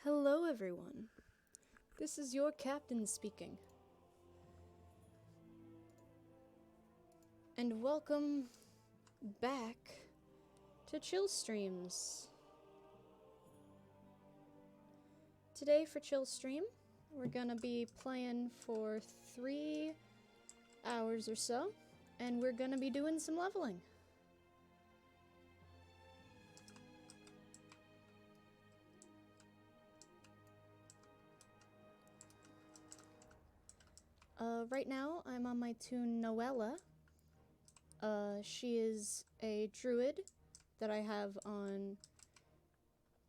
Hello, everyone. This is your captain speaking. And welcome back to Chill Streams. Today for Chill Stream, we're gonna be playing for 3 hours or so, and we're gonna be doing some leveling. Right now, I'm on my toon Noella. She is a druid that I have on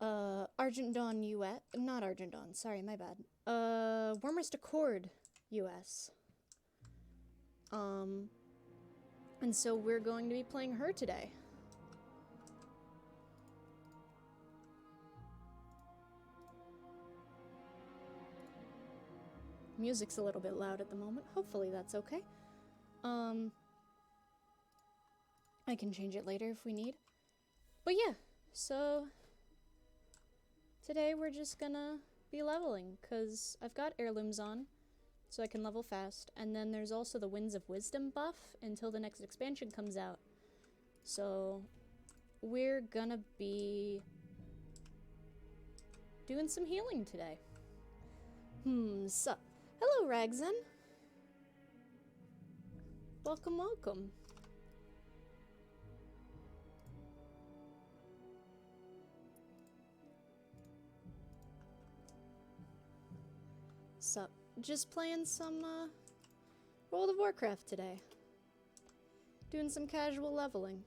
Argent Dawn US. Not Argent Dawn, sorry, my bad. Warmest Accord US. And so we're going to be playing her today. Music's a little bit loud at the moment. Hopefully that's okay. I can change it later if we need. But yeah, so today we're just gonna be leveling, because I've got heirlooms on, so I can level fast. And then there's also the Winds of Wisdom buff until the next expansion comes out. So we're gonna be doing some healing today. So hello, Ragzen. Welcome, welcome. Sup? Just playing some World of Warcraft today. Doing some casual leveling.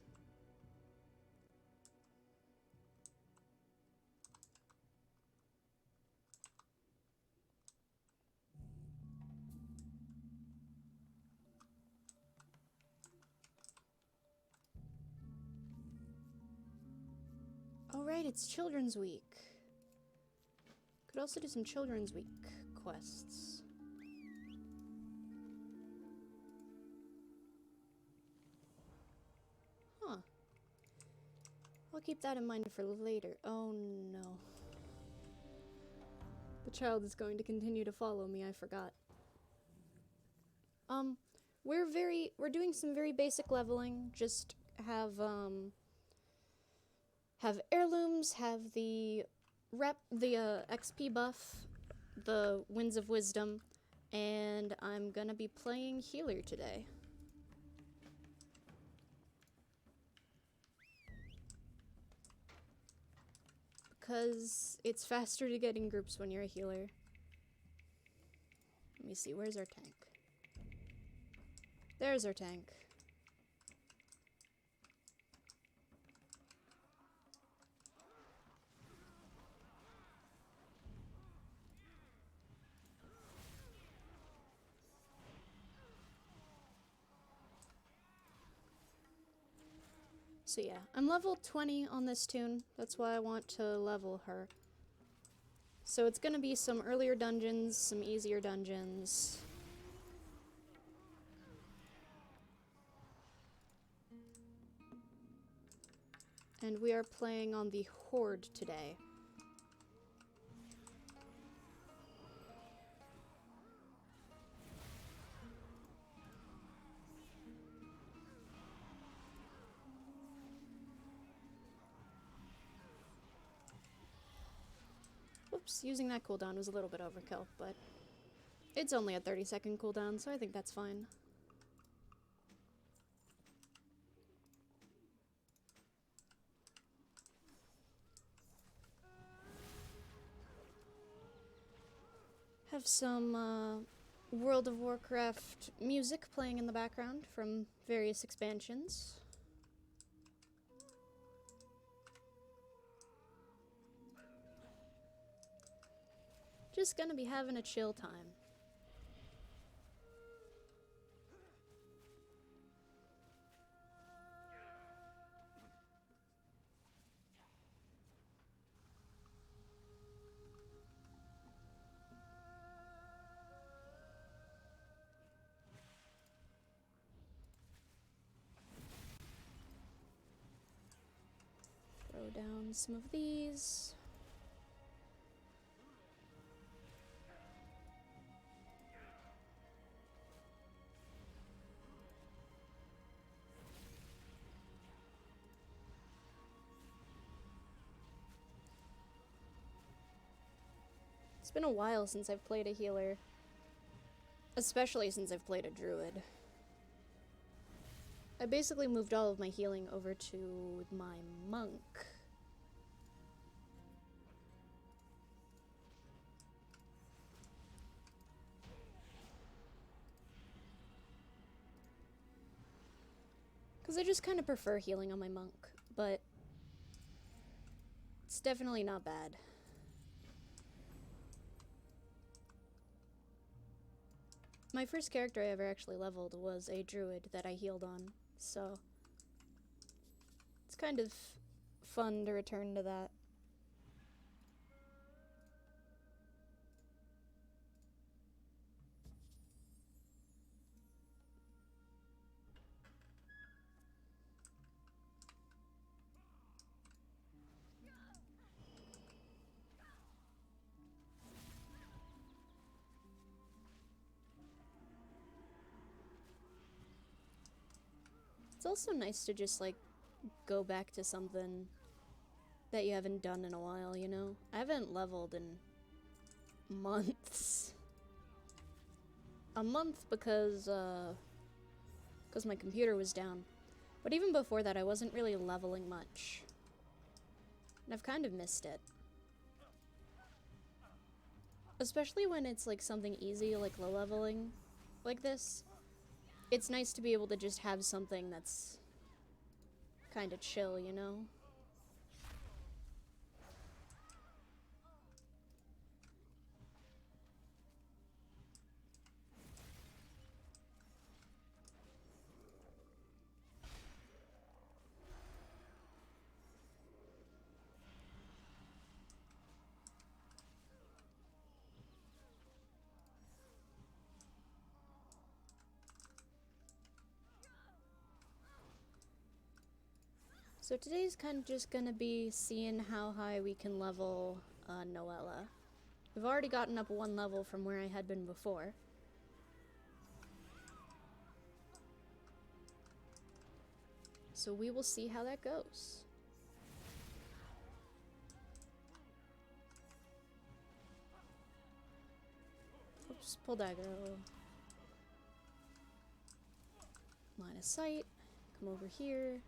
Oh right, it's Children's Week. Could also do some Children's Week quests. Huh. I'll keep that in mind for later. Oh no. The child is going to continue to follow me, I forgot. We're doing some very basic leveling. Just have heirlooms, have the XP buff, the Winds of Wisdom, and I'm gonna be playing healer today. Because it's faster to get in groups when you're a healer. Let me see, where's our tank? There's our tank. So yeah, I'm level 20 on this toon. That's why I want to level her. So it's gonna be some earlier dungeons, some easier dungeons. And we are playing on the Horde today. Oops, using that cooldown was a little bit overkill, but it's only a 30-second cooldown, so I think that's fine. Have some World of Warcraft music playing in the background from various expansions. Just gonna be having a chill time. Throw down some of these. It's been a while since I've played a healer. Especially since I've played a druid. I basically moved all of my healing over to my monk. Because I just kind of prefer healing on my monk, but it's definitely not bad. My first character I ever actually leveled was a druid that I healed on, so it's kind of fun to return to that. It's also nice to just, like, go back to something that you haven't done in a while, you know? I haven't leveled in months. A month because my computer was down. But even before that, I wasn't really leveling much. And I've kind of missed it. Especially when it's, like, something easy, like low leveling, like this. It's nice to be able to just have something that's kind of chill, you know? So today's kind of just gonna be seeing how high we can level Noella. We've already gotten up one level from where I had been before. So we will see how that goes. Oops, pull dagger. Line of sight. Come over here.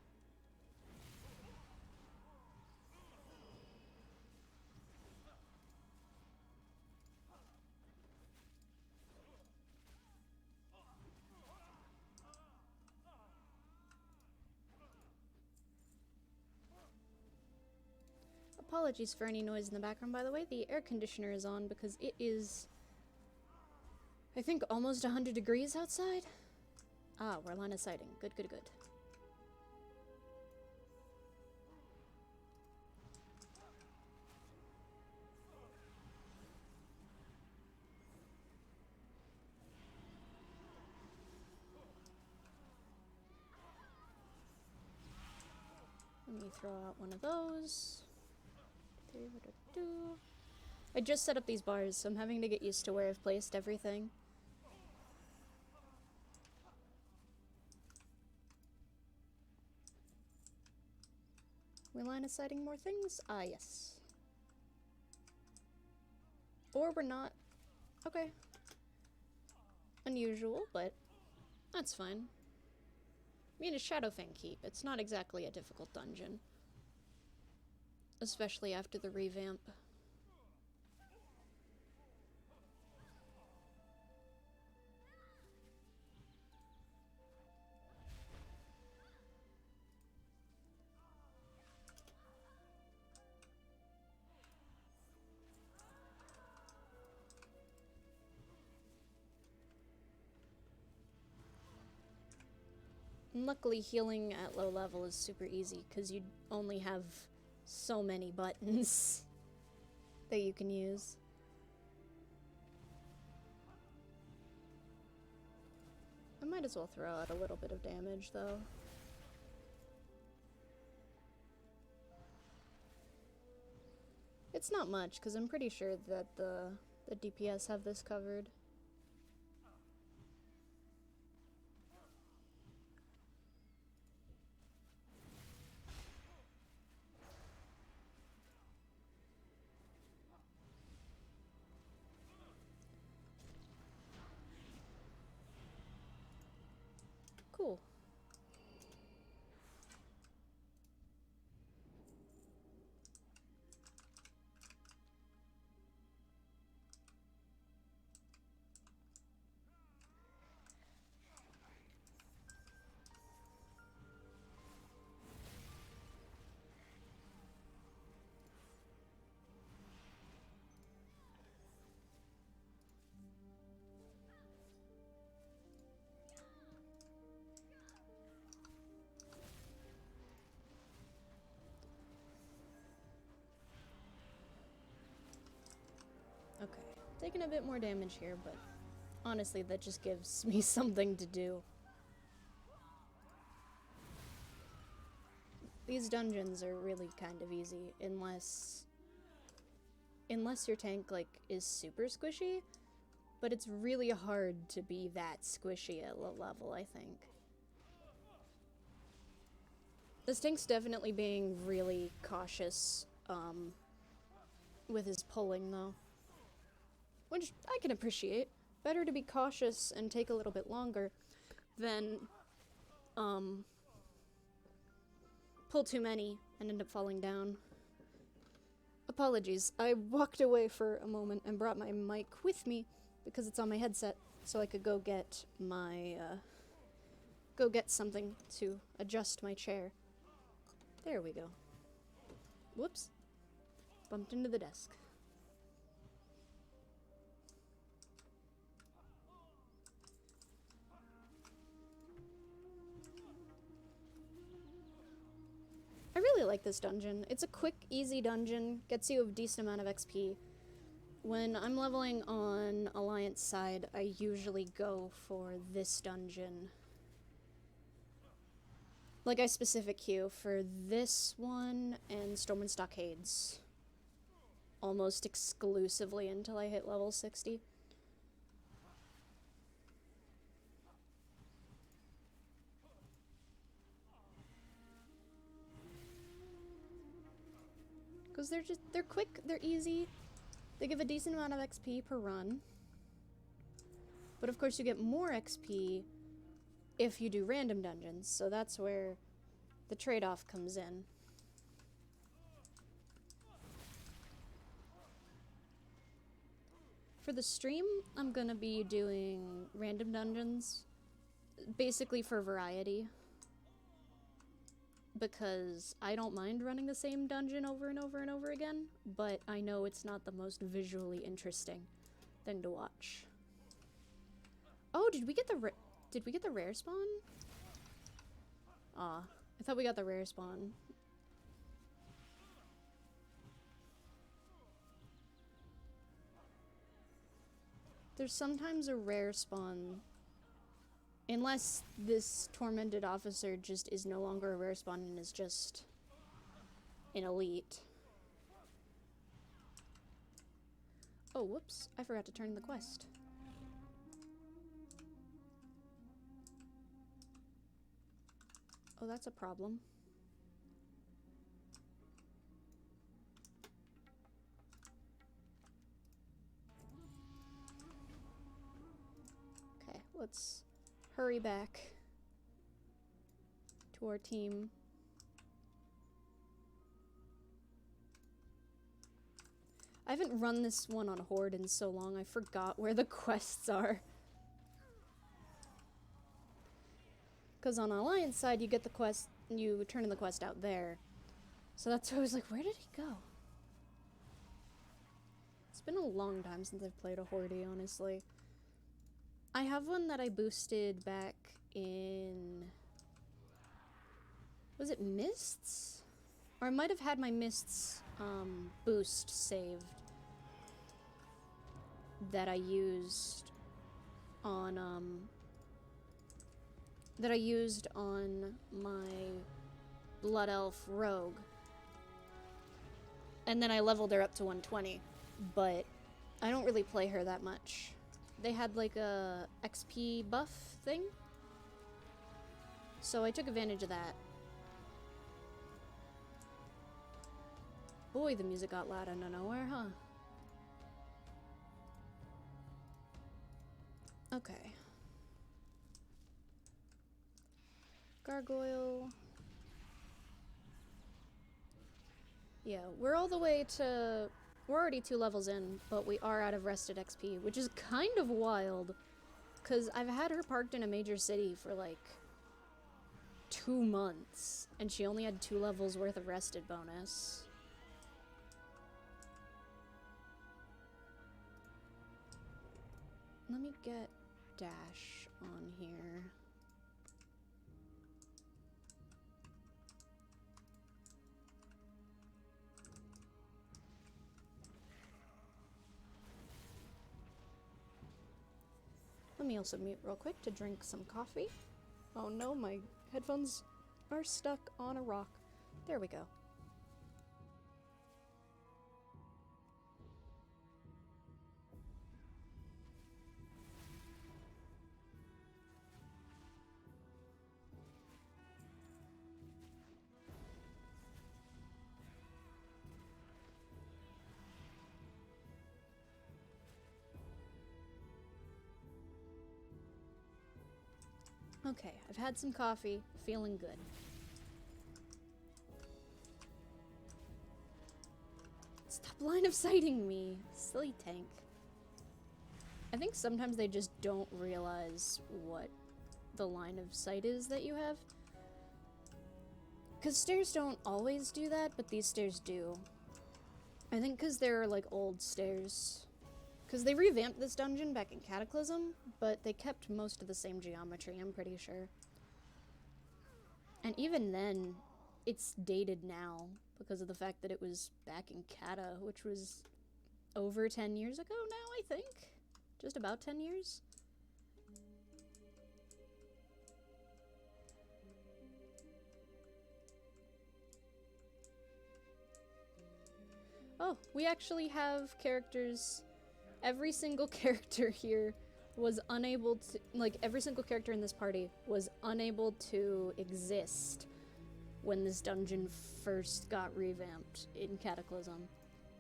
Apologies for any noise in the background, by the way. The air conditioner is on because it is, I think, almost 100 degrees outside. Ah, we're line of sighting. Good, good, good. Let me throw out one of those. I just set up these bars, so I'm having to get used to where I've placed everything. We line of sighting more things? Ah, yes. Or we're not. Okay. Unusual, but that's fine. I mean, it's Shadowfang Keep. It's not exactly a difficult dungeon. Especially after the revamp. And luckily, healing at low level is super easy, because you only have so many buttons that you can use. I might as well throw out a little bit of damage, though. It's not much, because I'm pretty sure that the DPS have this covered. Taking a bit more damage here, but honestly, that just gives me something to do. These dungeons are really kind of easy, unless your tank, like, is super squishy, but it's really hard to be that squishy at low level, I think. This tank's definitely being really cautious, with his pulling, though. Which I can appreciate. Better to be cautious and take a little bit longer than, pull too many and end up falling down. Apologies, I walked away for a moment and brought my mic with me because it's on my headset, so I could go get my, go get something to adjust my chair. There we go. Whoops. Bumped into the desk. I really like this dungeon. It's a quick, easy dungeon, gets you a decent amount of XP. When I'm leveling on Alliance side, I usually go for this dungeon. Like, I specific queue for this one and Storm and Stockades. Almost exclusively until I hit level 60. Because they're quick, they're easy, they give a decent amount of XP per run. But of course you get more XP if you do random dungeons, so that's where the trade-off comes in. For the stream, I'm gonna be doing random dungeons, basically for variety. Because I don't mind running the same dungeon over and over and over again, but I know it's not the most visually interesting thing to watch. Oh, did we get the rare spawn? Aw, I thought we got the rare spawn. There's sometimes a rare spawn. Unless this tormented officer just is no longer a rare spawn and is just an elite. Oh, whoops. I forgot to turn in the quest. Oh, that's a problem. Okay, let's hurry back to our team. I haven't run this one on Horde in so long, I forgot where the quests are. Because on Alliance side, you get the quest, you turn in the quest out there. So that's why I was like, where did he go? It's been a long time since I've played a Horde, honestly. I have one that I boosted back in... Was it Mists? Or I might have had my Mists boost saved that I used on my Blood Elf Rogue. And then I leveled her up to 120, but I don't really play her that much. They had like a XP buff thing, so I took advantage of that. Boy, the music got loud out of nowhere, huh? Okay. Gargoyle. Yeah, we're all the way to... We're already 2 levels in, but we are out of rested XP, which is kind of wild, because I've had her parked in a major city for like 2 months, and she only had 2 levels worth of rested bonus. Let me get Dash on here. Let me also mute real quick to drink some coffee. Oh no, my headphones are stuck on a rock. There we go. Okay, I've had some coffee, feeling good. Stop line of sighting me, silly tank. I think sometimes they just don't realize what the line of sight is that you have. Because stairs don't always do that, but these stairs do. I think because they're like old stairs. Because they revamped this dungeon back in Cataclysm, but they kept most of the same geometry, I'm pretty sure. And even then, it's dated now because of the fact that it was back in Cata, which was over 10 years ago now, I think? Just about 10 years? Oh, we actually have characters. Every single character here was unable to, like, every single character in this party was unable to exist when this dungeon first got revamped in Cataclysm.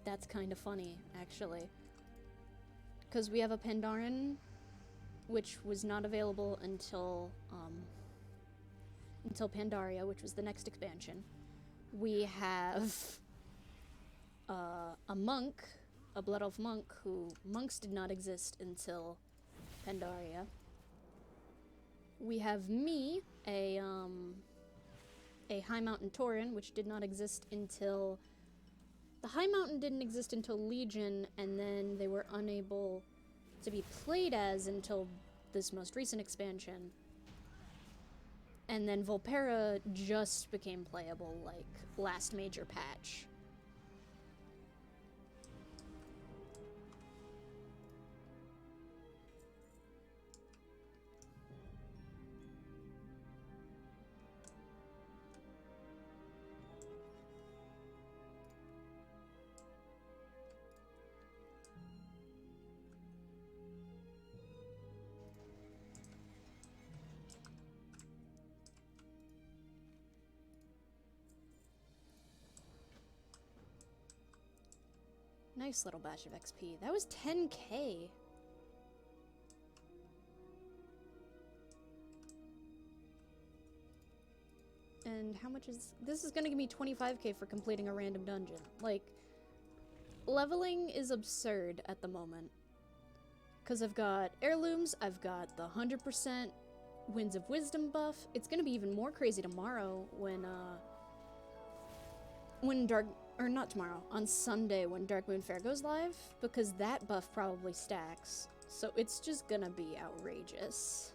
That's kind of funny, actually. Because we have a Pandaren, which was not available until Pandaria, which was the next expansion. We have a monk, a Blood Elf monk, who monks did not exist until Pandaria. We have me, a High Mountain Tauren, which did not exist until... The High Mountain didn't exist until Legion, and then they were unable to be played as until this most recent expansion. And then Volpera just became playable, like, last major patch. Nice little batch of XP. That was 10k. And how much is... This is gonna give me 25k for completing a random dungeon. Like, leveling is absurd at the moment. Because I've got heirlooms, I've got the 100% Winds of Wisdom buff. It's gonna be even more crazy tomorrow when Dark... Or not tomorrow, on Sunday when Dark Moon Fair goes live, because that buff probably stacks. So it's just gonna be outrageous.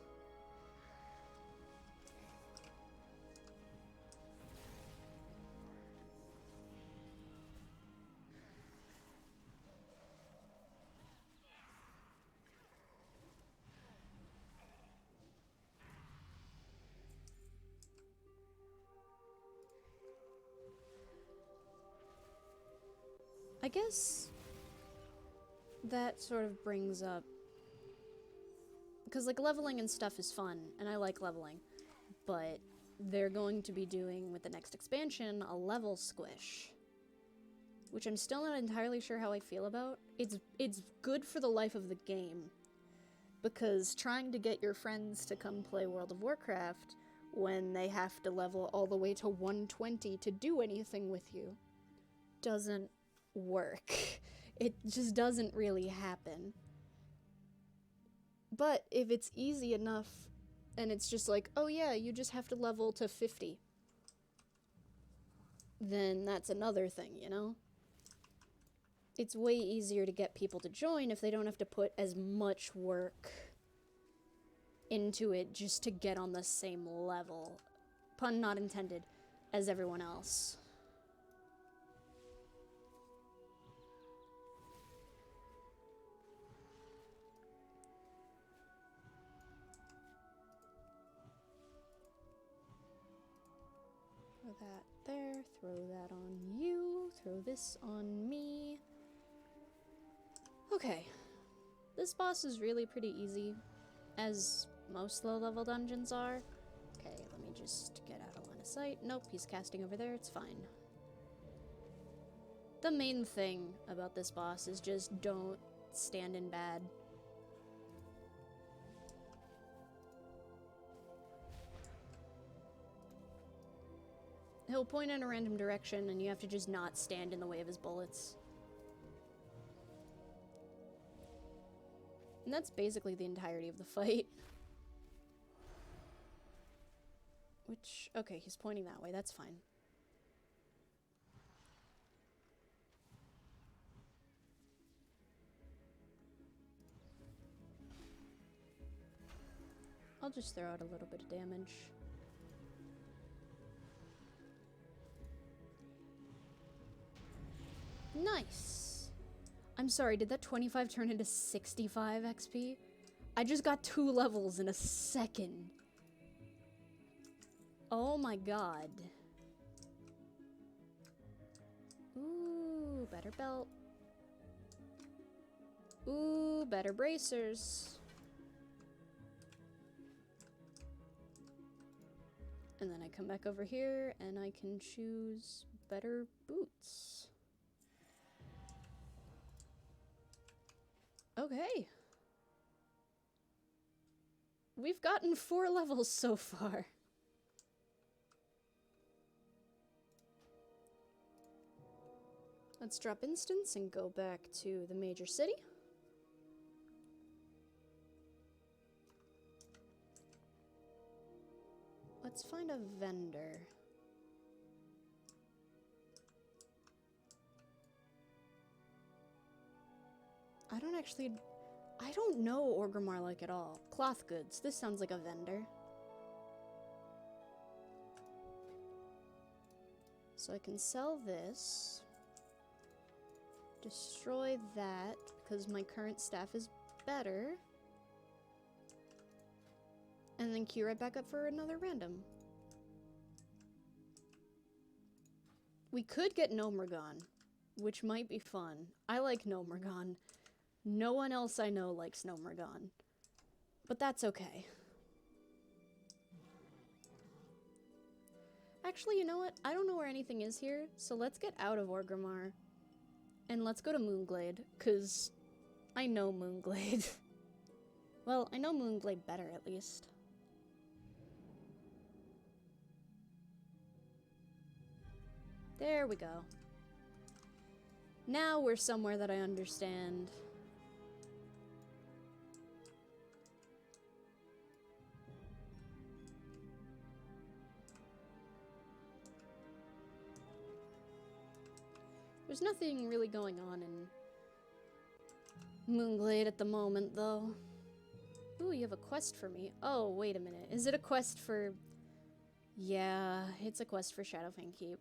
I guess that sort of brings up, because like leveling and stuff is fun, and I like leveling, but they're going to be doing with the next expansion a level squish, which I'm still not entirely sure how I feel about. It's good for the life of the game, because trying to get your friends to come play World of Warcraft when they have to level all the way to 120 to do anything with you doesn't work. It just doesn't really happen. But if it's easy enough and it's just like, oh yeah, you just have to level to 50, then that's another thing, you know? It's way easier to get people to join if they don't have to put as much work into it just to get on the same level, pun not intended, as everyone else. that there, throw that on you, throw this on me. Okay. This boss is really pretty easy, as most low-level dungeons are. Okay, let me just get out of line of sight. Nope, he's casting over there, it's fine. The main thing about this boss is just don't stand in bad. He'll point in a random direction and you have to just not stand in the way of his bullets. And that's basically the entirety of the fight. Which, okay, he's pointing that way, that's fine. I'll just throw out a little bit of damage. Nice! I'm sorry, did that 25 turn into 65 XP? I just got 2 levels in a second. Oh my god. Ooh, better belt. Ooh, better bracers. And then I come back over here and I can choose better boots. Okay. We've gotten 4 levels so far. Let's drop instance and go back to the major city. Let's find a vendor. I don't know Orgrimmar like at all. Cloth goods. This sounds like a vendor. So I can sell this. Destroy that, because my current staff is better. And then queue right back up for another random. We could get Gnomergon, which might be fun. I like Gnomergon. No one else I know likes Gnomergon. But that's okay. Actually, you know what? I don't know where anything is here, so let's get out of Orgrimmar. And let's go to Moonglade, because I know Moonglade. Well, I know Moonglade better, at least. There we go. Now we're somewhere that I understand. There's nothing really going on in Moonglade at the moment, though. Ooh, you have a quest for me. Oh, wait a minute. Is it a quest for... Yeah, it's a quest for Shadowfang Keep.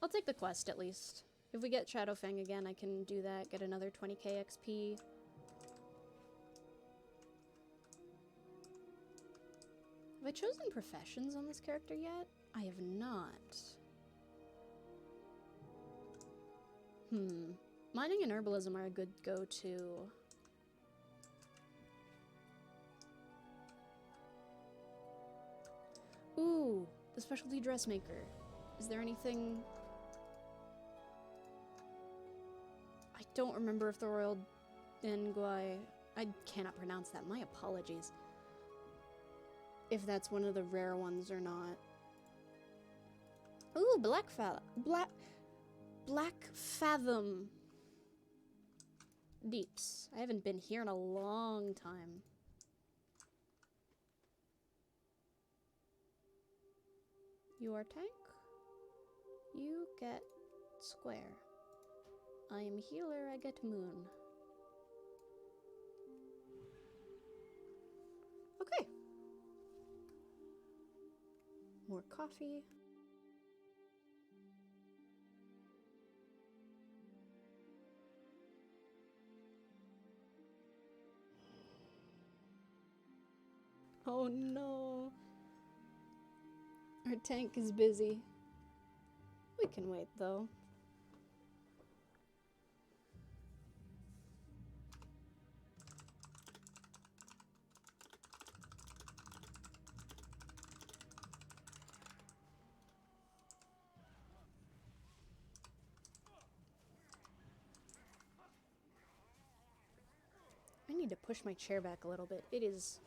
I'll take the quest, at least. If we get Shadowfang again, I can do that, get another 20k XP. Have I chosen professions on this character yet? I have not. Mining and herbalism are a good go-to. Ooh, the specialty dressmaker. Is there anything... I don't remember if the Royal Denguai... I cannot pronounce that, my apologies. If that's one of the rare ones or not. Ooh, Black Fathom Deeps. I haven't been here in a long time. You are tank. You get square. I am healer, I get moon. Okay. More coffee. Oh no. Our tank is busy. We can wait, though. I need to push my chair back a little bit. It is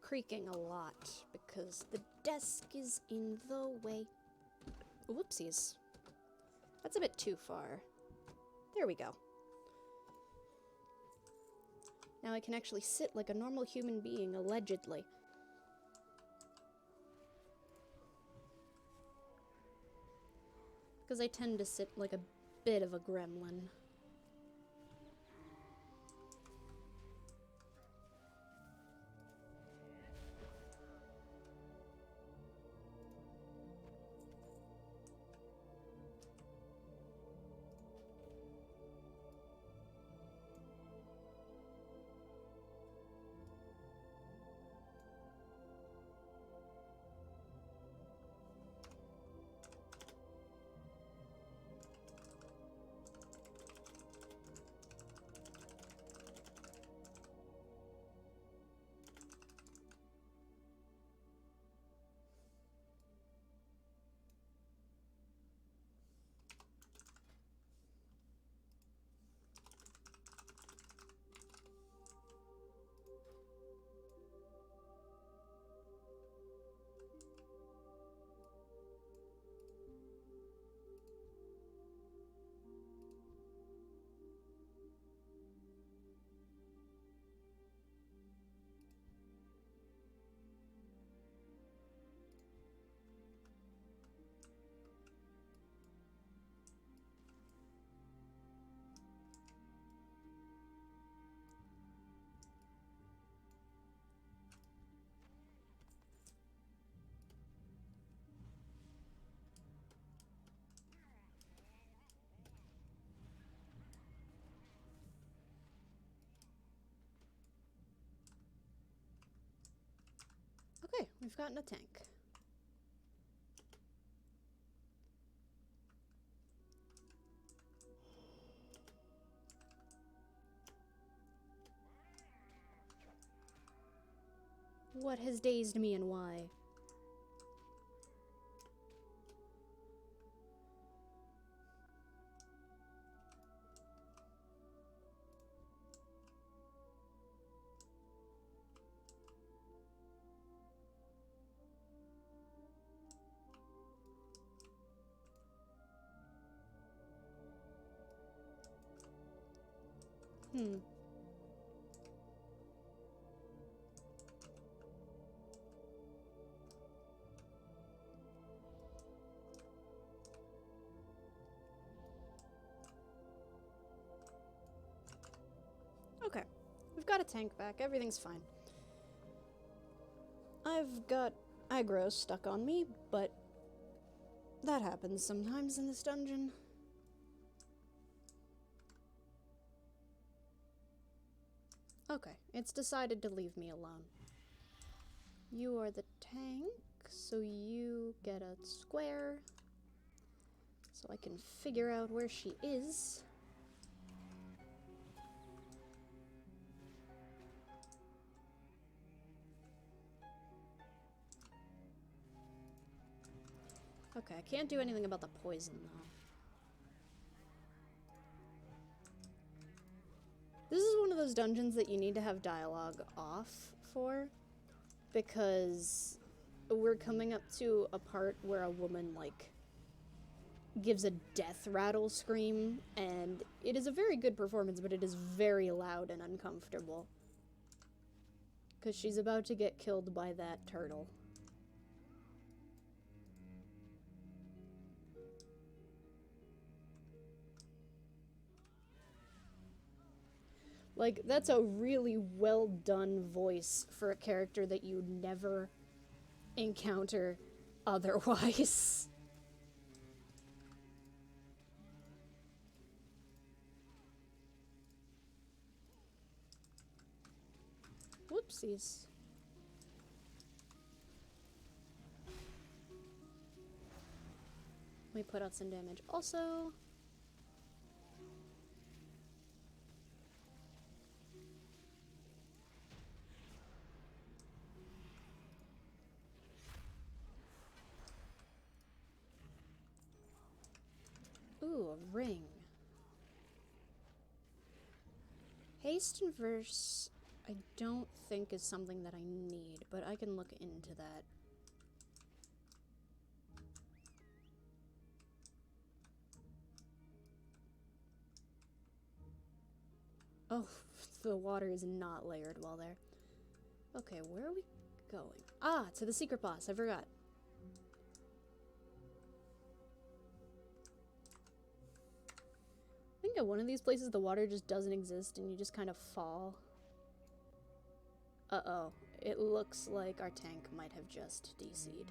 creaking a lot because the desk is in the way. Whoopsies. That's a bit too far. There we go. Now I can actually sit like a normal human being, allegedly. Because I tend to sit like a bit of a gremlin. Okay, we've gotten a tank. What has dazed me and why? Okay, we've got a tank back. Everything's fine. I've got aggro stuck on me, but that happens sometimes in this dungeon. Okay, it's decided to leave me alone. You are the tank, so you get a square, so I can figure out where she is. Okay, I can't do anything about the poison, though. This is one of those dungeons that you need to have dialogue off for, because we're coming up to a part where a woman, like, gives a death rattle scream, and it is a very good performance, but it is very loud and uncomfortable. Because she's about to get killed by that turtle. Like, that's a really well done voice for a character that you never encounter otherwise. Whoopsies. me put out some damage. Also... Ooh, a ring. Haste and verse, I don't think is something that I need, but I can look into that. Oh, the water is not layered well there. Okay, where are we going? Ah, to the secret boss, I forgot. I think at one of these places the water just doesn't exist and you just kind of fall. Uh-oh. It looks like our tank might have just DC'd.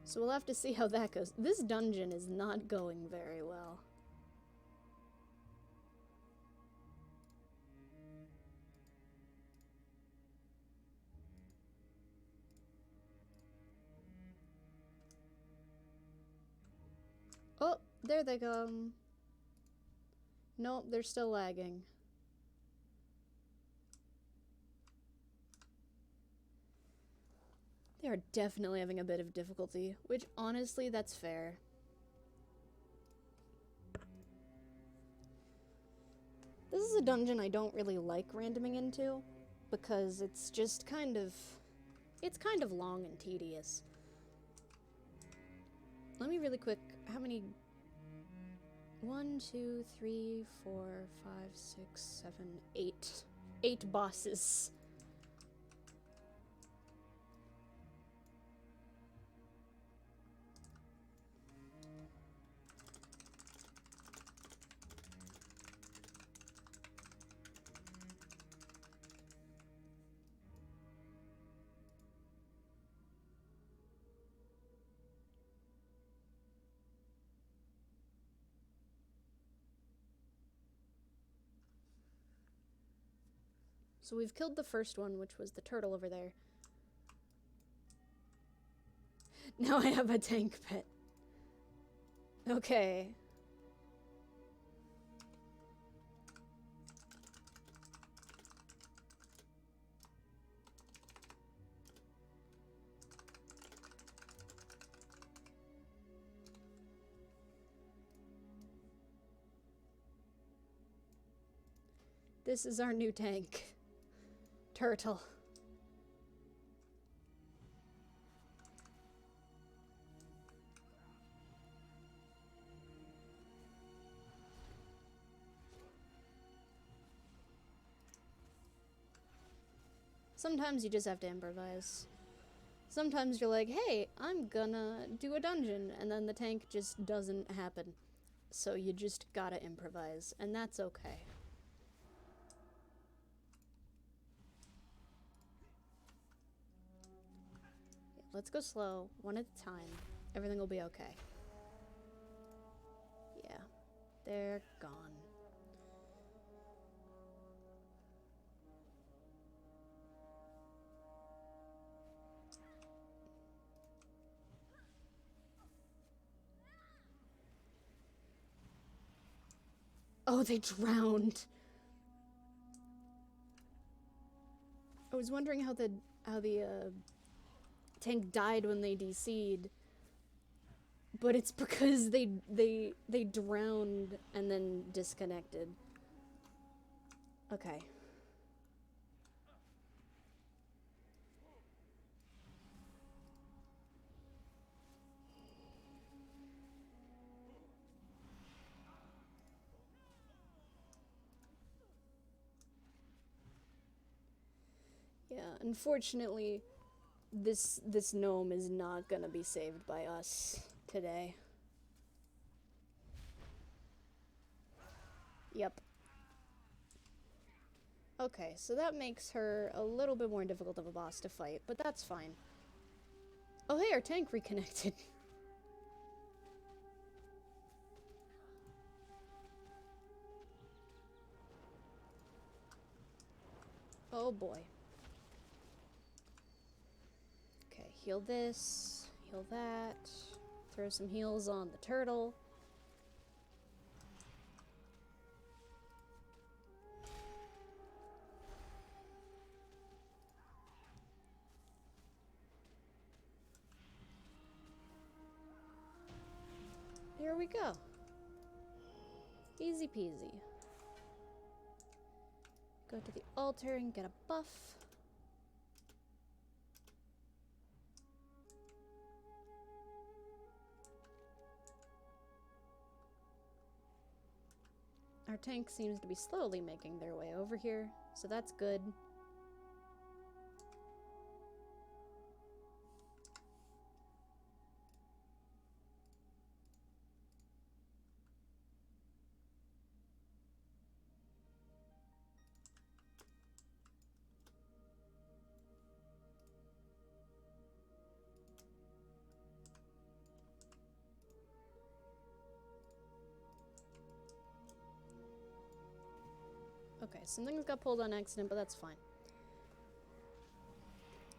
So we'll have to see how that goes. This dungeon is not going very well. Oh, there they go. Nope, they're still lagging. They are definitely having a bit of difficulty, which honestly, that's fair. This is a dungeon I don't really like randoming into, because it's just kind of long and tedious. Let me really quick, how many... 1, 2, 3, 4, 5, 6, 7, 8. 8 bosses. So we've killed the first one, which was the turtle over there. Now I have a tank pet. Okay. This is our new tank. Turtle. Sometimes you just have to improvise. Sometimes you're like, hey, I'm gonna do a dungeon, and then the tank just doesn't happen. So you just gotta improvise, and that's okay. Let's go slow, one at a time. Everything will be okay. Yeah, they're gone. Oh, they drowned. I was wondering how the tank died when they DC'd, but it's because they drowned and then disconnected. Okay. Yeah, unfortunately, this gnome is not gonna be saved by us today. Yep. Okay, so that makes her a little bit more difficult of a boss to fight, but that's fine. Oh hey, our tank reconnected. Oh boy. Heal this, heal that, throw some heals on the turtle. Here we go. Easy peasy. Go to the altar and get a buff. Our tank seems to be slowly making their way over here, so that's good. Okay, some things got pulled on accident, but that's fine.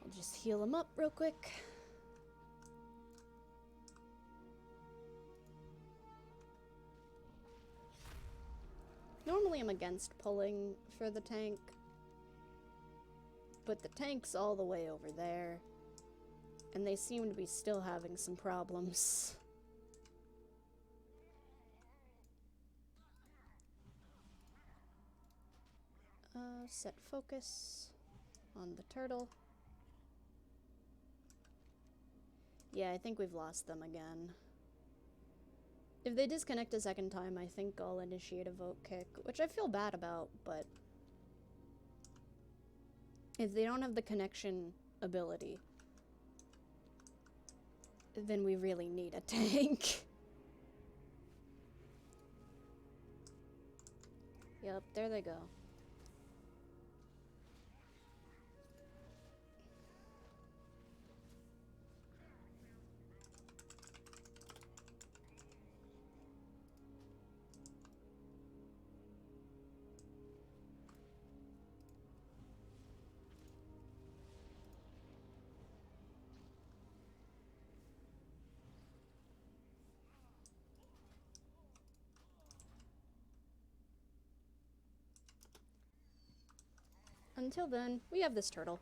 I'll just heal him up real quick. Normally I'm against pulling for the tank, but the tank's all the way over there, and they seem to be still having some problems. Set focus on the turtle. Yeah, I think we've lost them again. If they disconnect a second time, I think I'll initiate a vote kick, which I feel bad about, but if they don't have the connection ability, then we really need a tank. Yep, there they go. Until then, we have this turtle.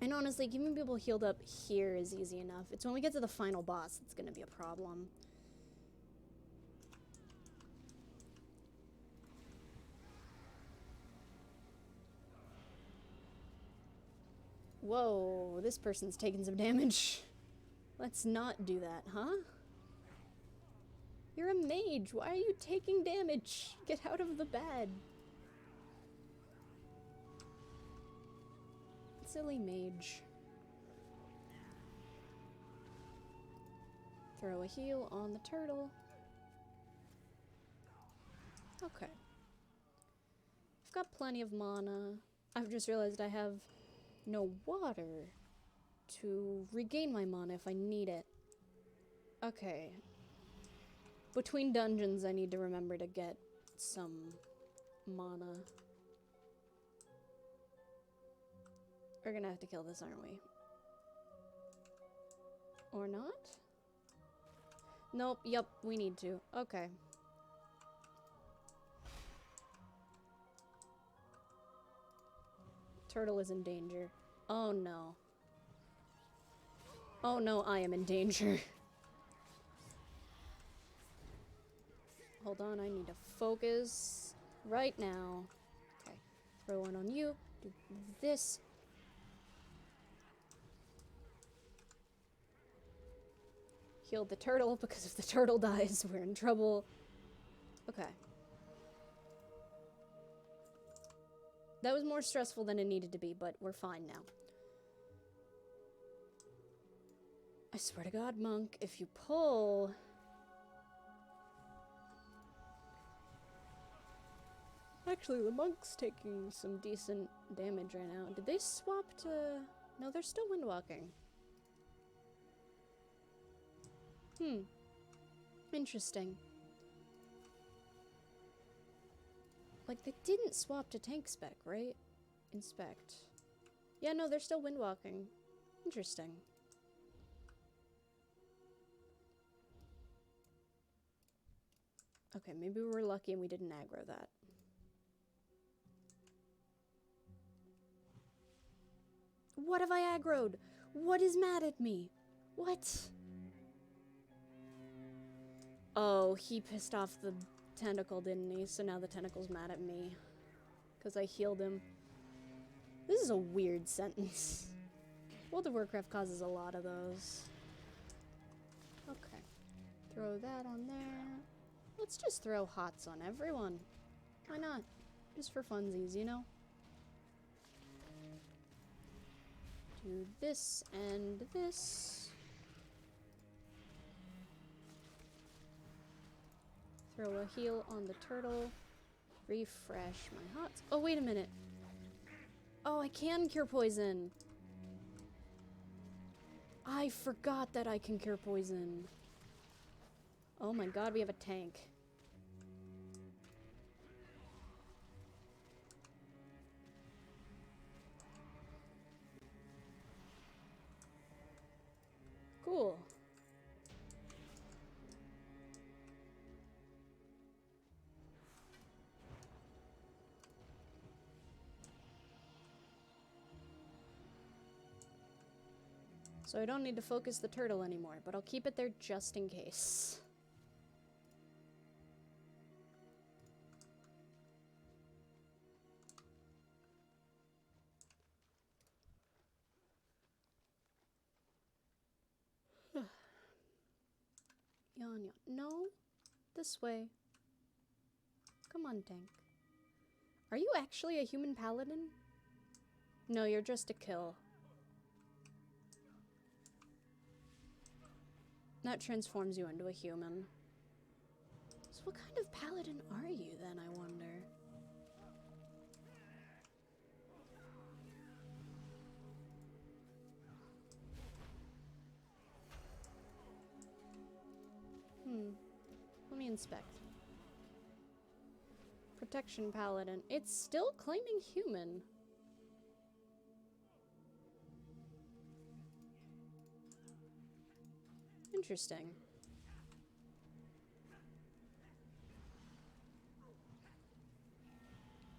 And honestly, keeping people healed up here is easy enough. It's when we get to the final boss that's gonna be a problem. Whoa, this person's taking some damage. Let's not do that, huh? You're a mage. Why are you taking damage? Get out of the bed. Silly mage. Throw a heal on the turtle. Okay. I've got plenty of mana. I've just realized I have no water to regain my mana if I need it. Okay. Between dungeons, I need to remember to get some mana. We're gonna have to kill this, aren't we? Or not? Nope, yep, we need to. Okay. Turtle is in danger. Oh no. Oh no, I am in danger. Hold on, I need to focus right now. Okay, throw one on you. Do this. Heal the turtle, because if the turtle dies, we're in trouble. Okay. That was more stressful than it needed to be, but we're fine now. I swear to God, monk, if you pull... Actually, the monk's taking some decent damage right now. Did they swap to... No, they're still windwalking. Interesting. Like, they didn't swap to tank spec, right? Inspect. Yeah, no, they're still windwalking. Interesting. Okay, maybe we were lucky and we didn't aggro that. What have I aggroed? What is mad at me? What? Oh, he pissed off the tentacle, didn't he? So now the tentacle's mad at me. Because I healed him. This is a weird sentence. World of Warcraft causes a lot of those. Okay. Throw that on there. Let's just throw hots on everyone. Why not? Just for funsies, you know? Do this and this. Throw a heal on the turtle. Refresh my hots. Oh, wait a minute. Oh, I can cure poison. I forgot that I can cure poison. Oh my god, we have a tank. Cool. So I don't need to focus the turtle anymore, but I'll keep it there just in case. Yawn, yawn. No, this way. Come on, tank. Are you actually a human paladin? No, you're just a kill. That transforms you into a human. So what kind of paladin are you then, I wonder? Let me inspect. Protection paladin. It's still claiming human. Interesting.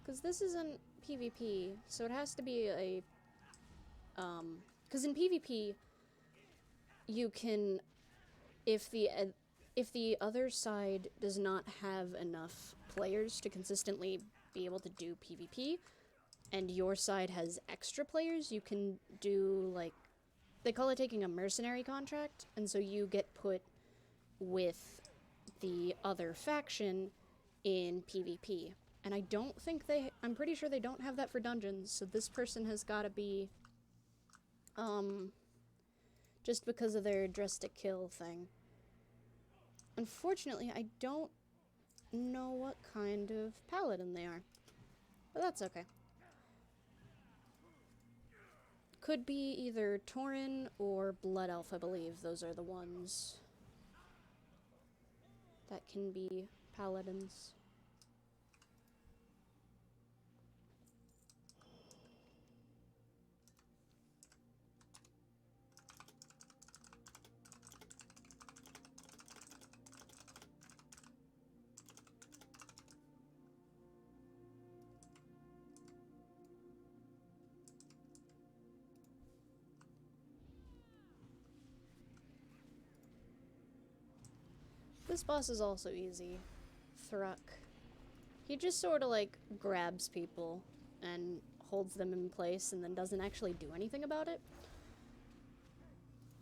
Because this isn't PvP, so it has to be a... Because in PvP, you can... If the other side does not have enough players to consistently be able to do PvP, and your side has extra players, you can do, like... They call it taking a mercenary contract, and so you get put with the other faction in PvP. And I don't think I'm pretty sure they don't have that for dungeons, so this person has gotta be, just because of their dress to kill thing. Unfortunately, I don't know what kind of paladin they are, but that's okay. Could be either Tauren or Blood Elf, I believe. Those are the ones that can be paladins. This boss is also easy. Thruck. He just sort of like grabs people and holds them in place and then doesn't actually do anything about it.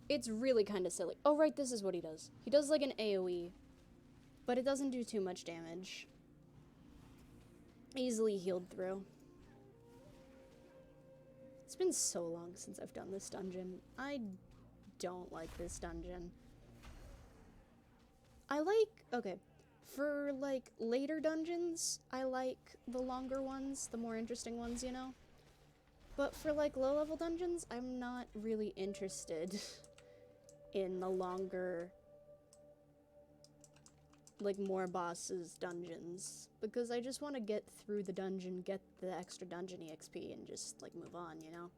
It's really kind of silly. Oh right, this is what he does. He does like an AoE, but it doesn't do too much damage. Easily healed through. It's been so long since I've done this dungeon. I don't like this dungeon. I like, okay, for like later dungeons, I like the longer ones, the more interesting ones, you know? But for like low level dungeons, I'm not really interested in the longer like, more bosses, dungeons, because I just want to get through the dungeon, get the extra dungeon EXP, and just, like, move on, you know?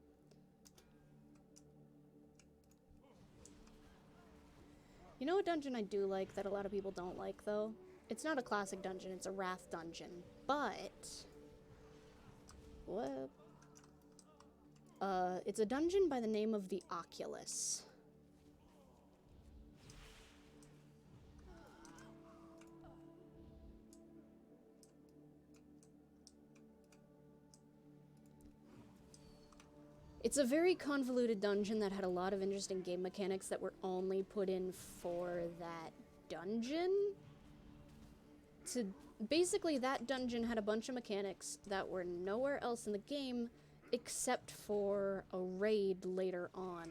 You know a dungeon I do like that a lot of people don't like, though? It's not a classic dungeon, it's a Wrath dungeon, but... What? It's a dungeon by the name of the Oculus. It's a very convoluted dungeon that had a lot of interesting game mechanics that were only put in for that dungeon. Basically, that dungeon had a bunch of mechanics that were nowhere else in the game except for a raid later on.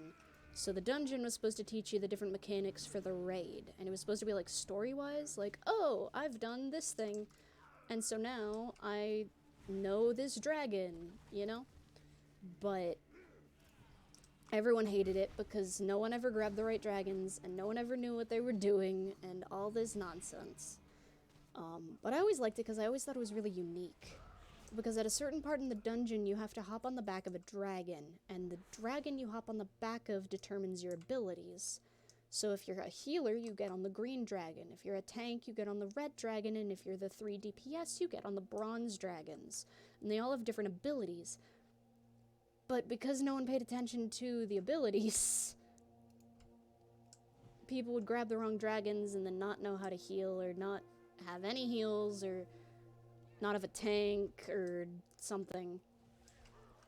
So the dungeon was supposed to teach you the different mechanics for the raid, and it was supposed to be like story-wise, like, oh, I've done this thing, and so now I know this dragon, you know? But everyone hated it because no one ever grabbed the right dragons, and no one ever knew what they were doing, and all this nonsense. But I always liked it because I always thought it was really unique. Because at a certain part in the dungeon, you have to hop on the back of a dragon, and the dragon you hop on the back of determines your abilities. So if you're a healer, you get on the green dragon. If you're a tank, you get on the red dragon, and if you're the 3 DPS, you get on the bronze dragons. And they all have different abilities. But because no one paid attention to the abilities, people would grab the wrong dragons and then not know how to heal, or not have any heals, or not have a tank, or something.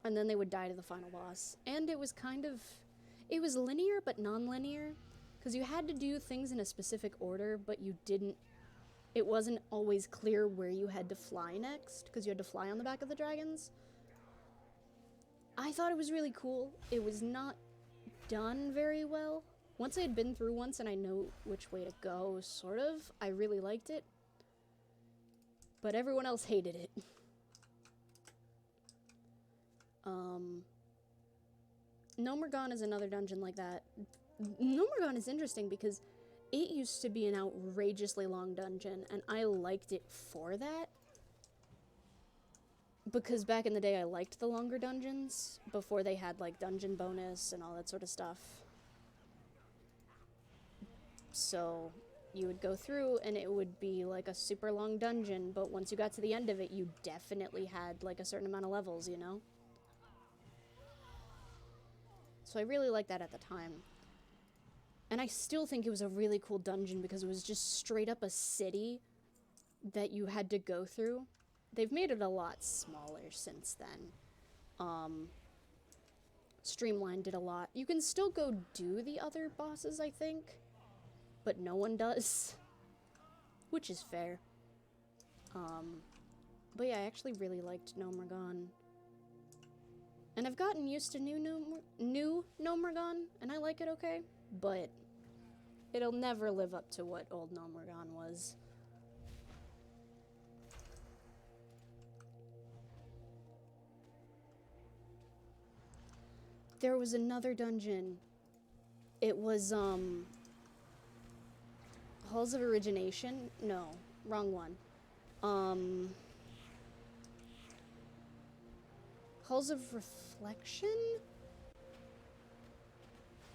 And then they would die to the final boss. And it was kind of... It was linear, but non-linear. Because you had to do things in a specific order, but you didn't... It wasn't always clear where you had to fly next, because you had to fly on the back of the dragons. I thought it was really cool. It was not done very well. Once I had been through once and I know which way to go, sort of, I really liked it. But everyone else hated it. Nomergon is another dungeon like that. Nomergon is interesting because it used to be an outrageously long dungeon, and I liked it for that. Because back in the day, I liked the longer dungeons, before they had, like, dungeon bonus and all that sort of stuff. So, you would go through, and it would be, like, a super long dungeon, but once you got to the end of it, you definitely had, like, a certain amount of levels, you know? So I really liked that at the time. And I still think it was a really cool dungeon, because it was just straight up a city that you had to go through. They've made it a lot smaller since then. Streamlined it a lot. You can still go do the other bosses, I think, but no one does, which is fair. But yeah, I actually really liked Nomergon. And I've gotten used to new Nomergon, and I like it okay, but it'll never live up to what old Nomergon was. There was another dungeon. It was, Halls of Origination? No, wrong one. Halls of Reflection?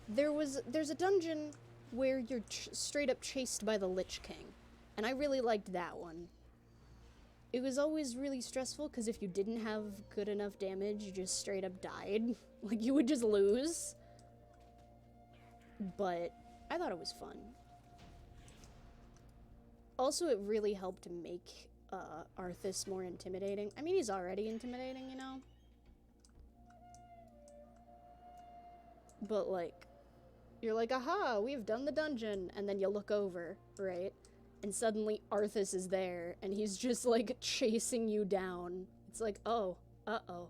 There's a dungeon where you're straight up chased by the Lich King, and I really liked that one. It was always really stressful, because if you didn't have good enough damage, you just straight up died. Like, you would just lose. But I thought it was fun. Also, it really helped make Arthas more intimidating. I mean, he's already intimidating, you know? But, like, you're like, aha, we've done the dungeon. And then you look over, right? And suddenly Arthas is there, and he's just, like, chasing you down. It's like, oh, uh-oh.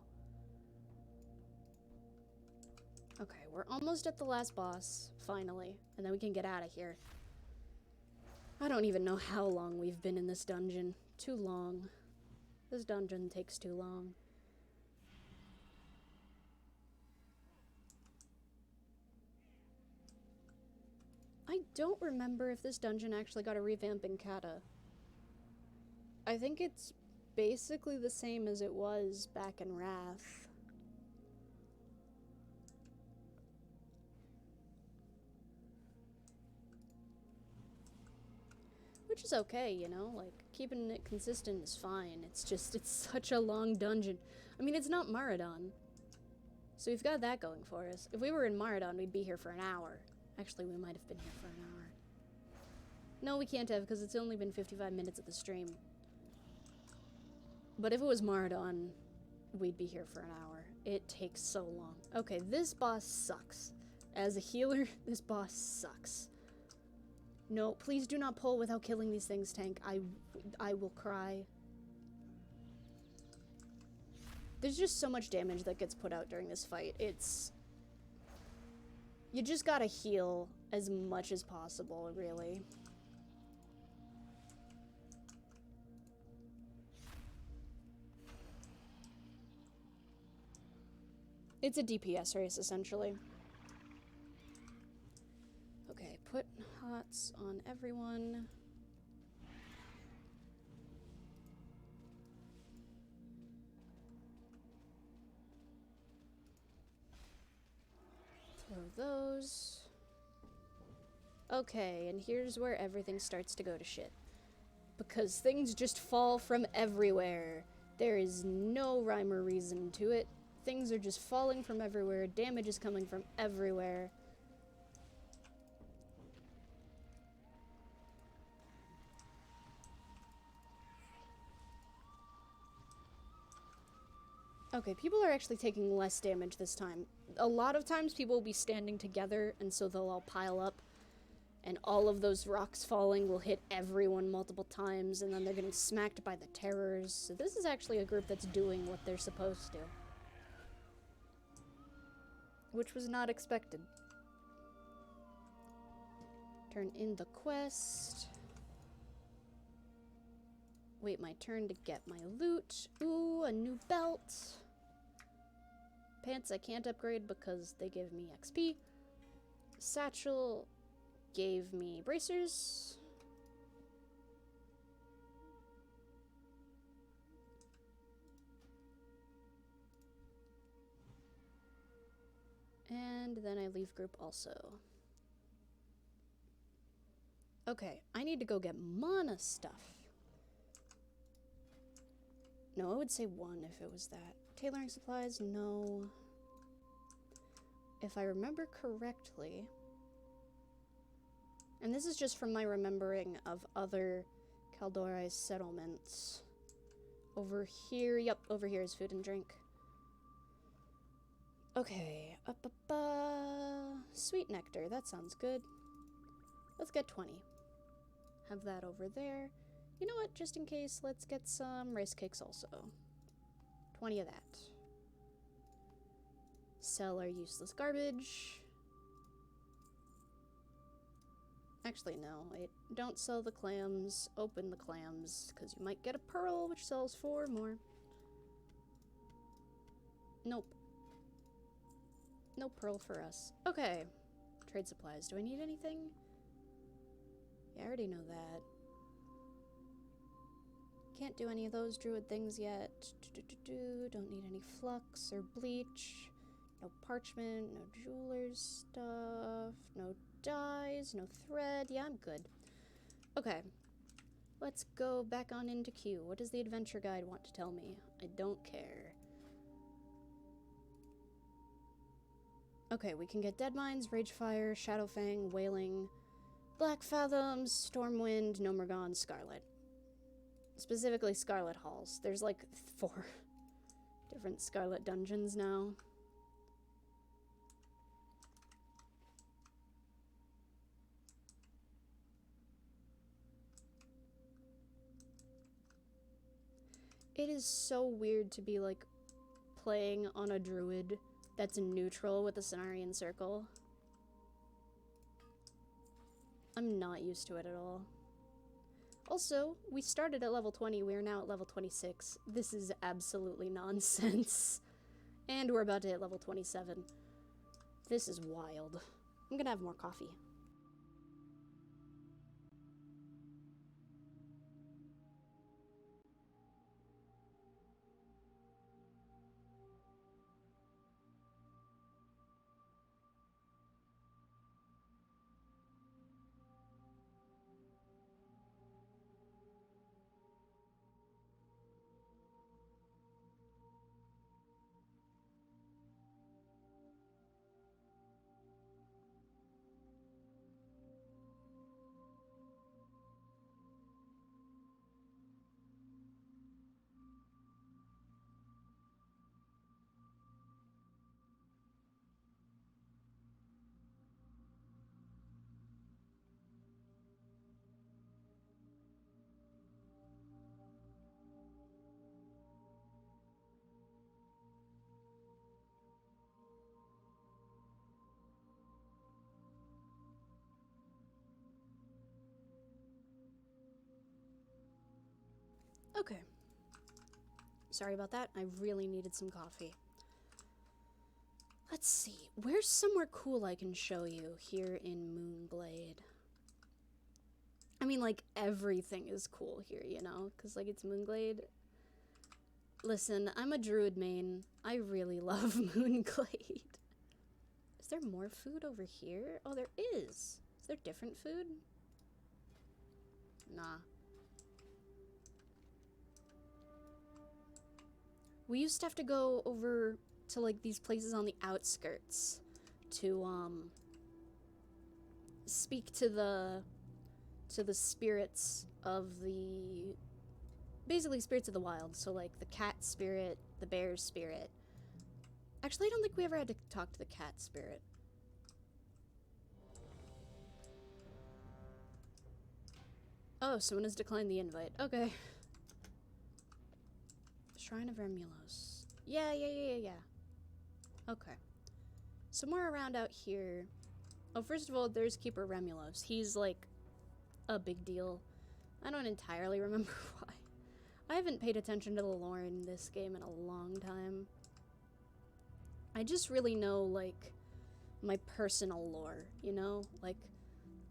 Okay, we're almost at the last boss, finally. And then we can get out of here. I don't even know how long we've been in this dungeon. Too long. This dungeon takes too long. I don't remember if this dungeon actually got a revamp in Kata. I think it's basically the same as it was back in Wrath. Which is okay, you know? Like, keeping it consistent is fine. It's just, it's such a long dungeon. I mean, it's not Maradon. So we've got that going for us. If we were in Maradon, we'd be here for an hour. Actually, we might have been here for an hour. No, we can't have, because it's only been 55 minutes of the stream. But if it was Maradon, we'd be here for an hour. It takes so long. Okay, this boss sucks. As a healer, this boss sucks. No, please do not pull without killing these things, tank. I will cry. There's just so much damage that gets put out during this fight. It's... You just gotta heal as much as possible, really. It's a DPS race, essentially. Okay, put hots on everyone. Throw those. Okay, and here's where everything starts to go to shit. Because things just fall from everywhere. There is no rhyme or reason to it. Things are just falling from everywhere. Damage is coming from everywhere. Okay, people are actually taking less damage this time. A lot of times people will be standing together, and so they'll all pile up, and all of those rocks falling will hit everyone multiple times, and then they're getting smacked by the terrors. So this is actually a group that's doing what they're supposed to. Which was not expected. Turn in the quest. Wait my turn to get my loot. Ooh, a new belt. Pants I can't upgrade because they give me XP. Satchel gave me bracers. And then I leave group also. Okay, I need to go get mana stuff. No, I would say 1 if it was that. Tailoring supplies, no. If I remember correctly, and this is just from my remembering of other Kaldorei settlements. Over here, yep, over here is food and drink. Okay, sweet nectar, that sounds good. Let's get 20. Have that over there. You know what, just in case, let's get some rice cakes also. 20 of that. Sell our useless garbage. Actually, no, don't sell the clams, open the clams, because you might get a pearl, which sells 4 more. Nope. No pearl for us. Okay. Trade supplies. Do I need anything? Yeah, I already know that. Can't do any of those druid things yet. Don't need any flux or bleach. No parchment, no jeweler's stuff, no dyes, no thread. Yeah, I'm good. Okay. Let's go back on into queue. What does the adventure guide want to tell me? I don't care. Okay, we can get Deadmines, Ragefire, Shadowfang, Wailing, Black Fathoms, Stormwind, Nomergon, Scarlet. Specifically Scarlet Halls. There's like 4 different Scarlet dungeons now. It is so weird to be like playing on a druid that's neutral with the Cenarian Circle. I'm not used to it at all. Also, we started at level 20, we are now at level 26. This is absolutely nonsense. And we're about to hit level 27. This is wild. I'm gonna have more coffee. Okay. Sorry about that. I really needed some coffee. Let's see. Where's somewhere cool I can show you here in Moonglade? I mean, like, everything is cool here, you know? Because, like, it's Moonglade. Listen, I'm a druid main. I really love Moonglade. Is there more food over here? Oh, there is. Is there different food? Nah. We used to have to go over to, like, these places on the outskirts to, speak to the spirits of the... basically spirits of the wild. So, like, the cat spirit, the bear spirit. Actually, I don't think we ever had to talk to the cat spirit. Oh, someone has declined the invite. Okay. Shrine of Remulos. Yeah. Okay. Somewhere around out here... Oh, first of all, there's Keeper Remulos. He's, like, a big deal. I don't entirely remember why. I haven't paid attention to the lore in this game in a long time. I just really know, like, my personal lore, you know? Like,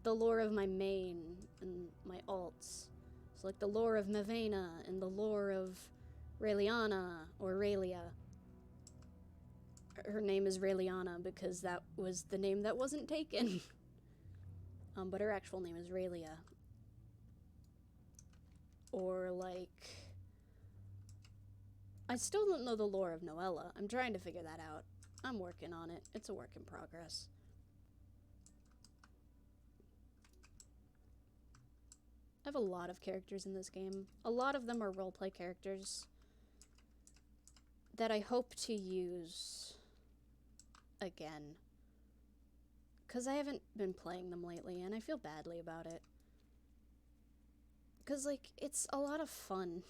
the lore of my main and my alts. So, like, the lore of Mavena and the lore of Raeliana, or Raylia. Her name is Raeliana because that was the name that wasn't taken. But her actual name is Raylia. Or, like... I still don't know the lore of Noella. I'm trying to figure that out. I'm working on it. It's a work in progress. I have a lot of characters in this game. A lot of them are roleplay characters that I hope to use again. Because I haven't been playing them lately, and I feel badly about it. Because, like, it's a lot of fun.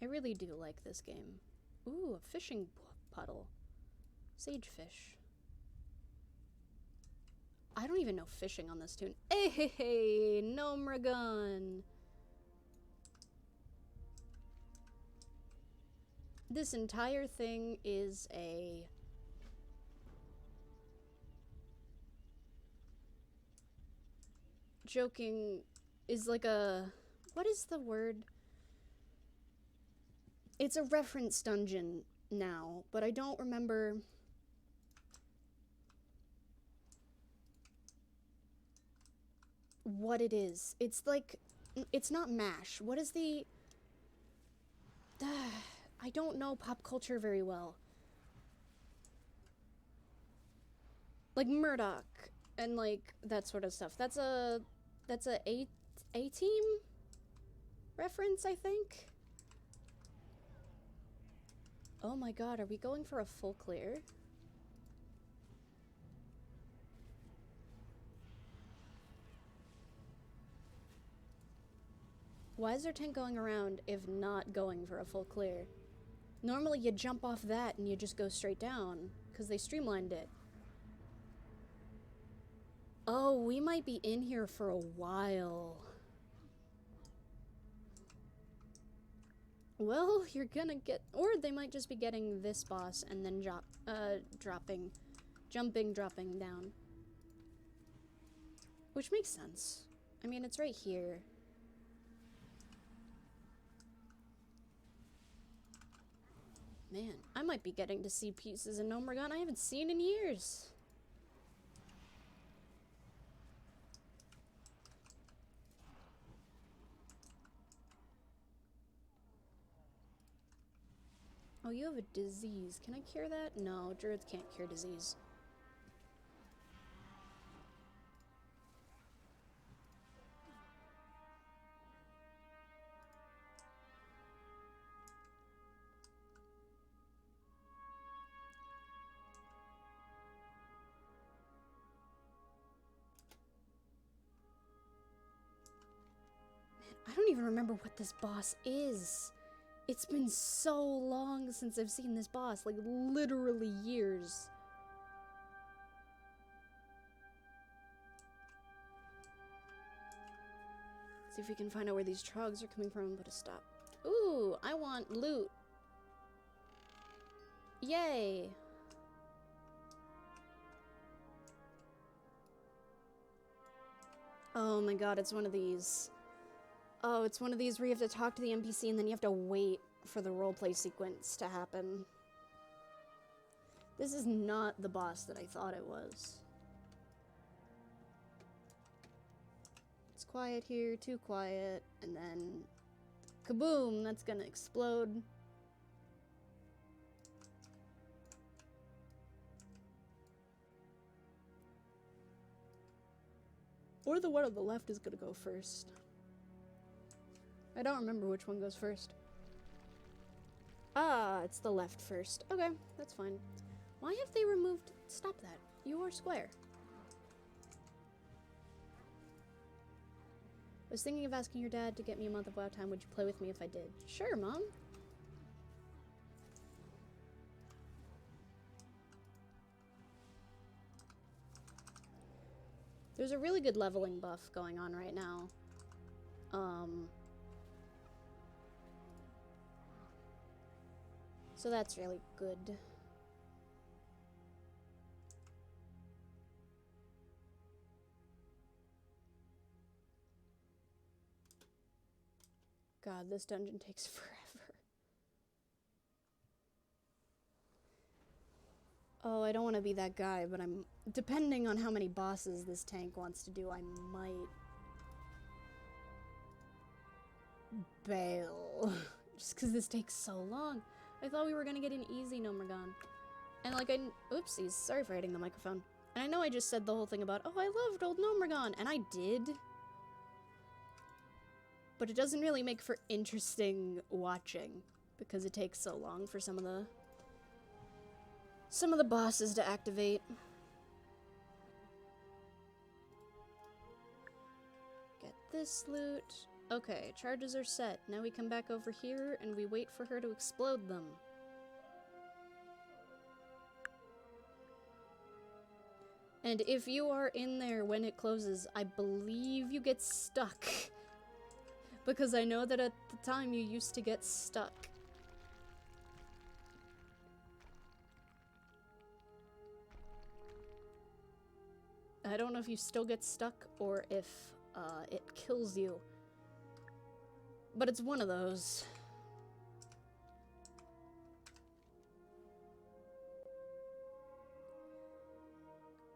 I really do like this game. Ooh, a fishing puddle. Sagefish. I don't even know fishing on this tune. Hey, Nomragon! This entire thing is a... joking... is like a... what is the word? It's a reference dungeon now, but I don't remember... what it is. It's like... it's not MASH. What is the... I don't know pop culture very well. Like Murdoch and like that sort of stuff. That's a A-Team reference, I think. Oh my god, are we going for a full clear? Why is their tank going around if not going for a full clear? Normally you jump off that and you just go straight down, because they streamlined it. Oh, we might be in here for a while. Well, you're gonna get... or they might just be getting this boss and then jumping, dropping down. Which makes sense. I mean, it's right here. Man, I might be getting to see pieces of Nomragon I haven't seen in years. Oh, you have a disease. Can I cure that? No, druids can't cure disease. I don't even remember what this boss is. It's been so long since I've seen this boss, like literally years. See if we can find out where these trogs are coming from and put a stop. Ooh, I want loot. Yay. Oh my god, it's one of these. Oh, it's one of these where you have to talk to the NPC and then you have to wait for the roleplay sequence to happen. This is not the boss that I thought it was. It's quiet here, too quiet, and then kaboom, that's gonna explode. Or the one on the left is gonna go first. I don't remember which one goes first. Ah, it's the left first. Okay, that's fine. Why have they removed... Stop that. You are square. I was thinking of asking your dad to get me a month of WoW time. Would you play with me if I did? Sure, Mom. There's a really good leveling buff going on right now. So that's really good. God, this dungeon takes forever. Oh, I don't want to be that guy, but I'm... Depending on how many bosses this tank wants to do, I might... bail. Just because this takes so long. I thought we were going to get an easy Nomergon. And like oopsies, sorry for hitting the microphone. And I know I just said the whole thing about, oh, I loved old Nomergon, and I did. But it doesn't really make for interesting watching, because it takes so long for some of the bosses to activate. Get this loot. Okay, charges are set. Now we come back over here and we wait for her to explode them. And if you are in there when it closes, I believe you get stuck. Because I know that at the time you used to get stuck. I don't know if you still get stuck or if it kills you. But it's one of those.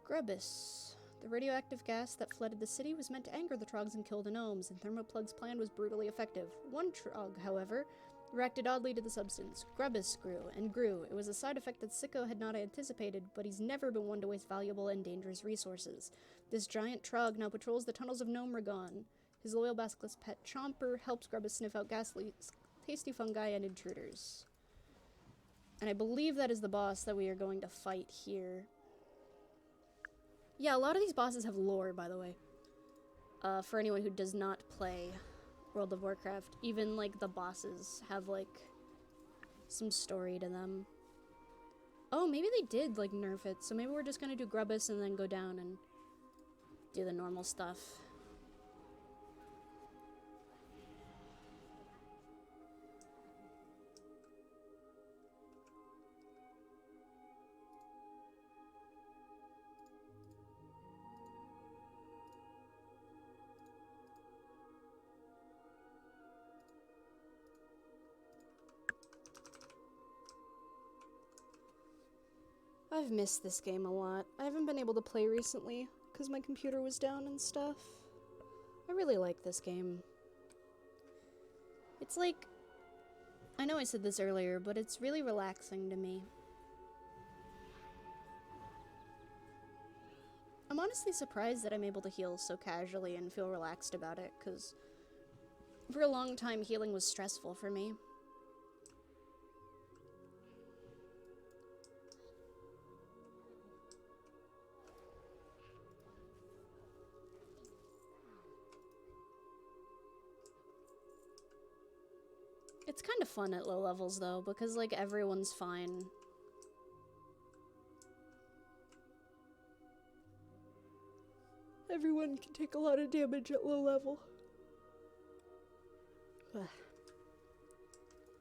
Grubbis. The radioactive gas that flooded the city was meant to anger the Trogs and kill the gnomes, and Thermoplug's plan was brutally effective. One Trog, however, reacted oddly to the substance. Grubbis grew and grew. It was a side effect that Sicko had not anticipated, but he's never been one to waste valuable and dangerous resources. This giant Trog now patrols the tunnels of Nomergon. His loyal basilisk pet Chomper helps Grubbis sniff out ghastly, tasty fungi and intruders. And I believe that is the boss that we are going to fight here. Yeah, a lot of these bosses have lore, by the way. For anyone who does not play World of Warcraft, even, like, the bosses have, like, some story to them. Oh, maybe they did, like, nerf it, so maybe we're just gonna do Grubbis and then go down and do the normal stuff. I've missed this game a lot. I haven't been able to play recently because my computer was down and stuff. I really like this game. It's like... I know I said this earlier, but it's really relaxing to me. I'm honestly surprised that I'm able to heal so casually and feel relaxed about it, because for a long time healing was stressful for me. It's kind of fun at low levels, though, because, like, everyone's fine. Everyone can take a lot of damage at low level.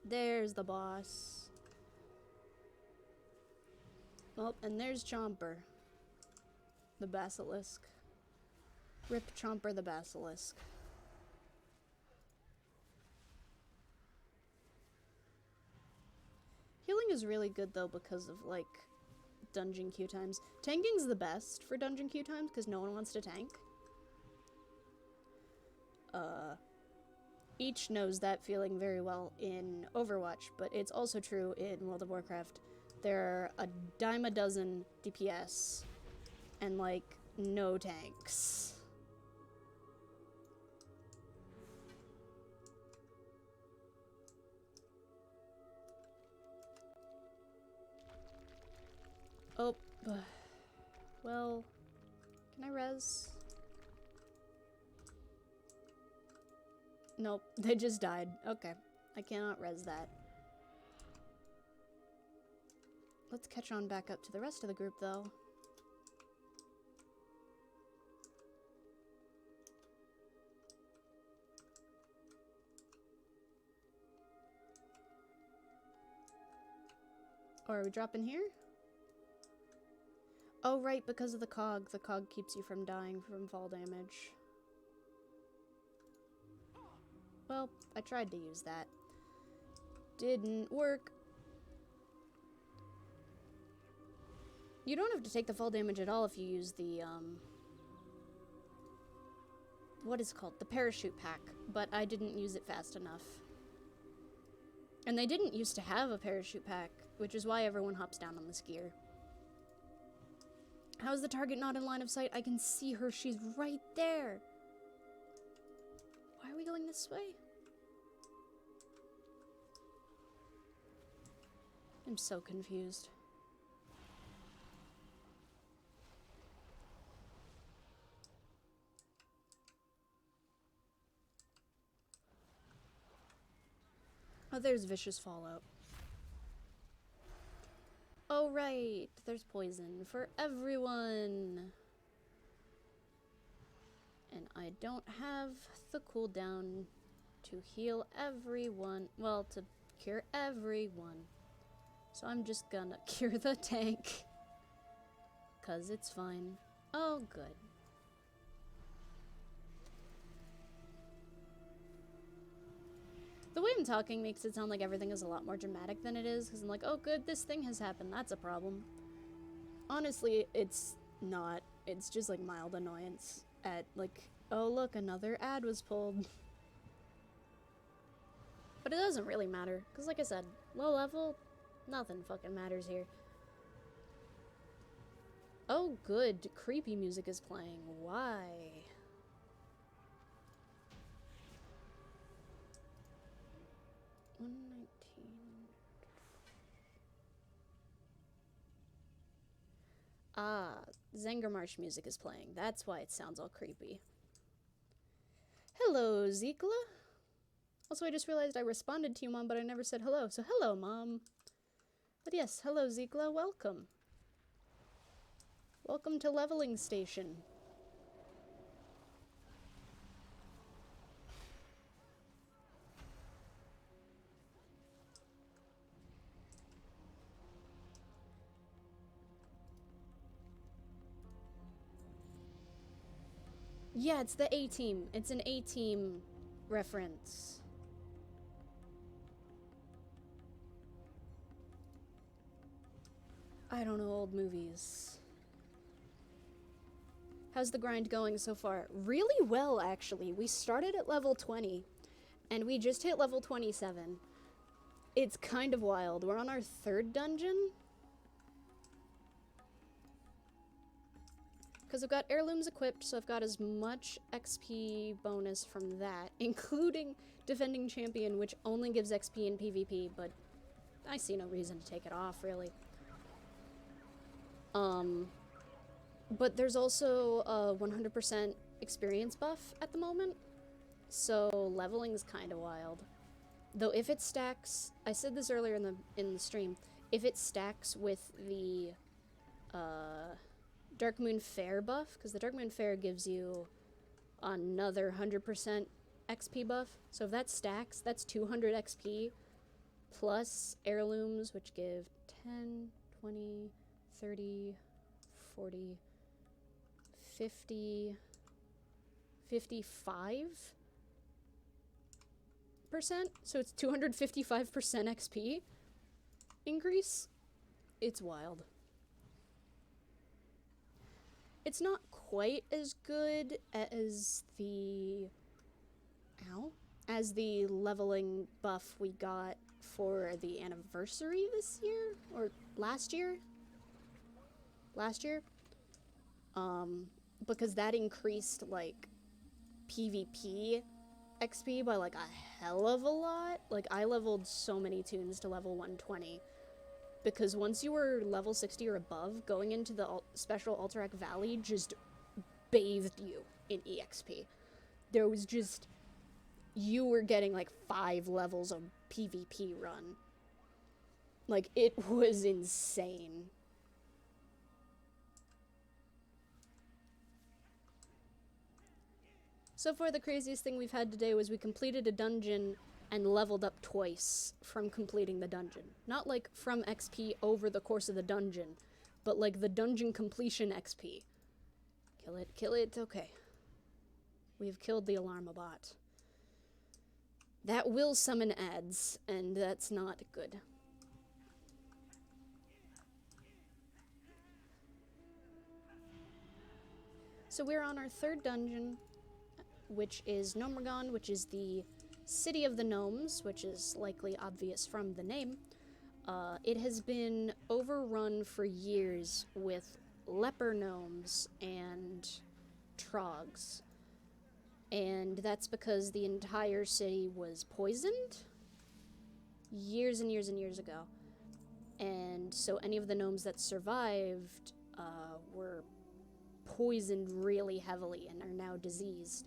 There's the boss. Oh, and there's Chomper. The basilisk. Rip Chomper the basilisk. Healing is really good though because of like dungeon queue times. Tanking's the best for dungeon queue times because no one wants to tank. Each knows that feeling very well in Overwatch, but it's also true in World of Warcraft. There are a dime a dozen DPS and like no tanks. Oh, well, can I res? Nope, they just died. Okay, I cannot res that. Let's catch on back up to the rest of the group, though. Or are we dropping here? Oh, right, because of the cog. The cog keeps you from dying from fall damage. Well, I tried to use that. Didn't work. You don't have to take the fall damage at all if you use the, what is it called? The parachute pack, but I didn't use it fast enough. And they didn't used to have a parachute pack, which is why everyone hops down on the skier. How is the target not in line of sight? I can see her. She's right there. Why are we going this way? I'm so confused. Oh, there's vicious fallout. Oh, right. There's poison for everyone. And I don't have the cooldown to heal everyone. Well, to cure everyone. So I'm just gonna cure the tank. 'Cause it's fine. Oh, good. The way I'm talking makes it sound like everything is a lot more dramatic than it is, because I'm like, oh good, this thing has happened, that's a problem. Honestly, it's not. It's just like mild annoyance at like, oh look, another ad was pulled. But it doesn't really matter, because like I said, low level, nothing fucking matters here. Oh good, creepy music is playing. Why? Ah, Zangarmarsh music is playing. That's why it sounds all creepy. Hello, Zekla. Also, I just realized I responded to you, Mom, but I never said hello. So hello, Mom. But yes, hello, Zekla. Welcome. Welcome to Leveling Station. Yeah, it's the A-Team. It's an A-Team reference. I don't know old movies. How's the grind going so far? Really well, actually. We started at level 20, and we just hit level 27. It's kind of wild. We're on our 3rd dungeon. Because I've got heirlooms equipped, so I've got as much XP bonus from that, including Defending Champion, which only gives XP in PvP, but I see no reason to take it off, really. But there's also a 100% experience buff at the moment, so leveling's kind of wild. Though if it stacks, I said this earlier in the stream, if it stacks with the Dark Moon Fair buff, because the Dark Moon Fair gives you another 100% XP buff. So if that stacks, that's 200 XP plus heirlooms, which give 10, 20, 30, 40, 50, 55%. So it's 255% XP increase. It's wild. It's not quite as good as the leveling buff we got for the anniversary this year or last year. Because that increased like PvP XP by like a hell of a lot. Like I leveled so many tunes to level 120. Because once you were level 60 or above, going into the special Alterac Valley just bathed you in EXP. There was just... You were getting like 5 levels of PvP run. Like, it was insane. So far, the craziest thing we've had today was we completed a dungeon and leveled up twice from completing the dungeon. Not like from XP over the course of the dungeon, but like the dungeon completion XP. Kill it, okay. We've killed the Alarmabot. That will summon ads, and that's not good. So we're on our 3rd dungeon, which is Gnomeregan, which is the City of the Gnomes, which is likely obvious from the name. It has been overrun for years with leper gnomes and trogs. And that's because the entire city was poisoned years and years and years ago. And so any of the gnomes that survived were poisoned really heavily and are now diseased.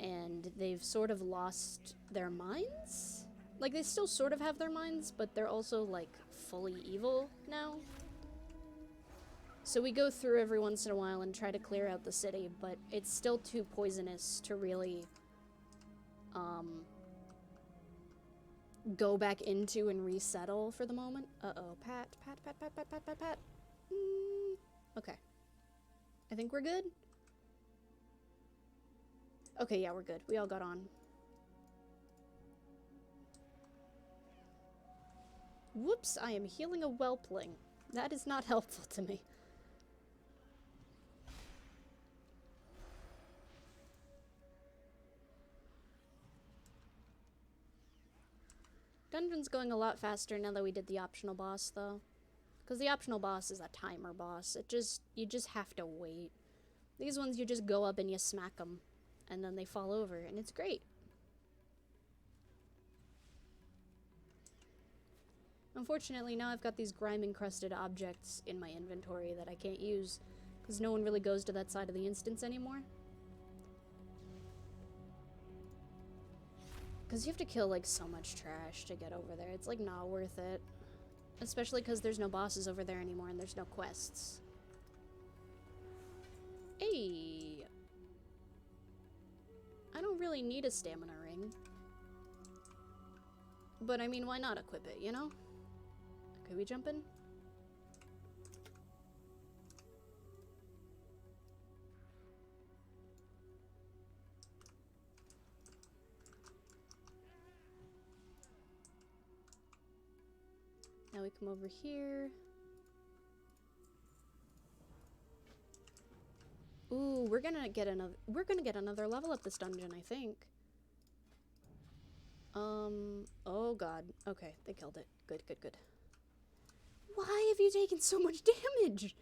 And they've sort of lost their minds? Like, they still sort of have their minds, but they're also, like, fully evil now. So we go through every once in a while and try to clear out the city, but it's still too poisonous to really, go back into and resettle for the moment. Uh-oh, Pat. Okay. I think we're good. Okay, yeah, we're good. We all got on. Whoops, I am healing a whelpling. That is not helpful to me. Dungeon's going a lot faster now that we did the optional boss, though. Because the optional boss is a timer boss. You just have to wait. These ones, you just go up and you smack them. And then they fall over, and it's great. Unfortunately, now I've got these grime-encrusted objects in my inventory that I can't use, because no one really goes to that side of the instance anymore. Because you have to kill, like, so much trash to get over there. It's, like, not worth it. Especially because there's no bosses over there anymore, and there's no quests. Hey! I don't really need a stamina ring. But, I mean, why not equip it, you know? Could we jump in? Now we come over here. Ooh, we're gonna get another level up this dungeon, I think. Oh god. Okay, they killed it. Good. Why have you taken so much damage?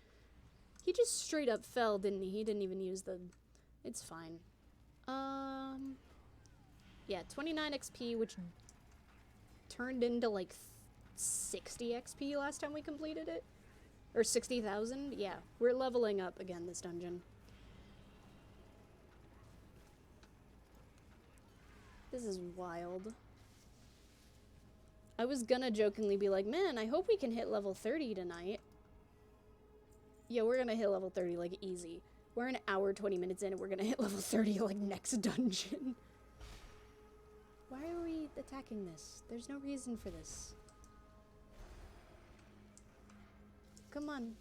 He just straight up fell, didn't he? He didn't even use the... It's fine. Yeah, 29 XP, which turned into, like, 60 XP last time we completed it. Or 60,000? Yeah, we're leveling up again this dungeon. This is wild. I was gonna jokingly be like, man, I hope we can hit level 30 tonight. Yeah, we're gonna hit level 30, like, easy. We're an hour, 20 minutes in, and we're gonna hit level 30, like, next dungeon. Why are we attacking this? There's no reason for this. Come on.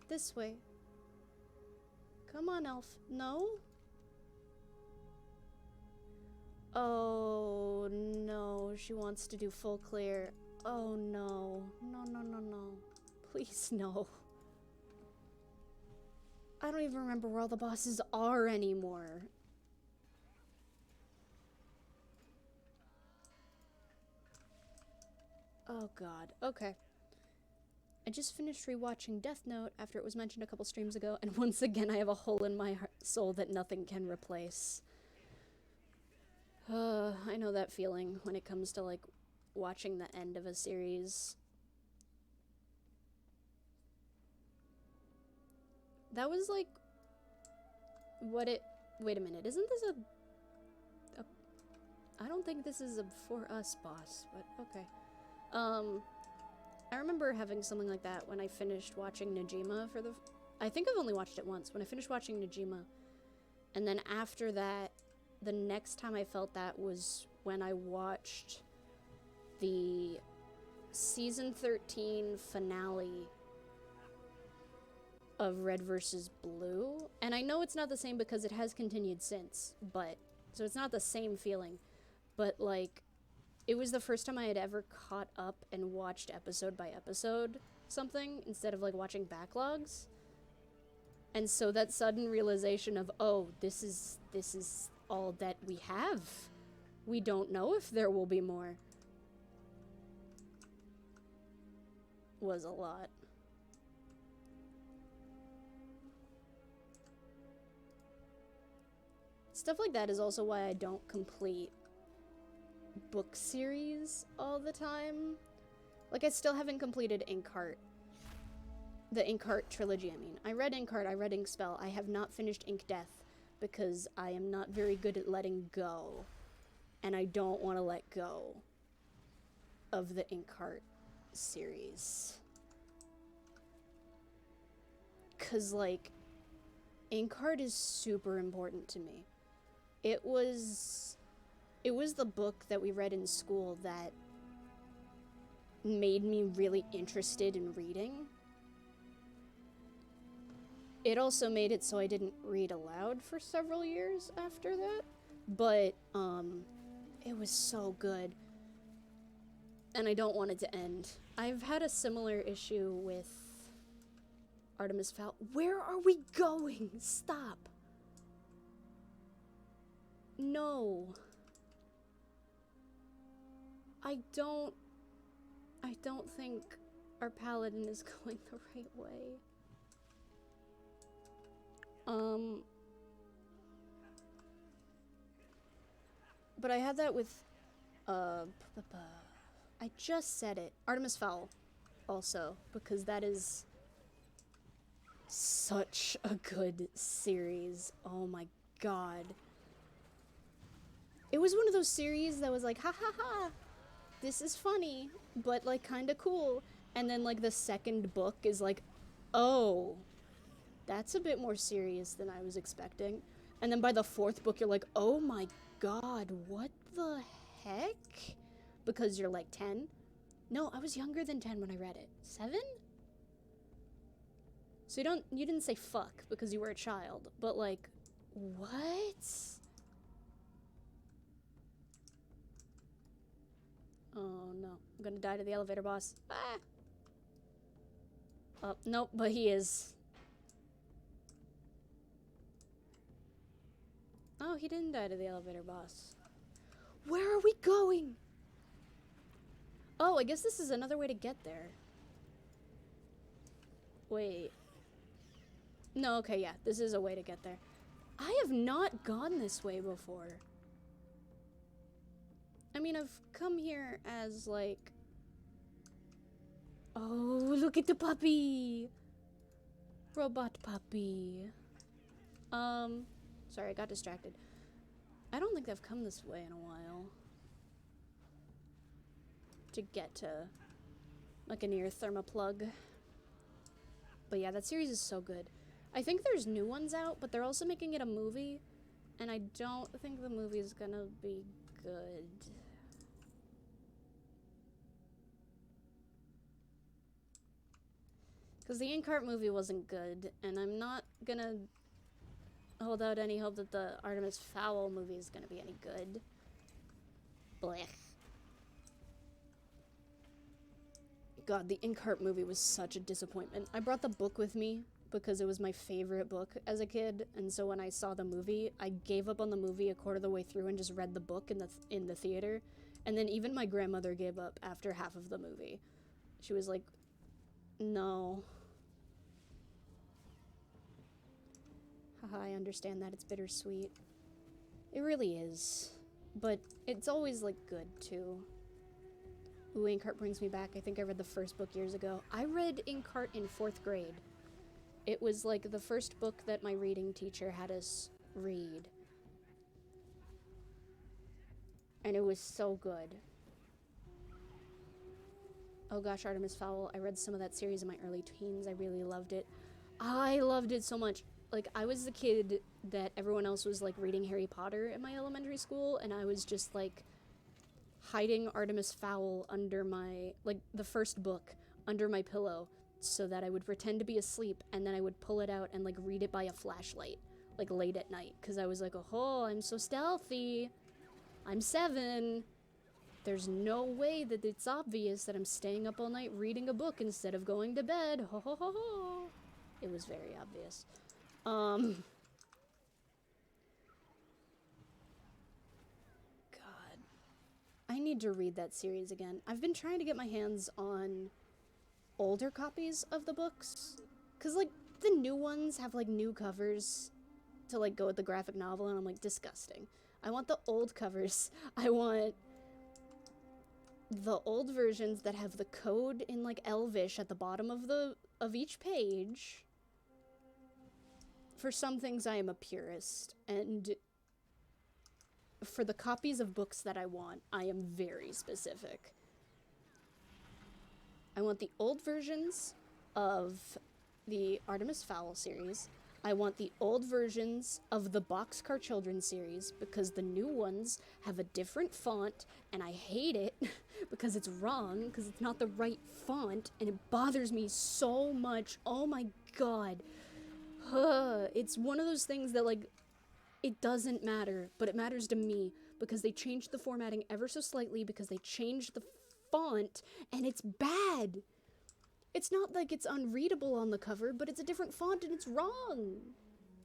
This way. Come on, elf. No? Oh, no. She wants to do full clear. Oh, no. No, no, no, no. Please, no. I don't even remember where all the bosses are anymore. Oh, God. Okay. I just finished rewatching Death Note after it was mentioned a couple streams ago, and once again I have a hole in my soul that nothing can replace. I know that feeling when it comes to, like, watching the end of a series. That was, like, what it... Wait a minute, isn't this a... I don't think this is a For Us boss, but okay. I remember having something like that when I finished watching Najima for the... I think I've only watched it once. When I finished watching Najima. And then after that, the next time I felt that was when I watched the season 13 finale of Red vs. Blue. And I know it's not the same because it has continued since, but... So it's not the same feeling. But, like... It was the first time I had ever caught up and watched episode by episode something instead of, like, watching backlogs. And so that sudden realization of, oh, this is all that we have. We don't know if there will be more. Was a lot. Stuff like that is also why I don't complete book series all the time. Like, I still haven't completed Inkheart. The Inkheart trilogy, I mean. I read Inkheart, I read Inkspell. I have not finished Ink Death because I am not very good at letting go. And I don't want to let go of the Inkheart series. Because, like, Inkheart is super important to me. It was the book that we read in school that made me really interested in reading. It also made it so I didn't read aloud for several years after that, but it was so good. And I don't want it to end. I've had a similar issue with Artemis Fowl. Where are we going? Stop. No. I don't think our paladin is going the right way. But I had that with, I just said it. Artemis Fowl, also, because that is such a good series. Oh my god. It was one of those series that was like, ha ha ha, this is funny, but, like, kinda cool. And then, like, the second book is like, oh, that's a bit more serious than I was expecting. And then by the fourth book, you're like, oh my god, what the heck? Because you're, like, 10? No, I was younger than 10 when I read it. 7? So you didn't say fuck because you were a child, but, like, what? Oh no, I'm gonna die to the elevator boss. Ah! Oh, nope, but he is. Oh, he didn't die to the elevator boss. Where are we going? Oh, I guess this is another way to get there. Wait. No, okay, yeah, this is a way to get there. I have not gone this way before. I mean, I've come here as, like... Oh, look at the puppy! Robot puppy. Sorry, I got distracted. I don't think I've come this way in a while. To get to, like, a near thermoplug. But yeah, that series is so good. I think there's new ones out, but they're also making it a movie. And I don't think the movie's gonna be good. Because the Inkheart movie wasn't good, and I'm not gonna hold out any hope that the Artemis Fowl movie is gonna be any good. Blech. God, the Inkheart movie was such a disappointment. I brought the book with me because it was my favorite book as a kid, and so when I saw the movie, I gave up on the movie a quarter of the way through and just read the book in the theater. And then even my grandmother gave up after half of the movie. She was like, no. Haha, I understand that. It's bittersweet. It really is. But it's always, like, good, too. Ooh, Inkheart brings me back. I think I read the first book years ago. I read Inkheart in 4th grade. It was, like, the first book that my reading teacher had us read. And it was so good. Oh gosh, Artemis Fowl. I read some of that series in my early teens. I really loved it. I loved it so much. Like, I was the kid that everyone else was, like, reading Harry Potter in my elementary school, and I was just, like, hiding Artemis Fowl under my, like, the first book under my pillow so that I would pretend to be asleep, and then I would pull it out and, like, read it by a flashlight, like, late at night, because I was like, oh, I'm so stealthy. I'm 7. There's no way that it's obvious that I'm staying up all night reading a book instead of going to bed. Ho ho ho ho. It was very obvious. God. I need to read that series again. I've been trying to get my hands on older copies of the books. Because, like, the new ones have, like, new covers to, like, go with the graphic novel, and I'm like, disgusting. I want the old covers. I want the old versions that have the code in, like, Elvish at the bottom of each page. For some things, I am a purist, and for the copies of books that I want, I am very specific. I want the old versions of the Artemis Fowl series. I want the old versions of the Boxcar Children's series, because the new ones have a different font, and I hate it because it's wrong, because it's not the right font, and it bothers me so much. Oh my god. It's one of those things that, like, it doesn't matter, but it matters to me, because they changed the formatting ever so slightly, because they changed the font, and it's bad. It's not like it's unreadable on the cover, but it's a different font and it's wrong.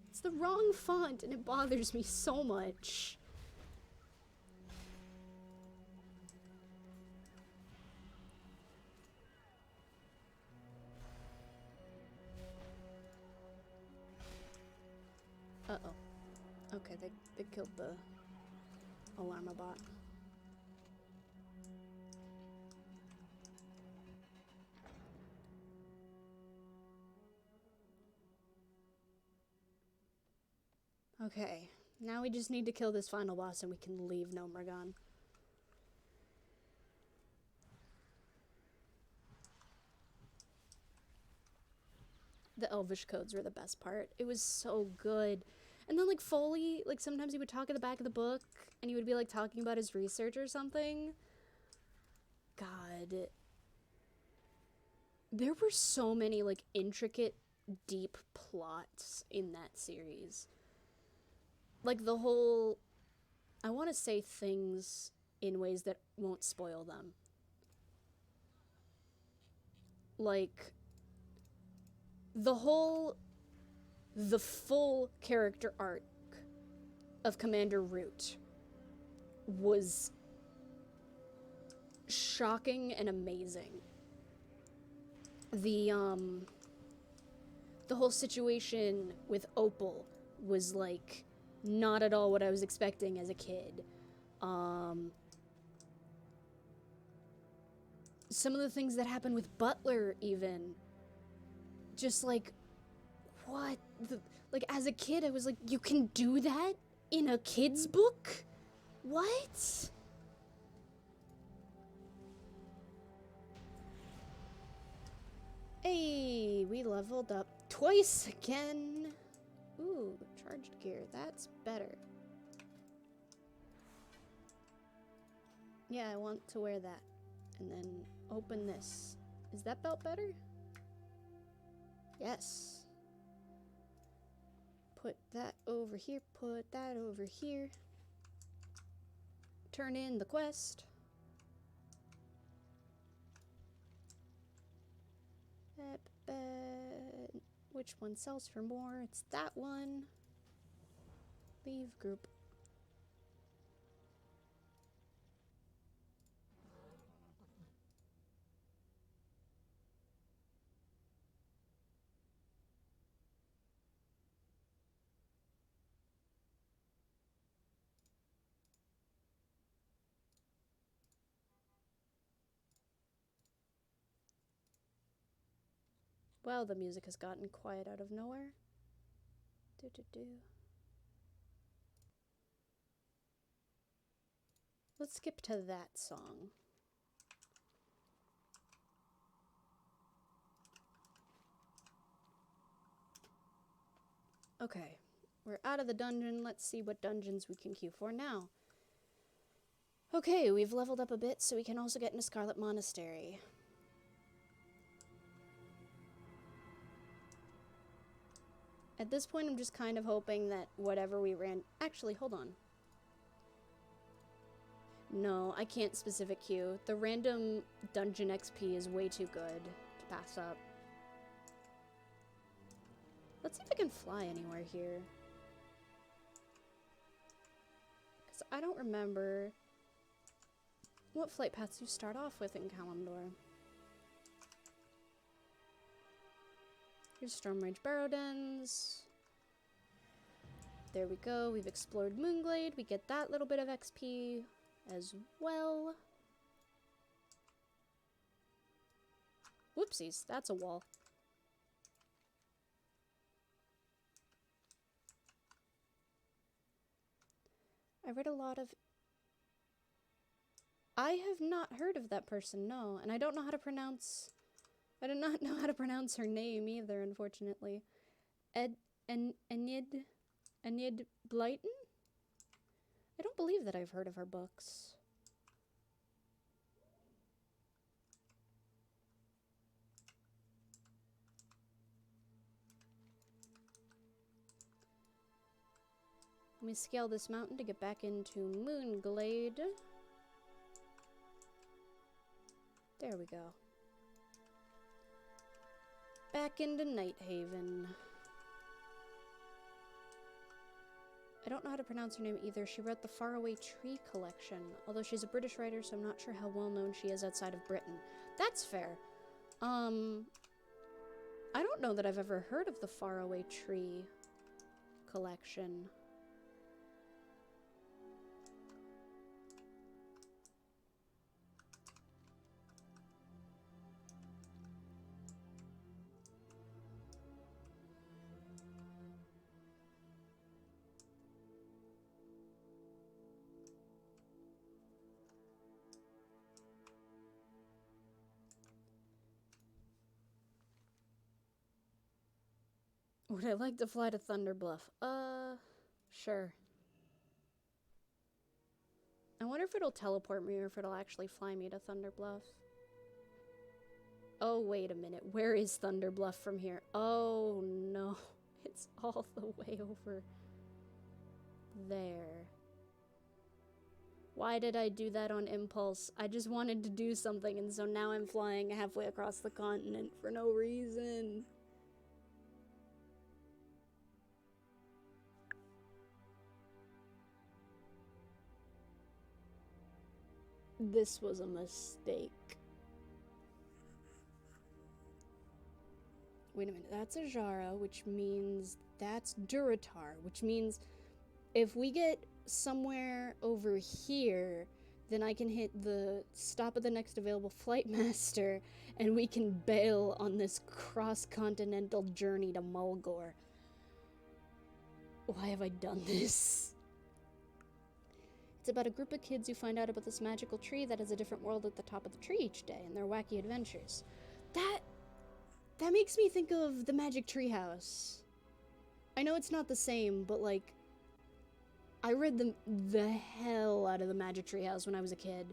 It's the wrong font and it bothers me so much. Uh-oh. Okay, they killed the alarma bot. Okay, now we just need to kill this final boss and we can leave Gnomeregan. The Elvish codes were the best part. It was so good. And then, like, Foley, like, sometimes he would talk at the back of the book, and he would be, like, talking about his research or something. God. There were so many, like, intricate, deep plots in that series. Like, the whole... I want to say things in ways that won't spoil them. Like, the full character arc of Commander Root was shocking and amazing. The whole situation with Opal was, like, not at all what I was expecting as a kid. Some of the things that happened with Butler, even. Just, like, what? Like, as a kid, I was like, you can do that in a kid's book? What? Hey, we leveled up twice again. Ooh, charged gear. That's better. Yeah, I want to wear that. And then open this. Is that belt better? Yes. Put that over here, put that over here. Turn in the quest. Which one sells for more? It's that one. Leave group. Wow, the music has gotten quiet out of nowhere. Let's skip to that song. Okay, we're out of the dungeon. Let's see what dungeons we can queue for now. Okay, we've leveled up a bit, so we can also get into Scarlet Monastery. At this point, I'm just kind of hoping that whatever we ran... Actually, hold on. No, I can't specific queue. The random dungeon XP is way too good to pass up. Let's see if I can fly anywhere here. Because I don't remember what flight paths you start off with in Kalimdor. Here's Stormrage Barrow Dens. There we go. We've explored Moonglade. We get that little bit of XP as well. Whoopsies, that's a wall. I read a lot of... I have not heard of that person, no. And I don't know how to pronounce... I do not know how to pronounce her name either, unfortunately. Enid Blyton? I don't believe that I've heard of her books. Let me scale this mountain to get back into Moonglade. There we go. Back into Nighthaven. I don't know how to pronounce her name either. She wrote the Faraway Tree collection. Although she's a British writer, so I'm not sure how well known she is outside of Britain. That's fair. I don't know that I've ever heard of the Faraway Tree collection. Would I like to fly to Thunderbluff? Sure. I wonder if it'll teleport me or if it'll actually fly me to Thunderbluff. Oh, wait a minute. Where is Thunderbluff from here? Oh, no. It's all the way over there. Why did I do that on impulse? I just wanted to do something, and so now I'm flying halfway across the continent for no reason. This was a mistake. Wait a minute, that's a Jara, which means that's Duratar, which means if we get somewhere over here, then I can hit the stop at the next available flight master, and we can bail on this cross-continental journey to Mulgore. Why have I done this? It's about a group of kids who find out about this magical tree that has a different world at the top of the tree each day, and their wacky adventures. That makes me think of the Magic Tree House. I know it's not the same, but like, I read the hell out of the Magic Tree House when I was a kid.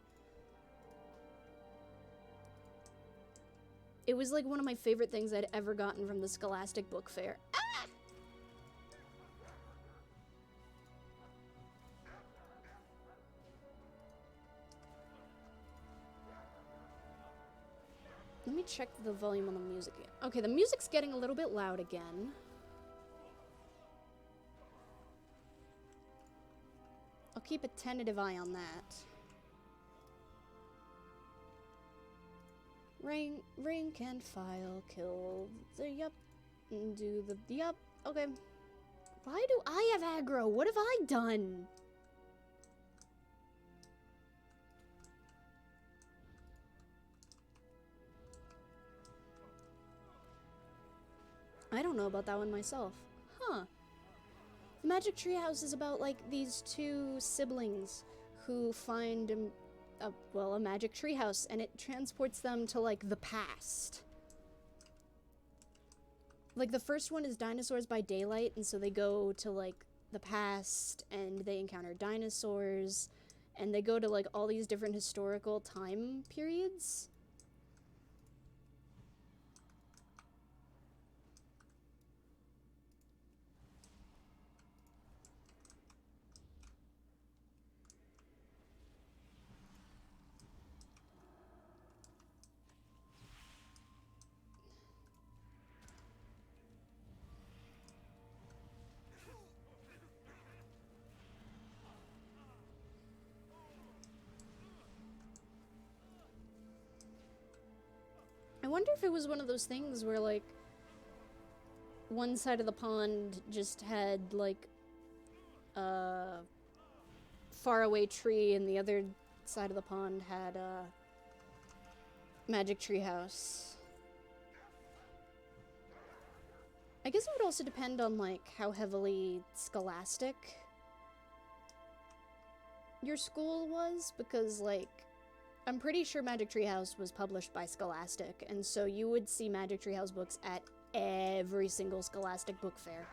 It was like one of my favorite things I'd ever gotten from the Scholastic Book Fair. Ah! Let me check the volume on the music again. Okay, the music's getting a little bit loud again. I'll keep a tentative eye on that. Rank and file, kill the yup, do the yup. Okay. Why do I have aggro? What have I done? I don't know about that one myself. Huh. The Magic Treehouse is about, like, these two siblings who find a magic treehouse, and it transports them to, like, the past. Like, the first one is Dinosaurs by Daylight, and so they go to, like, the past, and they encounter dinosaurs, and they go to, like, all these different historical time periods. I wonder if it was one of those things where, like, one side of the pond just had, like, a faraway tree, and the other side of the pond had a magic treehouse. I guess it would also depend on, like, how heavily scholastic your school was, because, like, I'm pretty sure Magic Treehouse was published by Scholastic, and so you would see Magic Treehouse books at every single Scholastic book fair.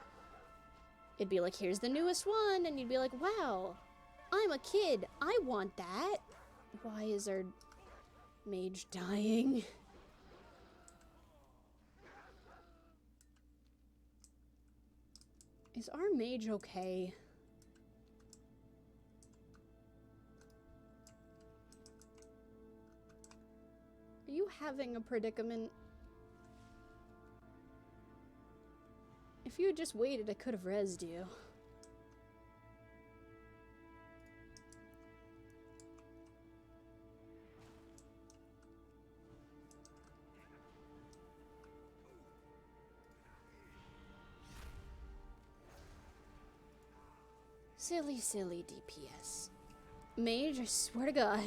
It'd be like, here's the newest one, and you'd be like, wow, I'm a kid, I want that. Why is our mage dying? Is our mage okay? Are you having a predicament? If you had just waited, I could have rezzed you. Silly, silly DPS. Mage, I swear to God.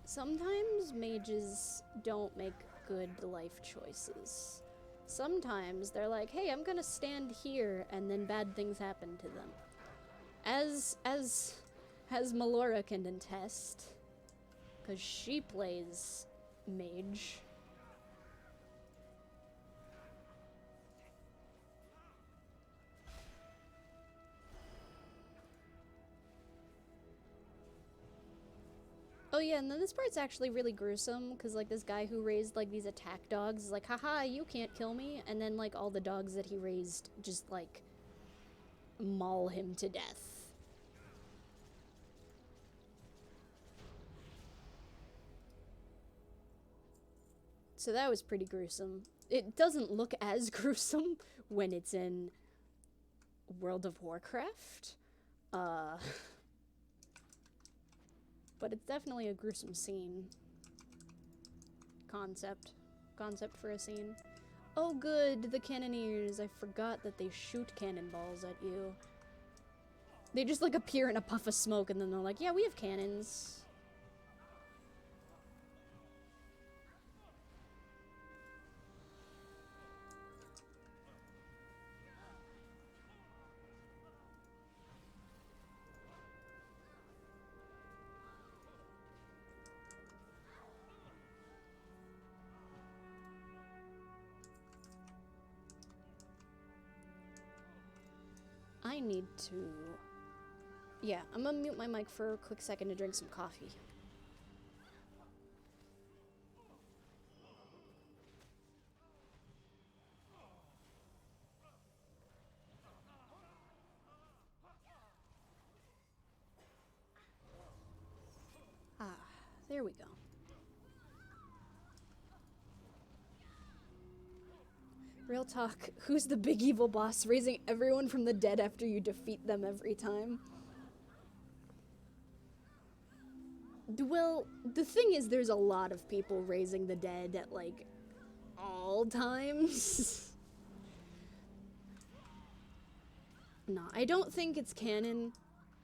Sometimes mages don't make good life choices. Sometimes they're like, hey, I'm gonna stand here, and then bad things happen to them. As Melora can attest, because she plays mage. Oh yeah, and then this part's actually really gruesome, because, like, this guy who raised, like, these attack dogs is like, haha, you can't kill me, and then, like, all the dogs that he raised just, like, maul him to death. So that was pretty gruesome. It doesn't look as gruesome when it's in World of Warcraft. But it's definitely a gruesome scene. Concept for a scene. Oh good, the cannoneers. I forgot that they shoot cannonballs at you. They just, like, appear in a puff of smoke, and then they're like, yeah, we have cannons. I need to Yeah, I'm gonna mute my mic for a quick second to drink some coffee. Ah, there we go. Real talk, who's the big evil boss raising everyone from the dead after you defeat them every time? Well, the thing is there's a lot of people raising the dead at, like, all times. No, I don't think it's canon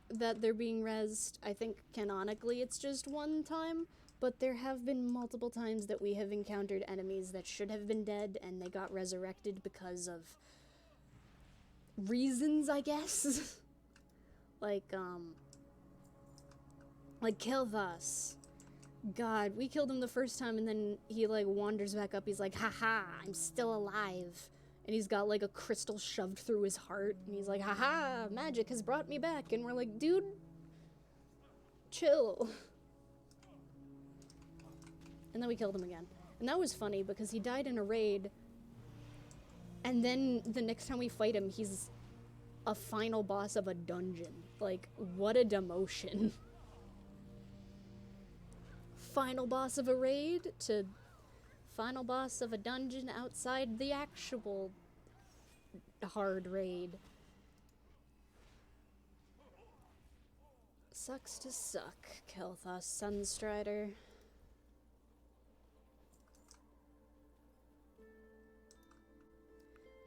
that they're being rezzed. I think canonically it's just one time, but there have been multiple times that we have encountered enemies that should have been dead and they got resurrected because of reasons, I guess. like Kilthas. God, we killed him the first time and then he, like, wanders back up. He's like, haha, I'm still alive. And he's got, like, a crystal shoved through his heart. And he's like, haha, magic has brought me back. And we're like, dude, chill. And then we killed him again. And that was funny because he died in a raid. And then the next time we fight him, he's a final boss of a dungeon. Like, what a demotion. Final boss of a raid to final boss of a dungeon outside the actual hard raid. Sucks to suck, Kel'Thas Sunstrider.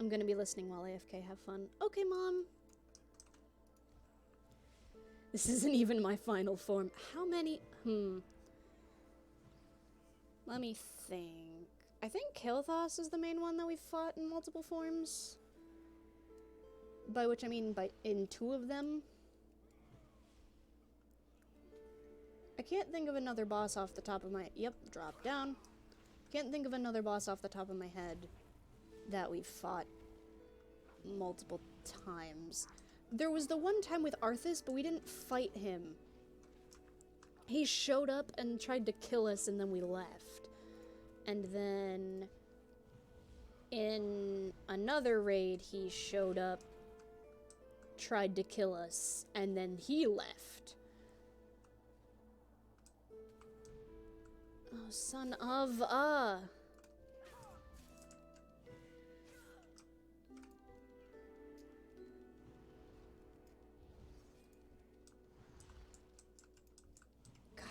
I'm gonna be listening while AFK. Have fun. Okay, Mom. This isn't even my final form. How many? Let me think. I think Kel'Thas is the main one that we've fought in multiple forms. By which I mean in 2 of them. I can't think of another boss off the top of my... Yep, drop down. Can't think of another boss off the top of my head that we've fought multiple times. There was the one time with Arthas, but we didn't fight him. He showed up and tried to kill us, and then we left. And then in another raid, he showed up, tried to kill us, and then he left. Oh, son of a...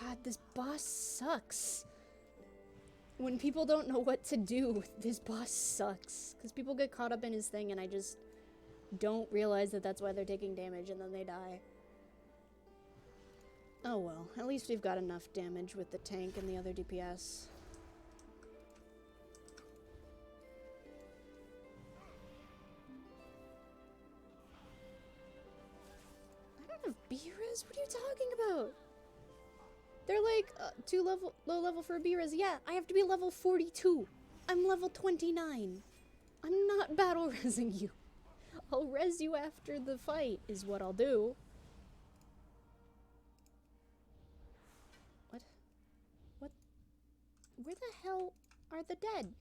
God, this boss sucks. When people don't know what to do, this boss sucks. Because people get caught up in his thing and I just don't realize that that's why they're taking damage and then they die. Oh well, at least we've got enough damage with the tank and the other DPS. I don't have B-res? What are you talking about? They're like low level for a B-res. Yeah, I have to be level 42. I'm level 29. I'm not battle resing you. I'll res you after the fight is what I'll do. What? What? Where the hell are the dead?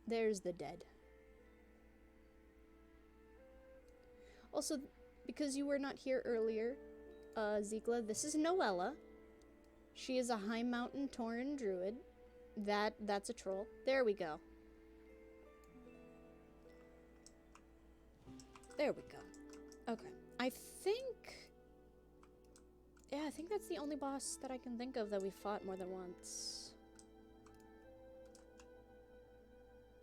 There's the dead. Also, because you were not here earlier, Zekla, this is Noella. She is a high mountain Tauren druid. That's a troll. There we go. There we go. Okay. I think that's the only boss that I can think of that we fought more than once.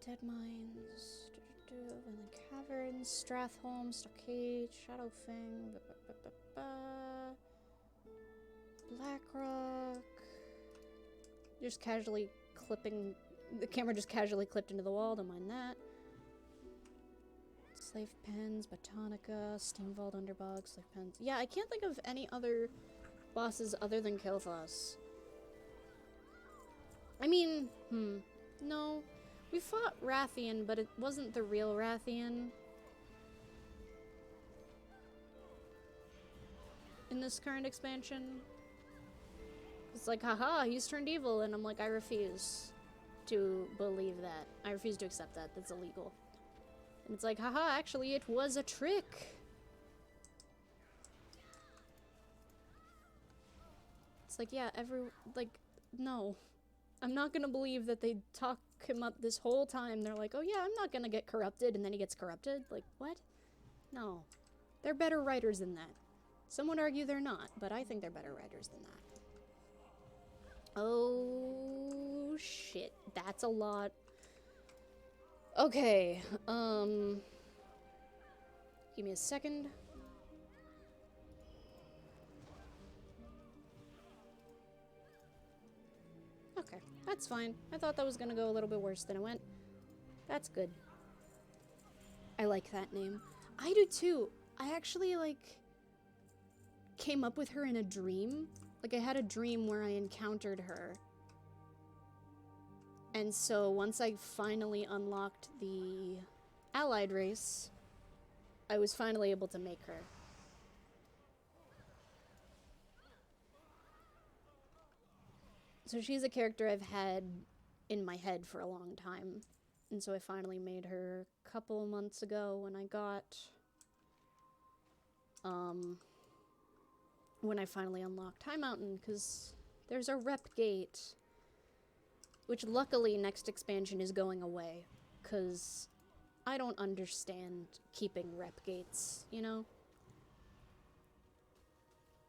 Dead Mines. Wayland Caverns, Strathholm, Stockade, Shadowfang, Blackrock. Just casually clipping, the camera just casually clipped into the wall, don't mind that. Slave Pens, Botanica, Steamvault, Underbog, Slave Pens. Yeah, I can't think of any other bosses other than Kel'Thas. I mean, no. We fought Rathian, but it wasn't the real Rathian. in this current expansion. It's like, haha, he's turned evil, and I'm like, I refuse to believe that. I refuse to accept that. That's illegal. And it's like, haha, actually, it was a trick. It's like, yeah, no. I'm not gonna believe that they talk him up this whole time. They're like, oh yeah, I'm not gonna get corrupted, and then he gets corrupted. Like, what? No. They're better writers than that. Some would argue they're not, but I think they're better writers than that. Oh, shit. That's a lot. Okay, give me a second. Okay, that's fine. I thought that was gonna go a little bit worse than it went. That's good. I like that name. I do too. I actually, like, came up with her in a dream. Like, I had a dream where I encountered her. And so, once I finally unlocked the allied race, I was finally able to make her. So she's a character I've had in my head for a long time. And so I finally made her a couple of months ago when I got... when I finally unlocked High Mountain, because there's a rep gate, which luckily next expansion is going away, because I don't understand keeping rep gates, you know?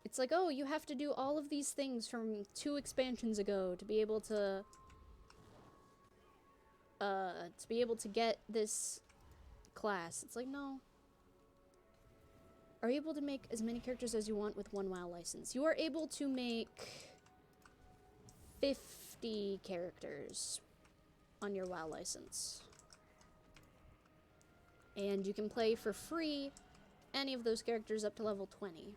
It's like, oh, you have to do all of these things from 2 expansions ago to be able to get this class. It's like, no. Are you able to make as many characters as you want with 1 WoW license? You are able to make 50 characters on your WoW license. And you can play for free any of those characters up to level 20.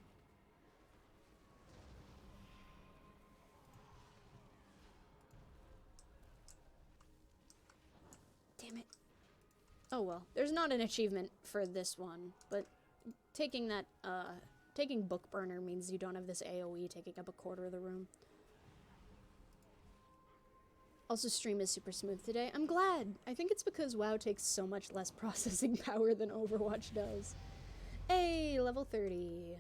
Damn it. Oh well, there's not an achievement for this one, but taking that, taking Book Burner means you don't have this AoE taking up a quarter of the room. Also, stream is super smooth today. I'm glad! I think it's because WoW takes so much less processing power than Overwatch does. Hey, level 30.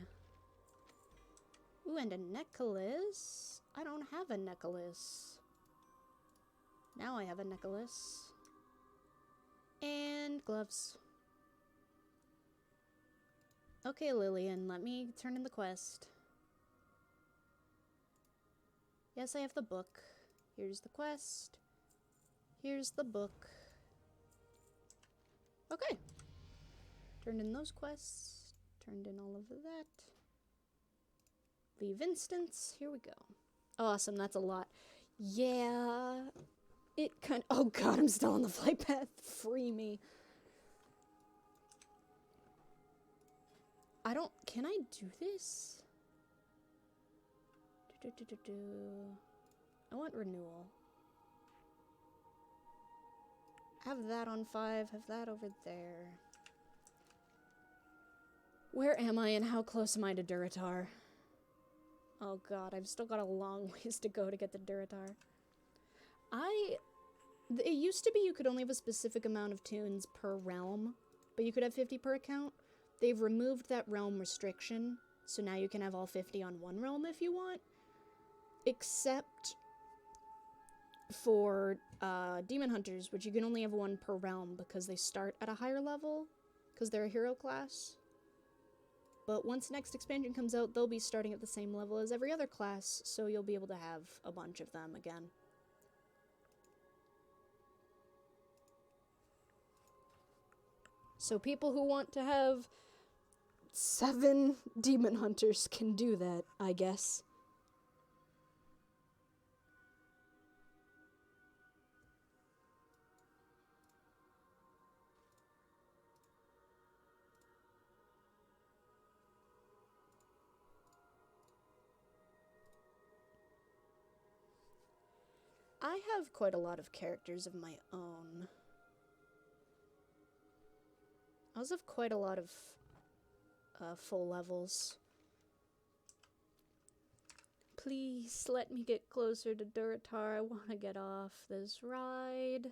Ooh, and a necklace? I don't have a necklace. Now I have a necklace. And gloves. Okay, Lillian, let me turn in the quest. Yes, I have the book. Here's the quest. Here's the book. Okay. Turned in those quests. Turned in all of that. Leave instance. Here we go. Awesome, that's a lot. Yeah. It kind of... Oh god, I'm still on the flight path. Free me. I don't... Can I do this? I want renewal. Have that on 5. Have that over there. Where am I and how close am I to Duratar? Oh god, I've still got a long ways to go to get the Duratar. It used to be you could only have a specific amount of tunes per realm, but you could have 50 per account. They've removed that realm restriction, so now you can have all 50 on one realm if you want. Except for Demon Hunters, which you can only have 1 per realm because they start at a higher level, because they're a hero class. But once next expansion comes out, they'll be starting at the same level as every other class, so you'll be able to have a bunch of them again. So people who want to have 7 Demon Hunters can do that, I guess. I have quite a lot of characters of my own. I also have quite a lot of full levels. Please let me get closer to Durotar. I want to get off this ride.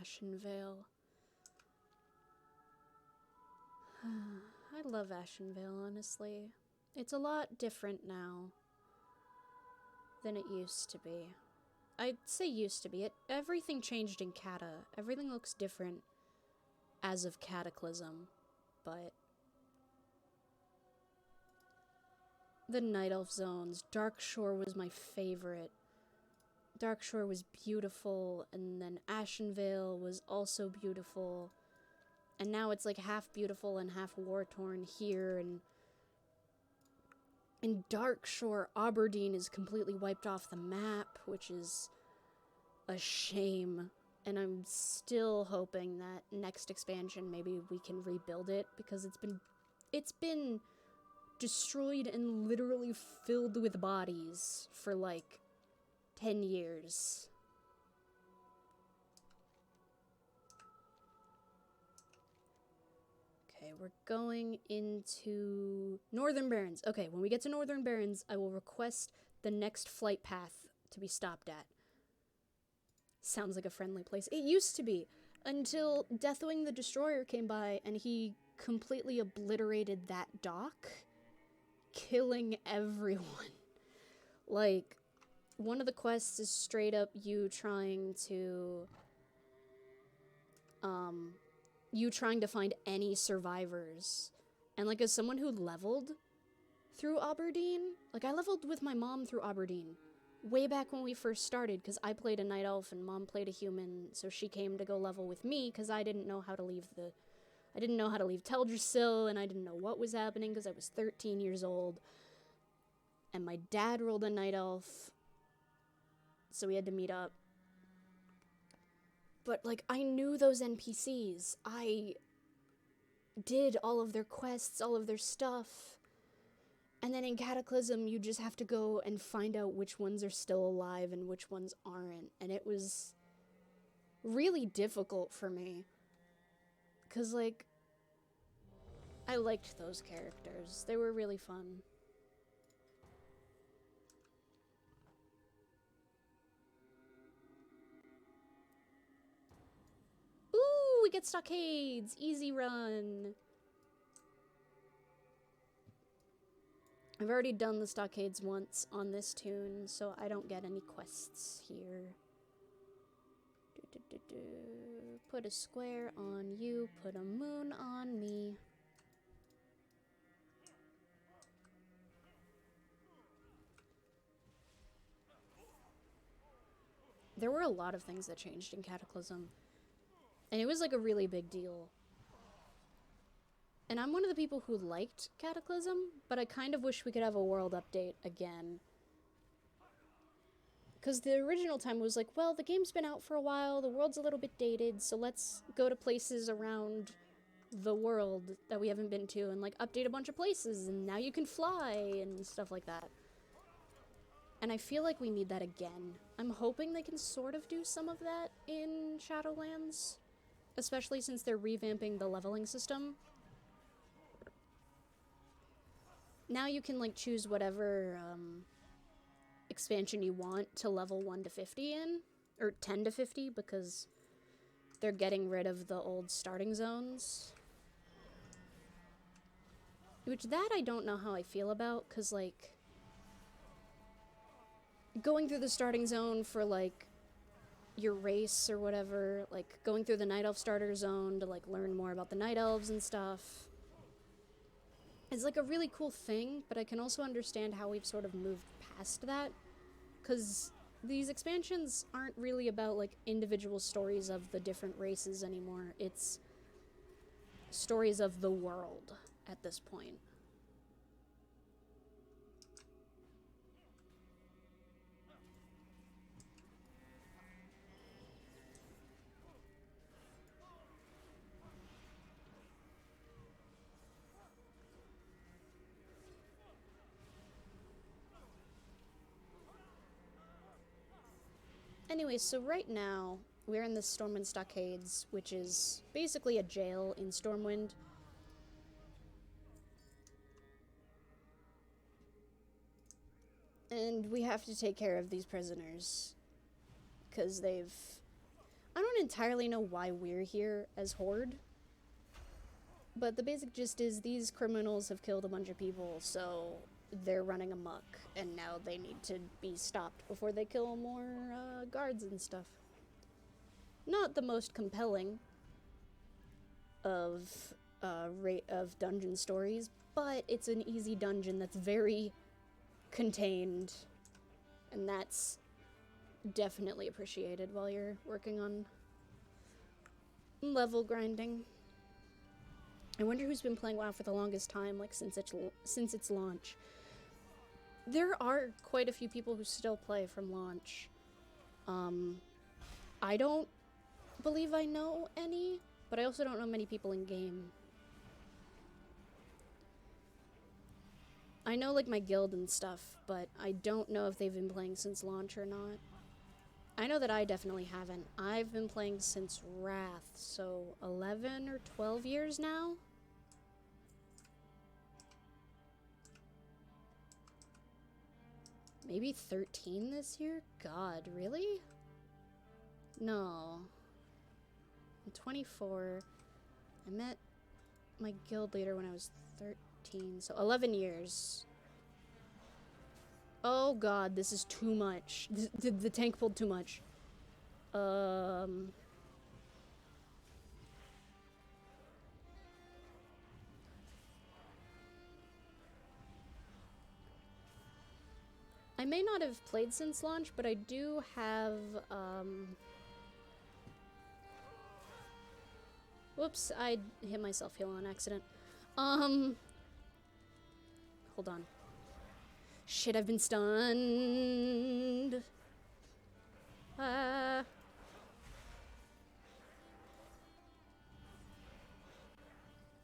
Ashenvale. I love Ashenvale, honestly. It's a lot different now than it used to be. I'd say used to be. Everything changed in Cata. Everything looks different as of Cataclysm, but the Night Elf zones. Darkshore was my favorite. Darkshore was beautiful, and then Ashenvale was also beautiful. And now it's like half beautiful and half war-torn here, and in Darkshore, Aberdeen is completely wiped off the map, which is a shame. And I'm still hoping that next expansion, maybe we can rebuild it, because it's been destroyed and literally filled with bodies for like 10 years. Okay, we're going into Northern Barrens. Okay, when we get to Northern Barrens, I will request the next flight path to be stopped at. Sounds like a friendly place. It used to be, until Deathwing the Destroyer came by and he completely obliterated that dock, killing everyone. Like, one of the quests is straight up you trying to find any survivors. And like, as someone who leveled through Aberdeen, like I leveled with my mom through Aberdeen way back when we first started, because I played a night elf and mom played a human, so she came to go level with me because I didn't know how to leave Teldrassil, and I didn't know what was happening because I was 13 years old. And my dad rolled a night elf, so we had to meet up. But, like, I knew those NPCs. I did all of their quests, all of their stuff. And then in Cataclysm, you just have to go and find out which ones are still alive and which ones aren't. And it was really difficult for me. 'Cause, like, I liked those characters. They were really fun. Ooh, we get stockades! Easy run! I've already done the stockades once on this tune, so I don't get any quests here. Put a square on you, put a moon on me. There were a lot of things that changed in Cataclysm, and it was like a really big deal. And I'm one of the people who liked Cataclysm, but I kind of wish we could have a world update again. Because the original time was like, well, the game's been out for a while, the world's a little bit dated, so let's go to places around the world that we haven't been to and, like, update a bunch of places, and now you can fly and stuff like that. And I feel like we need that again. I'm hoping they can sort of do some of that in Shadowlands, especially since they're revamping the leveling system. Now you can, like, choose whatever expansion you want to level 1 to 50 in, or 10 to 50, because they're getting rid of the old starting zones. Which, that I don't know how I feel about, because, like, going through the starting zone for, like, your race or whatever, like, going through the Night Elf starter zone to, like, learn more about the Night Elves and stuff, is, like, a really cool thing, but I can also understand how we've sort of moved past that, because these expansions aren't really about, like, individual stories of the different races anymore. It's stories of the world at this point. Anyway, so right now, we're in the Stormwind Stockades, which is basically a jail in Stormwind. And we have to take care of these prisoners. Because they've... I don't entirely know why we're here as Horde. But the basic gist is these criminals have killed a bunch of people, so they're running amok. And now they need to be stopped before they kill more guards and stuff. Not the most compelling of dungeon stories, but it's an easy dungeon that's very contained, and that's definitely appreciated while you're working on level grinding. I wonder who's been playing WoW for the longest time, like since its launch. There are quite a few people who still play from launch. I don't believe I know any, but I also don't know many people in game. I know like my guild and stuff, but I don't know if they've been playing since launch or not. I know that I definitely haven't. I've been playing since Wrath, so 11 or 12 years now? Maybe 13 this year? God, really? No. I'm 24. I met my guild leader when I was 13, so 11 years. Oh god, this is too much. The tank pulled too much. I may not have played since launch, but I do have, whoops, I hit myself heal on accident. Hold on. Shit, I've been stunned.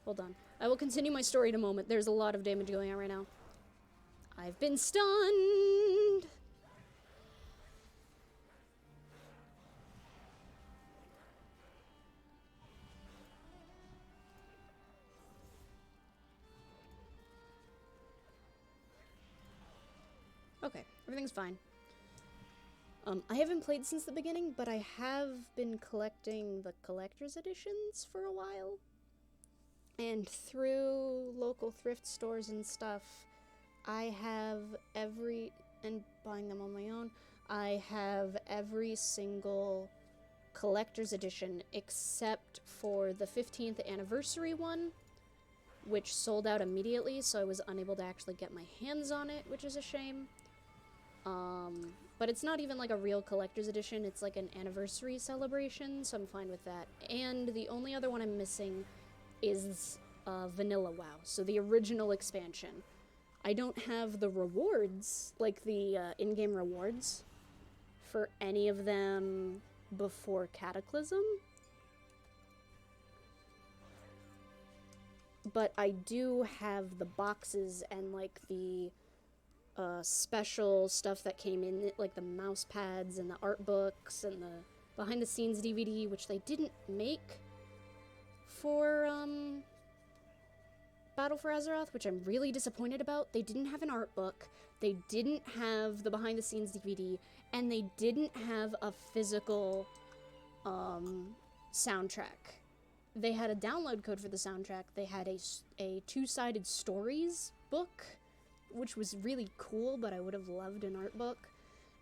Hold on. I will continue my story in a moment. There's a lot of damage going on right now. I've been stunned. Okay, everything's fine. I haven't played since the beginning, but I have been collecting the collector's editions for a while. And through local thrift stores and stuff, I have and buying them on my own, I have every single collector's edition except for the 15th anniversary one, which sold out immediately, so I was unable to actually get my hands on it, which is a shame. But it's not even like a real collector's edition, it's like an anniversary celebration, so I'm fine with that. And the only other one I'm missing is Vanilla WoW, so the original expansion. I don't have the rewards, like the in-game rewards, for any of them before Cataclysm. But I do have the boxes and like the special stuff that came in it, like the mouse pads and the art books and the behind-the-scenes DVD, which they didn't make for Battle for Azeroth, which I'm really disappointed about. They didn't have an art book, they didn't have the behind-the-scenes DVD, and they didn't have a physical soundtrack. They had a download code for the soundtrack. They had a two-sided stories book, which was really cool, but I would have loved an art book.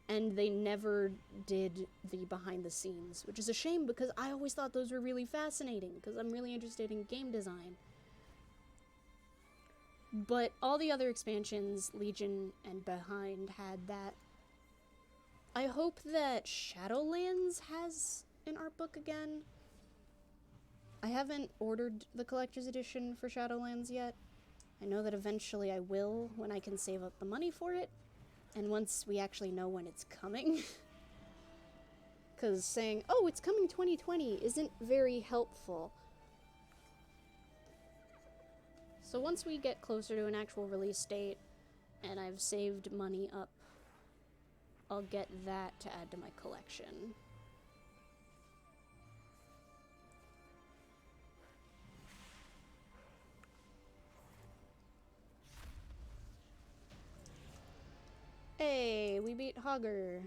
And they never did the behind-the-scenes, which is a shame because I always thought those were really fascinating, because I'm really interested in game design. But all the other expansions, Legion and Behind, had that. I hope that Shadowlands has an art book again. I haven't ordered the collector's edition for Shadowlands yet. I know that eventually I will when I can save up the money for it, and once we actually know when it's coming. Because saying, oh, it's coming 2020 isn't very helpful. So once we get closer to an actual release date, and I've saved money up I'll get that to add to my collection. Hey, we beat Hogger.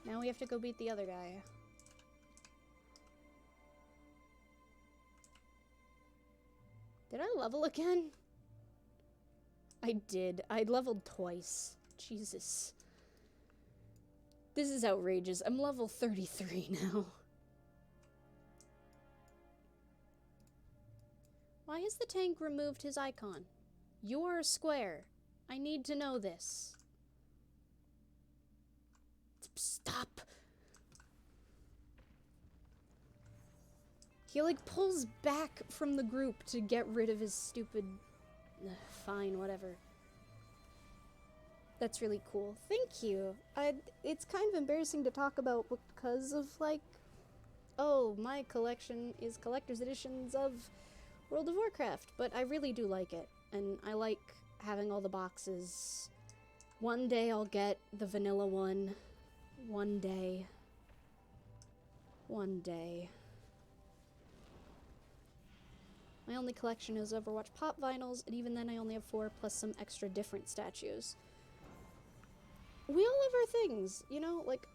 Now we have to go beat the other guy. Did I level again? I did. I leveled twice. Jesus. This is outrageous. I'm level 33 now. Why has the tank removed his icon? You're a square. I need to know this. Stop. He like pulls back from the group to get rid of his stupid... fine, whatever. That's really cool. Thank you. It's kind of embarrassing to talk about because of like... oh, my collection is collector's editions of World of Warcraft, but I really do like it. And I like having all the boxes. One day I'll get the vanilla one. One day. One day. My only collection is Overwatch pop vinyls, and even then I only have 4 plus some extra different statues. We all have our things, you know? Like,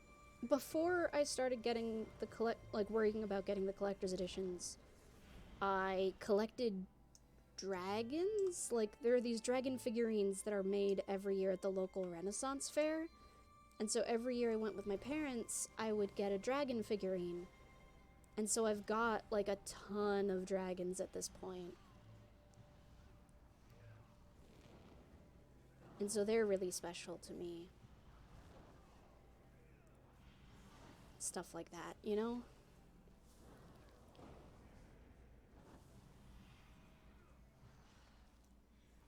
before I started getting the worrying about getting the collector's editions, I collected dragons. Like, there are these dragon figurines that are made every year at the local Renaissance fair. And so every year I went with my parents, I would get a dragon figurine. And so I've got, like, a ton of dragons at this point. And so they're really special to me. Stuff like that, you know?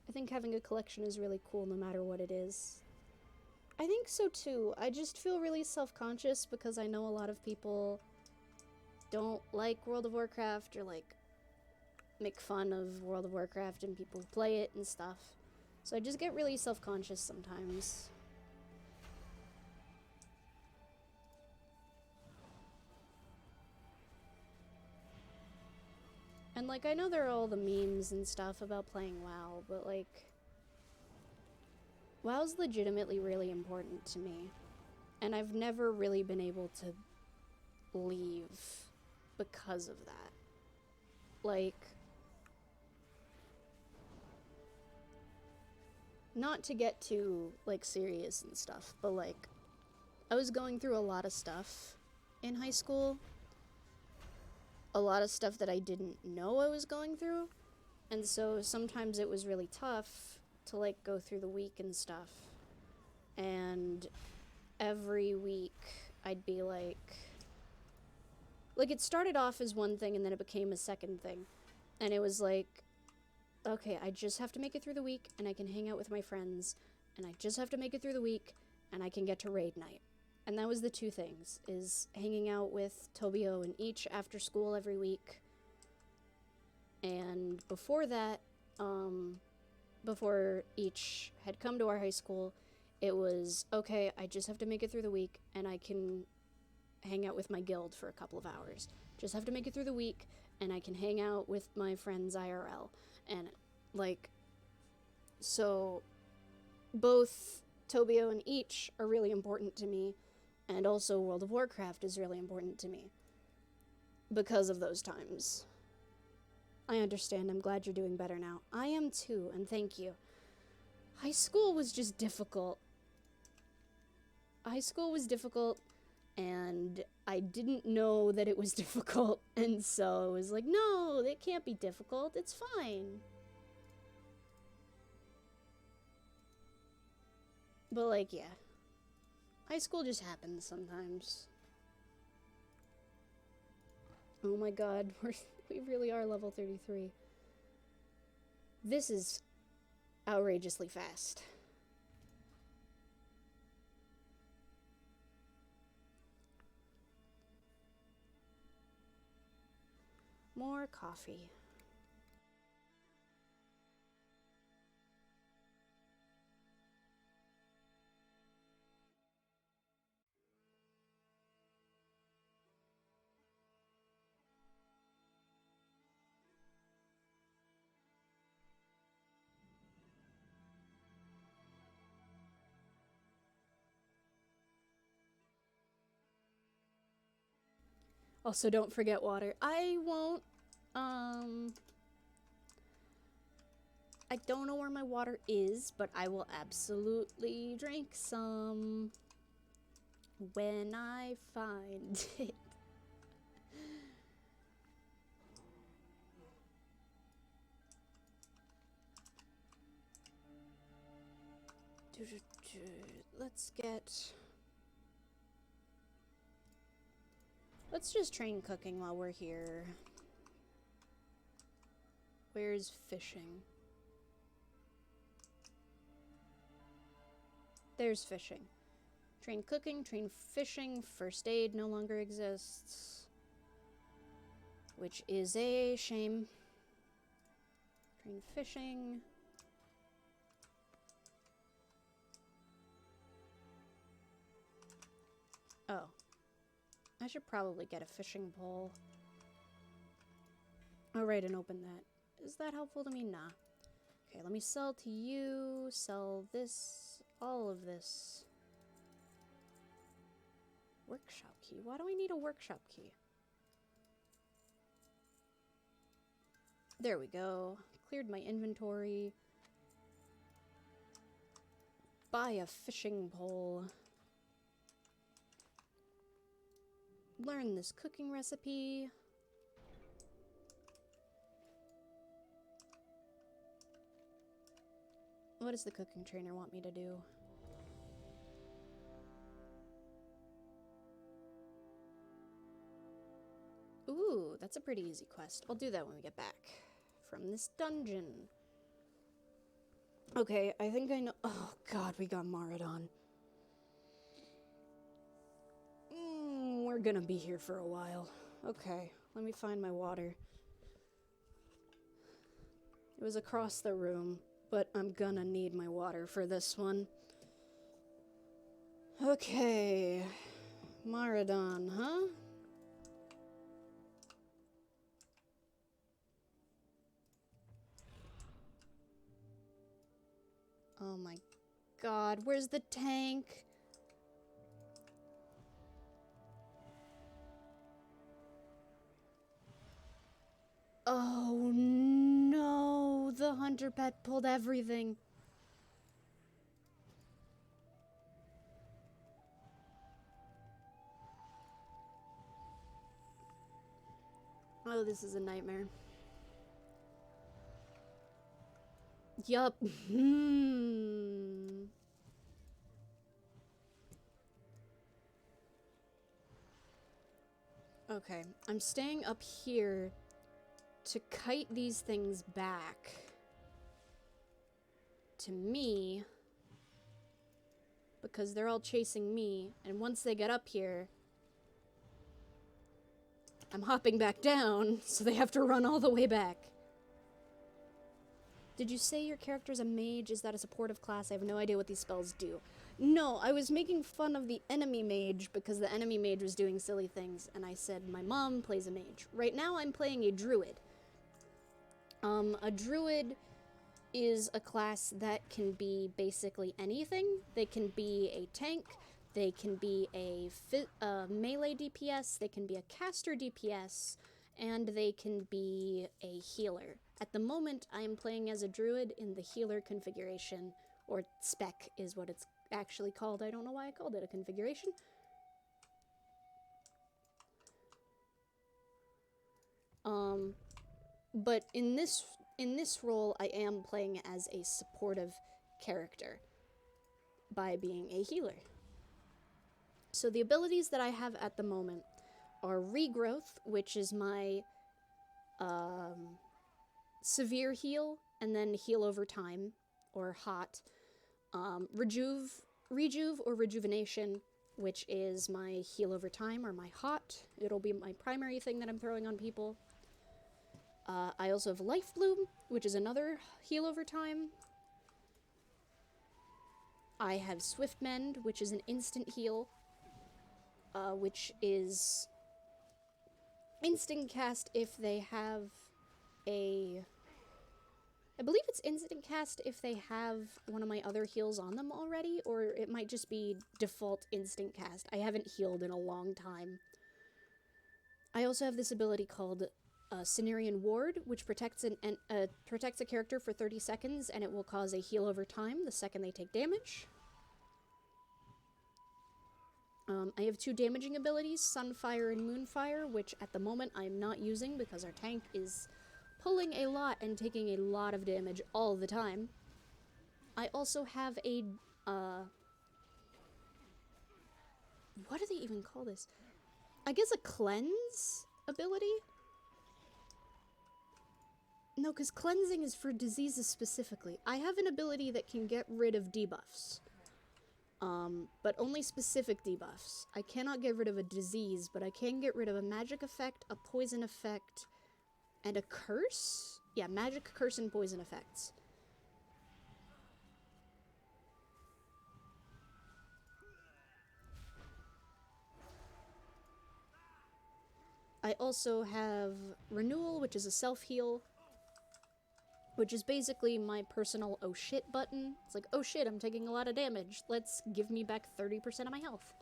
I think having a collection is really cool no matter what it is. I think so too. I just feel really self-conscious because I know a lot of people don't like World of Warcraft or like make fun of World of Warcraft and people who play it and stuff. So I just get really self-conscious sometimes. And like I know there are all the memes and stuff about playing WoW, but like WoW's legitimately really important to me. And I've never really been able to leave because of that. Like, not to get too, like, serious and stuff, but, like, I was going through a lot of stuff in high school. A lot of stuff that I didn't know I was going through. And so sometimes it was really tough to, like, go through the week and stuff. And every week I'd be like, it started off as one thing and then it became a second thing. And it was like, okay, I just have to make it through the week and I can hang out with my friends. And I just have to make it through the week and I can get to raid night. And that was the two things, is hanging out with Tobio and Each after school every week. And before that, before Each had come to our high school, it was, okay, I just have to make it through the week and I can hang out with my guild for a couple of hours. Just have to make it through the week and I can hang out with my friends IRL. And, like, so both Tobio and Each are really important to me, and also World of Warcraft is really important to me because of those times. I understand. I'm glad you're doing better now. I am too, and thank you. High school was just difficult. High school was difficult, and I didn't know that it was difficult, and so it was like, no, it can't be difficult. It's fine. But, like, yeah. High school just happens sometimes. Oh my god, we really are level 33. This is outrageously fast. More coffee. Also, don't forget water. I won't. I don't know where my water is, but I will absolutely drink some when I find it. Let's just train cooking while we're here. Where's fishing? There's fishing. Train cooking, train fishing, first aid no longer exists. Which is a shame. Train fishing. Oh. I should probably get a fishing pole. Alright, and open that. Is that helpful to me? Nah. Okay, let me sell to you, sell this, all of this. Workshop key. Why do I need a workshop key? There we go. Cleared my inventory. Buy a fishing pole. Learn this cooking recipe. What does the cooking trainer want me to do? Ooh, that's a pretty easy quest. I'll do that when we get back from this dungeon. Okay, I think I know. Oh god, we got Maradon. We're gonna be here for a while. Okay, let me find my water. It was across the room, but I'm gonna need my water for this one. Okay, Maradon, huh? Oh my god, where's the tank? Oh no, the hunter pet pulled everything. Oh, this is a nightmare. Yup. Okay, I'm staying up here to kite these things back to me because they're all chasing me, and once they get up here, I'm hopping back down, so they have to run all the way back. Did you say your character's a mage? Is that a supportive class? I have no idea what these spells do. No, I was making fun of the enemy mage because the enemy mage was doing silly things, and I said my mom plays a mage. Right now I'm playing a druid. A druid is a class that can be basically anything. They can be a tank, they can be a melee DPS, they can be a caster DPS, and they can be a healer. At the moment, I am playing as a druid in the healer configuration, or spec is what it's actually called. I don't know why I called it a configuration. But in this role, I am playing as a supportive character by being a healer. So the abilities that I have at the moment are Regrowth, which is my severe heal, and then heal over time, or hot. Rejuve or Rejuvenation, which is my heal over time, or my hot. It'll be my primary thing that I'm throwing on people. I also have Life Bloom, which is another heal over time. I have Swift Mend, which is an instant heal, which is instant cast if they have a... I believe it's instant cast if they have one of my other heals on them already, or it might just be default instant cast. I haven't healed in a long time. I also have this ability called Cenarian Ward, which protects a character for 30 seconds, and it will cause a heal over time the second they take damage. I have 2 damaging abilities, Sunfire and Moonfire, which at the moment I'm not using because our tank is pulling a lot and taking a lot of damage all the time. I also have a, what do they even call this? I guess a cleanse ability? No, because cleansing is for diseases specifically. I have an ability that can get rid of debuffs. But only specific debuffs. I cannot get rid of a disease, but I can get rid of a magic effect, a poison effect, and a curse? Yeah, magic, curse, and poison effects. I also have Renewal, which is a self-heal, which is basically my personal oh shit button. It's like, oh shit, I'm taking a lot of damage. Let's give me back 30% of my health.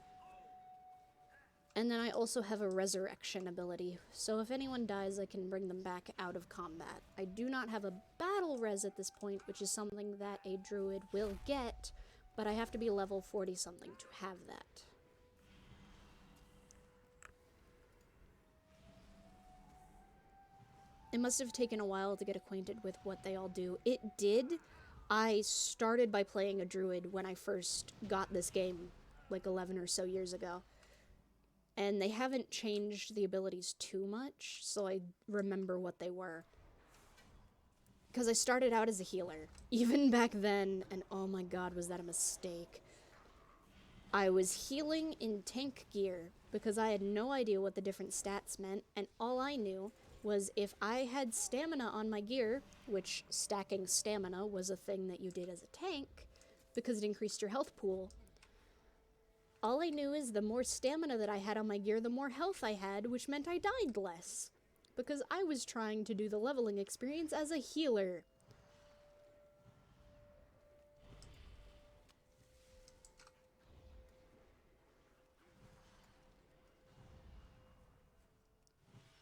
And then I also have a resurrection ability, so if anyone dies, I can bring them back out of combat. I do not have a battle res at this point, which is something that a druid will get, but I have to be level 40 something to have that. It must have taken a while to get acquainted with what they all do. It did. I started by playing a druid when I first got this game, like 11 or so years ago. And they haven't changed the abilities too much, so I remember what they were. Because I started out as a healer, even back then, and oh my god, was that a mistake. I was healing in tank gear, because I had no idea what the different stats meant, and all I knew was if I had stamina on my gear, which stacking stamina was a thing that you did as a tank, because it increased your health pool. All I knew is the more stamina that I had on my gear, the more health I had, which meant I died less. Because I was trying to do the leveling experience as a healer.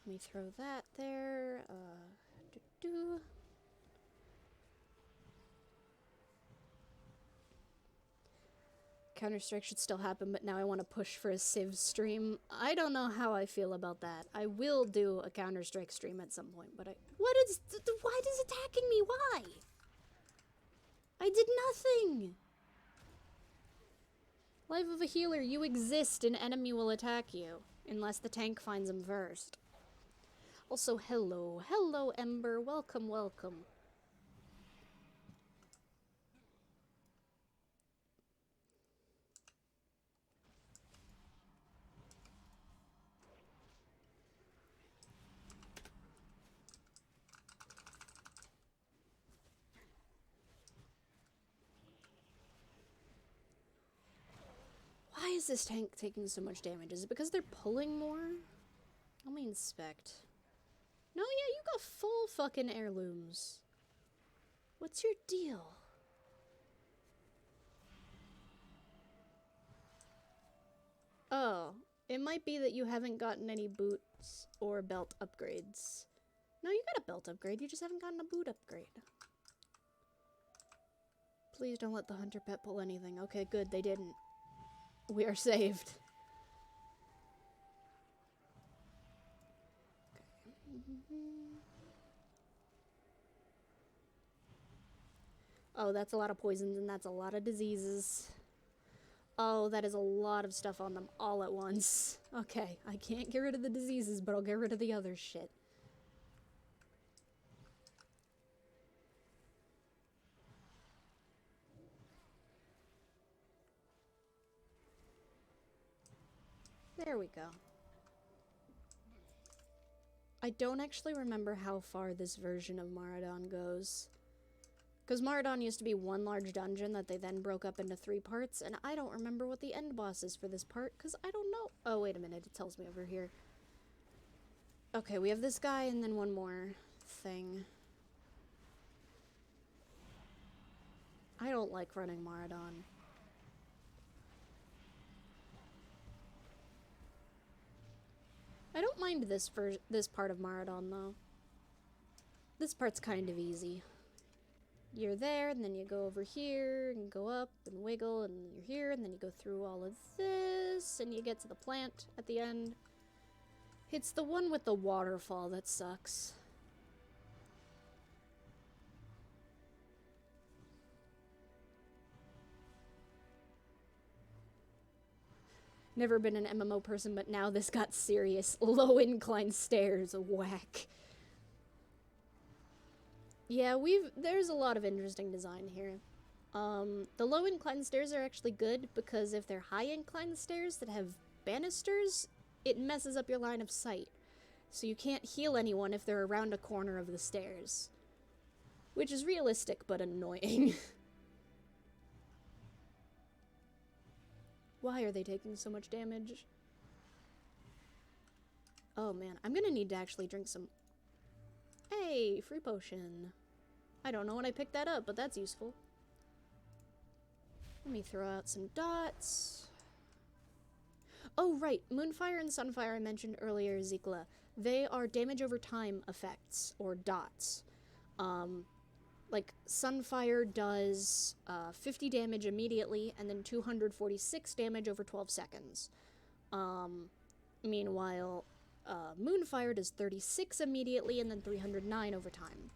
Let me throw that there. Counter-Strike should still happen, but now I want to push for a Civ stream. I don't know how I feel about that. I will do a Counter-Strike stream at some point, but why is it attacking me? Why? I did nothing! Life of a healer, you exist, an enemy will attack you. Unless the tank finds him first. Also, hello. Hello, Ember. Welcome, welcome. Why is this tank taking so much damage? Is it because they're pulling more? Let me inspect. No, yeah, you got full fucking heirlooms. What's your deal? Oh, it might be that you haven't gotten any boots or belt upgrades. No, you got a belt upgrade, you just haven't gotten a boot upgrade. Please don't let the hunter pet pull anything. Okay, good, they didn't. We are saved. Oh, that's a lot of poisons and that's a lot of diseases. Oh, that is a lot of stuff on them all at once. Okay, I can't get rid of the diseases, but I'll get rid of the other shit. There we go. I don't actually remember how far this version of Maradon goes. Because Maradon used to be one large dungeon that they then broke up into 3 parts, and I don't remember what the end boss is for this part, because I don't know. Oh, wait a minute, it tells me over here. Okay, we have this guy and then one more thing. I don't like running Maradon. I don't mind this part of Maradon, though. This part's kind of easy. You're there, and then you go over here, and go up, and wiggle, and you're here, and then you go through all of this, and you get to the plant at the end. It's the one with the waterfall that sucks. Never been an MMO person, but now this got serious. Low incline stairs, whack. Yeah, there's a lot of interesting design here. The low incline stairs are actually good because if they're high incline stairs that have banisters, it messes up your line of sight. So you can't heal anyone if they're around a corner of the stairs. Which is realistic, but annoying. Why are they taking so much damage? Oh man, I'm gonna need to actually drink some... Hey, free potion. I don't know when I picked that up, but that's useful. Let me throw out some dots. Oh, right. Moonfire and Sunfire I mentioned earlier, Zikla. They are damage over time effects, or dots. Like, Sunfire does 50 damage immediately, and then 246 damage over 12 seconds. Meanwhile, Moonfire does 36 immediately, and then 309 over time.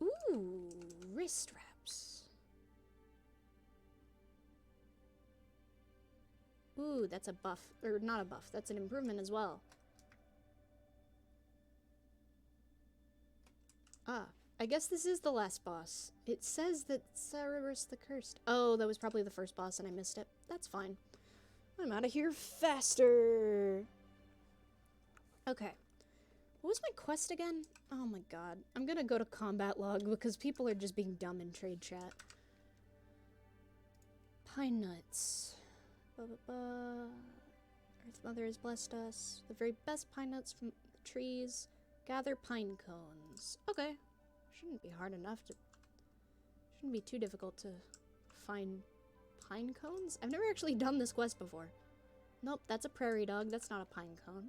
Ooh, wrist wraps. Ooh, that's a buff. Or not a buff, that's an improvement as well. Ah, I guess this is the last boss. It says that Cerberus the Cursed. Oh, that was probably the first boss and I missed it. That's fine. I'm out of here faster. Okay. What was my quest again? Oh my god. I'm gonna go to combat log because people are just being dumb in trade chat. Pine nuts. Ba ba ba. Earth Mother has blessed us. The very best pine nuts from the trees. Gather pine cones. Okay. Shouldn't be hard enough to... Shouldn't be too difficult to find pine cones? I've never actually done this quest before. Nope, that's a prairie dog. That's not a pine cone.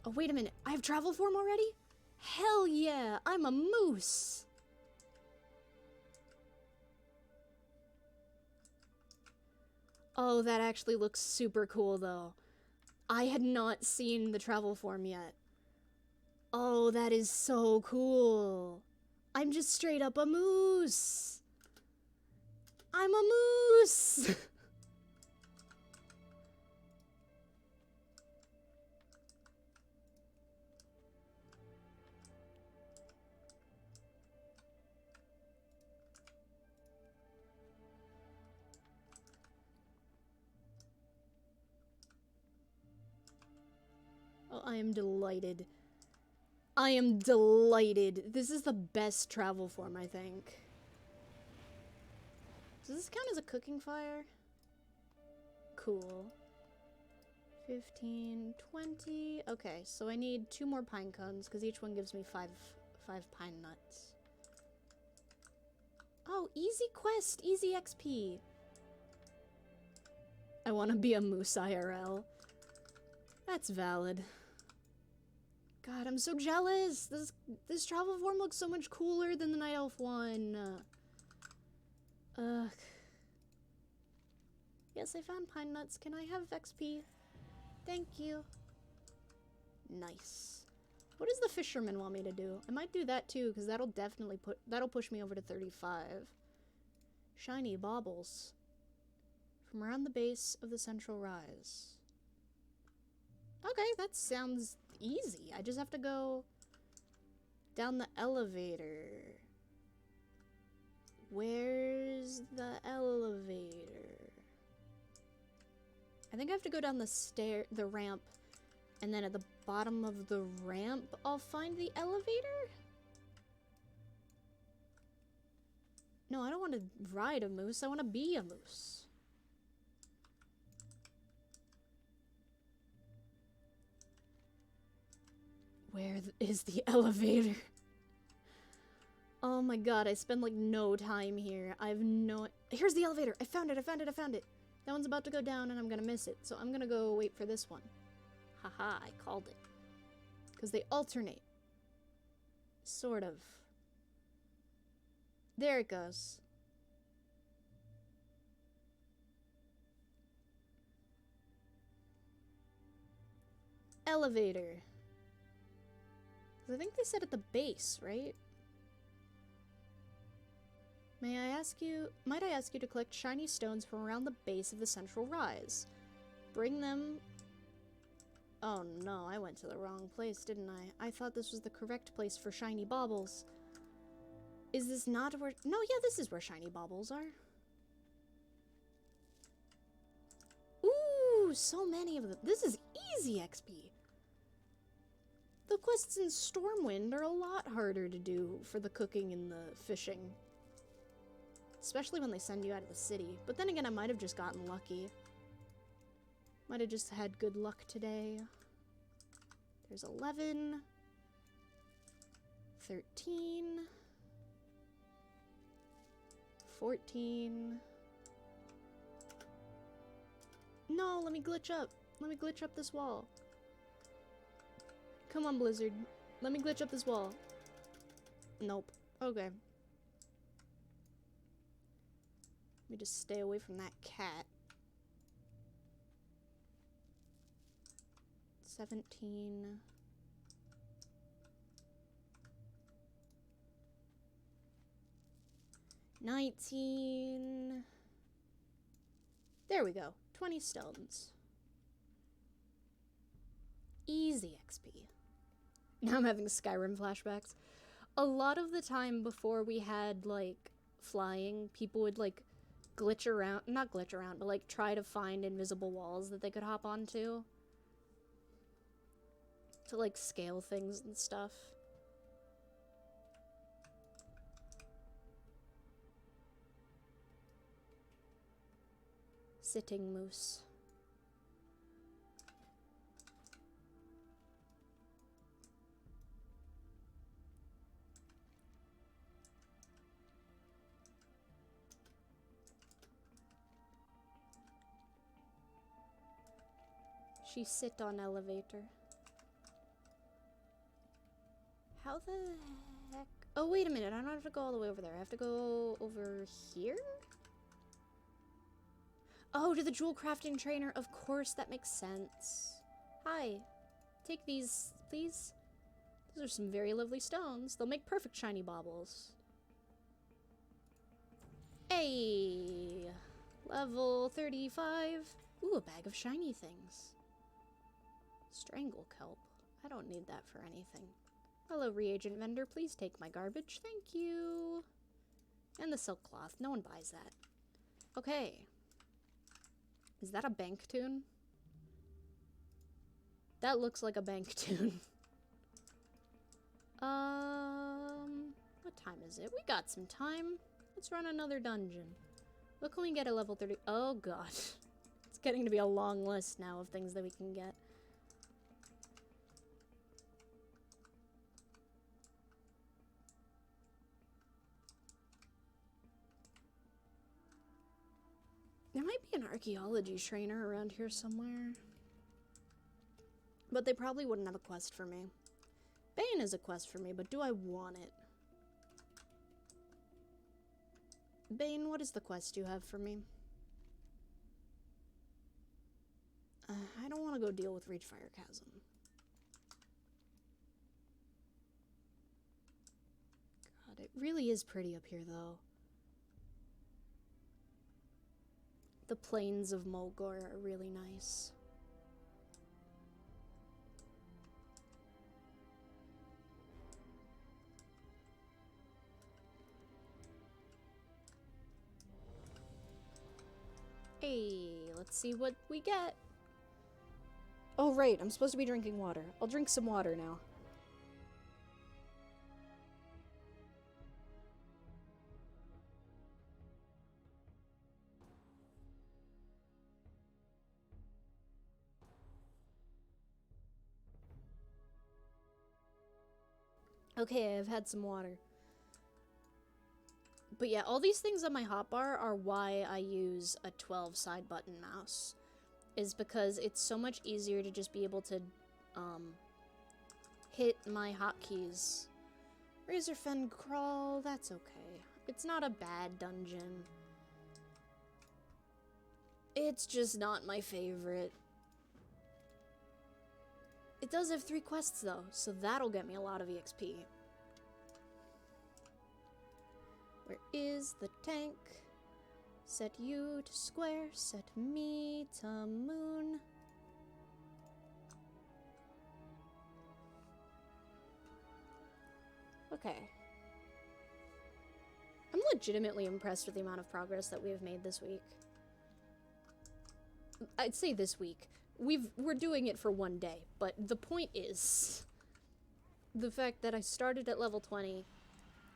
Oh, wait a minute. I have travel form already? Hell yeah! I'm a moose! Oh, that actually looks super cool, though. I had not seen the travel form yet. Oh, that is so cool. I'm just straight up a moose. I'm a moose! Oh, I am delighted. I am delighted. This is the best travel form, I think. Does this count as a cooking fire? Cool. 15, 20. Okay, so I need 2 more pine cones, because each one gives me 5 pine nuts. Oh, easy quest! Easy XP! I want to be a moose IRL. That's valid. God, I'm so jealous! This travel form looks so much cooler than the Night Elf one. Ugh. Yes, I found pine nuts. Can I have XP? Thank you. Nice. What does the fisherman want me to do? I might do that too, because that'll definitely push me over to 35. Shiny baubles. From around the base of the central rise. Okay, that sounds easy. I just have to go down the elevator. Where's the elevator? I think I have to go down the ramp, and then at the bottom of the ramp, I'll find the elevator? No, I don't want to ride a moose. I want to be a moose. Where is the elevator? Oh my god, I spend like no time here. I have no... Here's the elevator! I found it, I found it, I found it! That one's about to go down and I'm gonna miss it, so I'm gonna go wait for this one. Haha, I called it. Because they alternate. Sort of. There it goes. Elevator. I think they said at the base, right? Might I ask you to collect shiny stones from around the base of the central rise? Bring them... Oh no, I went to the wrong place, didn't I? I thought this was the correct place for shiny baubles. Is this not where... No, yeah, this is where shiny baubles are. Ooh, so many of them. This is easy XP. The quests in Stormwind are a lot harder to do for the cooking and the fishing. Especially when they send you out of the city. But then again, I might have just gotten lucky. Might have just had good luck today. There's 11. 13. 14. No, let me glitch up. Let me glitch up this wall. Come on, Blizzard. Let me glitch up this wall. Nope. Okay. Let me just stay away from that cat. 17. $19. There we go. 20 stones. Easy XP. Now I'm having Skyrim flashbacks. A lot of the time before we had, like, flying, people would, like, glitch around, not glitch around, but, like, try to find invisible walls that they could hop onto. To, like, scale things and stuff. Sitting moose. She sit on elevator. How the heck? Oh, wait a minute. I don't have to go all the way over there. I have to go over here? Oh, to the jewel crafting trainer. Of course, that makes sense. Hi. Take these, please. Those are some very lovely stones. They'll make perfect shiny baubles. Hey! Level 35. Ooh, a bag of shiny things. Strangle kelp. I don't need that for anything. Hello, reagent vendor. Please take my garbage. Thank you. And the silk cloth. No one buys that. Okay. Is that a bank tune? That looks like a bank tune. What time is it? We got some time. Let's run another dungeon. What can we get at level 30? Oh god. It's getting to be a long list now of things that we can get. There might be an archaeology trainer around here somewhere. But they probably wouldn't have a quest for me. Bane is a quest for me, but do I want it? Bane, what is the quest you have for me? I don't want to go deal with Reachfire Chasm. God, it really is pretty up here, though. The plains of Mulgore are really nice. Hey, let's see what we get. Oh, right, I'm supposed to be drinking water. I'll drink some water now. Okay, I've had some water. But yeah, all these things on my hotbar are why I use a 12 side button mouse. Is because it's so much easier to just be able to hit my hotkeys. Razorfen Crawl, that's okay. It's not a bad dungeon. It's just not my favorite. It does have 3 quests though, so that'll get me a lot of EXP. Where is the tank? Set you to square, set me to moon. Okay. I'm legitimately impressed with the amount of progress that we have made this week. I'd say this week. We're doing it for one day, but the point is the fact that I started at level 20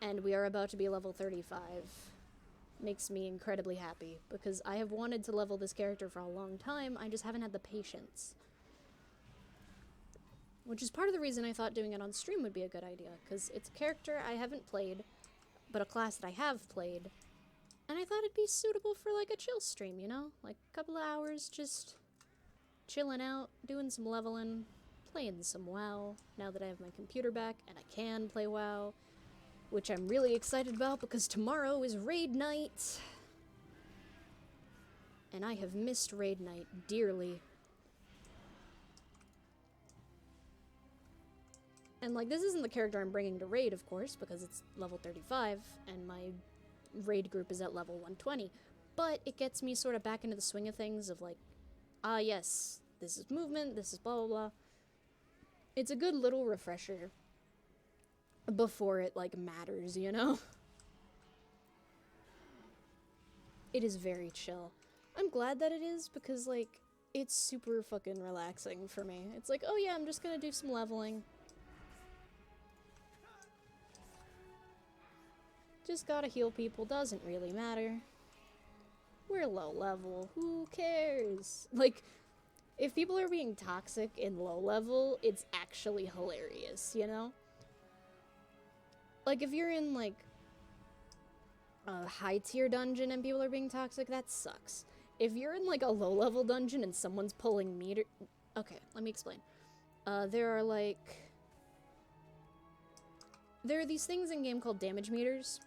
and we are about to be level 35 makes me incredibly happy because I have wanted to level this character for a long time, I just haven't had the patience. Which is part of the reason I thought doing it on stream would be a good idea, because it's a character I haven't played, but a class that I have played, and I thought it'd be suitable for like a chill stream, you know? Like a couple of hours just chilling out, doing some leveling, playing some WoW, now that I have my computer back and I can play WoW, which I'm really excited about because tomorrow is raid night. And I have missed raid night dearly. And like, this isn't the character I'm bringing to raid, of course, because it's level 35 and my raid group is at level 120. But it gets me sort of back into the swing of things of like, ah yes, this is movement, this is blah blah blah. It's a good little refresher before it like matters, you know? It is very chill. I'm glad that it is because like, it's super fucking relaxing for me. It's like, oh yeah, I'm just gonna do some leveling. Just gotta heal people, doesn't really matter. We're low level, who cares? Like, if people are being toxic in low level, it's actually hilarious, you know? Like, if you're in, like, a high-tier dungeon and people are being toxic, that sucks. If you're in, like, a low-level dungeon and someone's pulling meter... Okay, let me explain. There are, like... There are these things in-game called damage meters.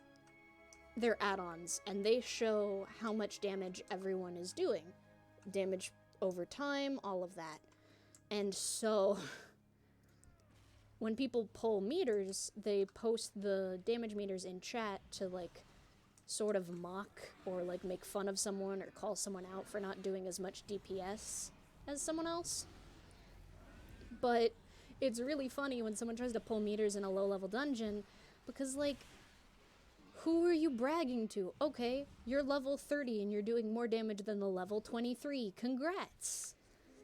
They're add-ons, and they show how much damage everyone is doing. Damage over time, all of that. And so... when people pull meters, they post the damage meters in chat to, like, sort of mock or, like, make fun of someone or call someone out for not doing as much DPS as someone else. But it's really funny when someone tries to pull meters in a low-level dungeon, because, like, who are you bragging to? Okay, you're level 30 and you're doing more damage than the level 23. Congrats!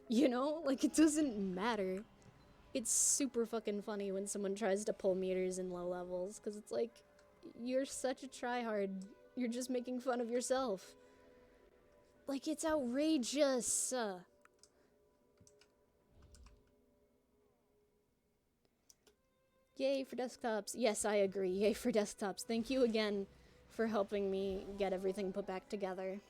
You know? Like, it doesn't matter. It's super fucking funny when someone tries to pull meters in low levels, because it's like, you're such a tryhard. You're just making fun of yourself. Like, it's outrageous. Yay for desktops. Yes, I agree. Yay for desktops. Thank you again for helping me get everything put back together.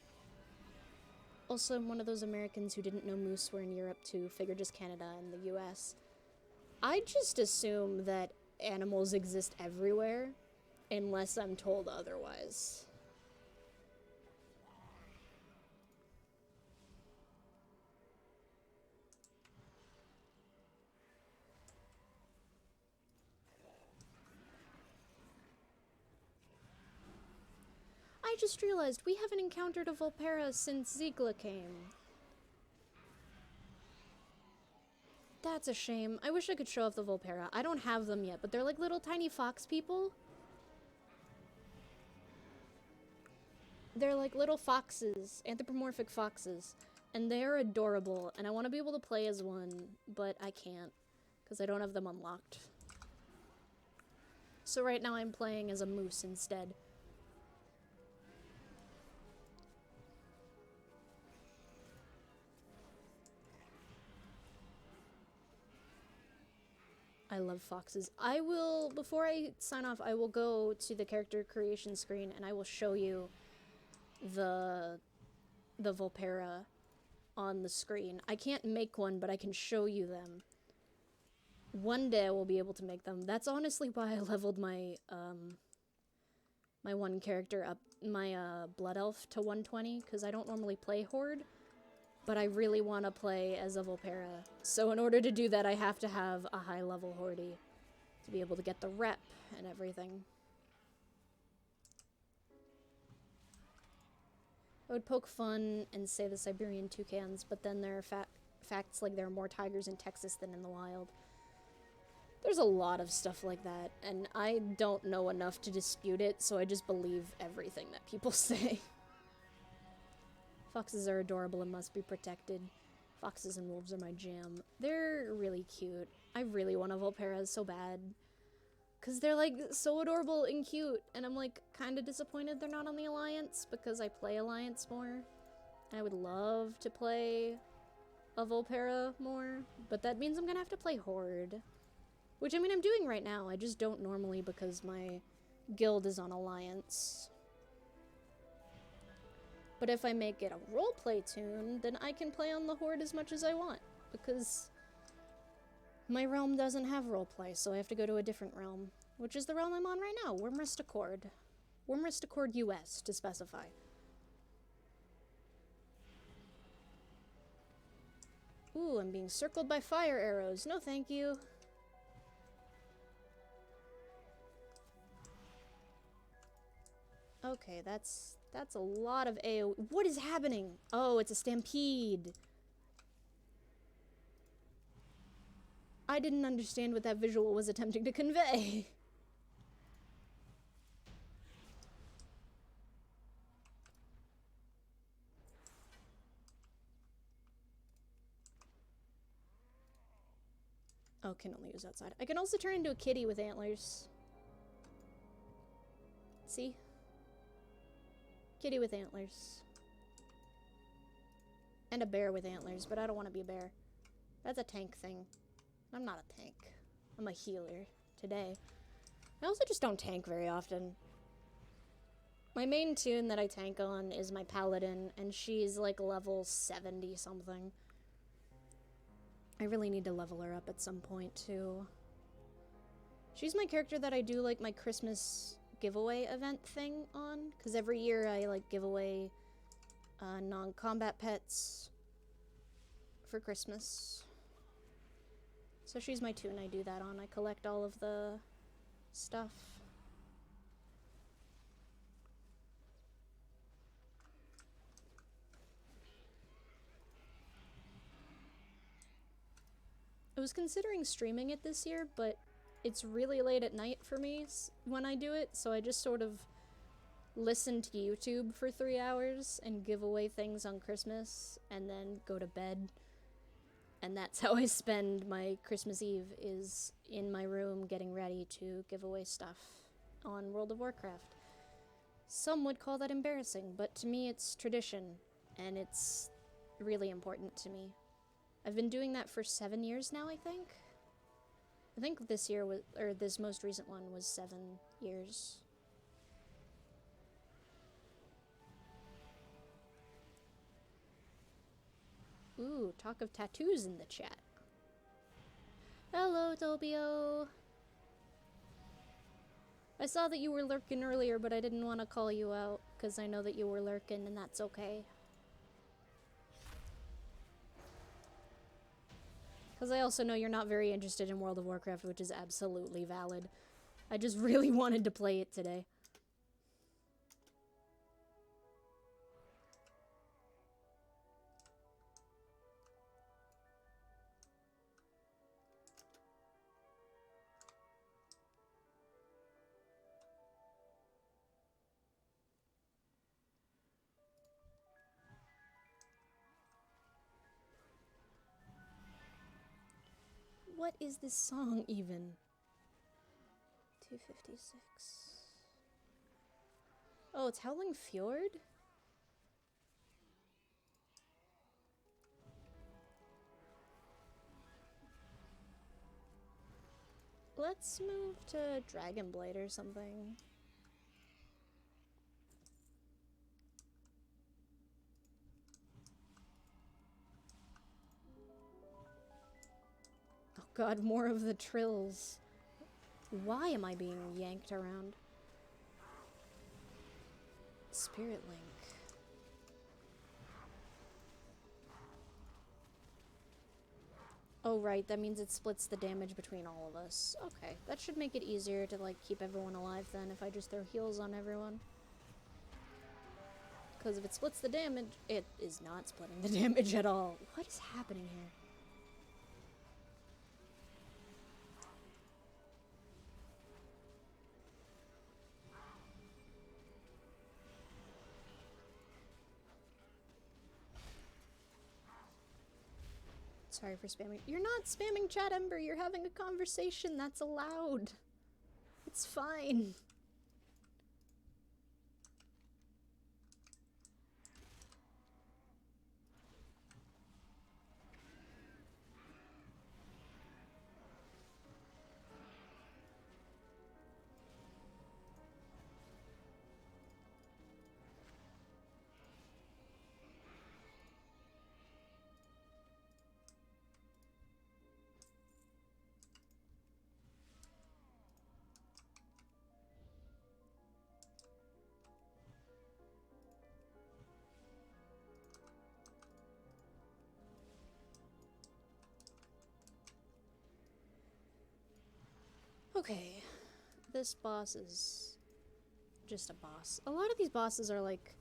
Also, I'm one of those Americans who didn't know moose were in Europe too, figured just Canada and the US. I just assume that animals exist everywhere, unless I'm told otherwise. I just realized we haven't encountered a Volpera since Ziegler came. That's a shame. I wish I could show off the Volpera. I don't have them yet, but they're like little tiny fox people. They're like little foxes, anthropomorphic foxes, and they're adorable, and I want to be able to play as one, but I can't, because I don't have them unlocked. So right now I'm playing as a moose instead. I love foxes. I will, before I sign off, I will go to the character creation screen and I will show you the Volpera on the screen. I can't make one, but I can show you them. One day I will be able to make them. That's honestly why I leveled my, my one character up, my, Blood Elf to 120, because I don't normally play Horde, but I really want to play as a Volpera. So in order to do that, I have to have a high-level Horde to be able to get the rep and everything. I would poke fun and say the Siberian toucans, but then there are facts like there are more tigers in Texas than in the wild. There's a lot of stuff like that, and I don't know enough to dispute it, so I just believe everything that people say. Foxes are adorable and must be protected. Foxes and wolves are my jam. They're really cute. I really want a Volpera so bad. Because they're, like, so adorable and cute. And I'm, like, kind of disappointed they're not on the Alliance, because I play Alliance more. And I would love to play a Volpera more. But that means I'm gonna have to play Horde. Which, I mean, I'm doing right now. I just don't normally because my guild is on Alliance. But if I make it a roleplay toon, then I can play on the Horde as much as I want. Because my realm doesn't have roleplay, so I have to go to a different realm. Which is the realm I'm on right now, Wormrest Accord. Wormrest Accord US, to specify. Ooh, I'm being circled by fire arrows. No thank you. Okay, that's a lot of AoE. What is happening? Oh, it's a stampede. I didn't understand what that visual was attempting to convey. Oh, can only use outside. I can also turn into a kitty with antlers. See? Kitty with antlers. And a bear with antlers, but I don't want to be a bear. That's a tank thing. I'm not a tank. I'm a healer today. I also just don't tank very often. My main toon that I tank on is my paladin, and she's like level 70 something. I really need to level her up at some point too. She's my character that I do like my Christmas giveaway event thing on, because every year I like give away non-combat pets for Christmas. So she's my toon I do that on. I collect all of the stuff. I was considering streaming it this year, but it's really late at night for me when I do it, so I just sort of listen to YouTube for 3 hours and give away things on Christmas and then go to bed. And that's how I spend my Christmas Eve, is in my room getting ready to give away stuff on World of Warcraft. Some would call that embarrassing, but to me it's tradition, and it's really important to me. I've been doing that for 7 years now, I think. I think this year was, or this most recent one was 7 years. Ooh, talk of tattoos in the chat. Hello, Tobio. I saw that you were lurking earlier, but I didn't want to call you out, because I know that you were lurking, and that's okay. Because I also know you're not very interested in World of Warcraft, which is absolutely valid. I just really wanted to play it today. What is this song even? 256. Oh, it's Howling Fjord? let's move to Dragonblade or something. Oh god, more of the trills. Why am I being yanked around? Spirit Link. Oh right, that means it splits the damage between all of us. Okay, that should make it easier to like keep everyone alive then if I just throw heals on everyone. Because if it splits the damage, it is not splitting the damage at all. What is happening here? Sorry for spamming. You're not spamming chat, Ember. You're having a conversation. That's allowed. It's fine. Okay, this boss is just a boss. A lot of these bosses are like...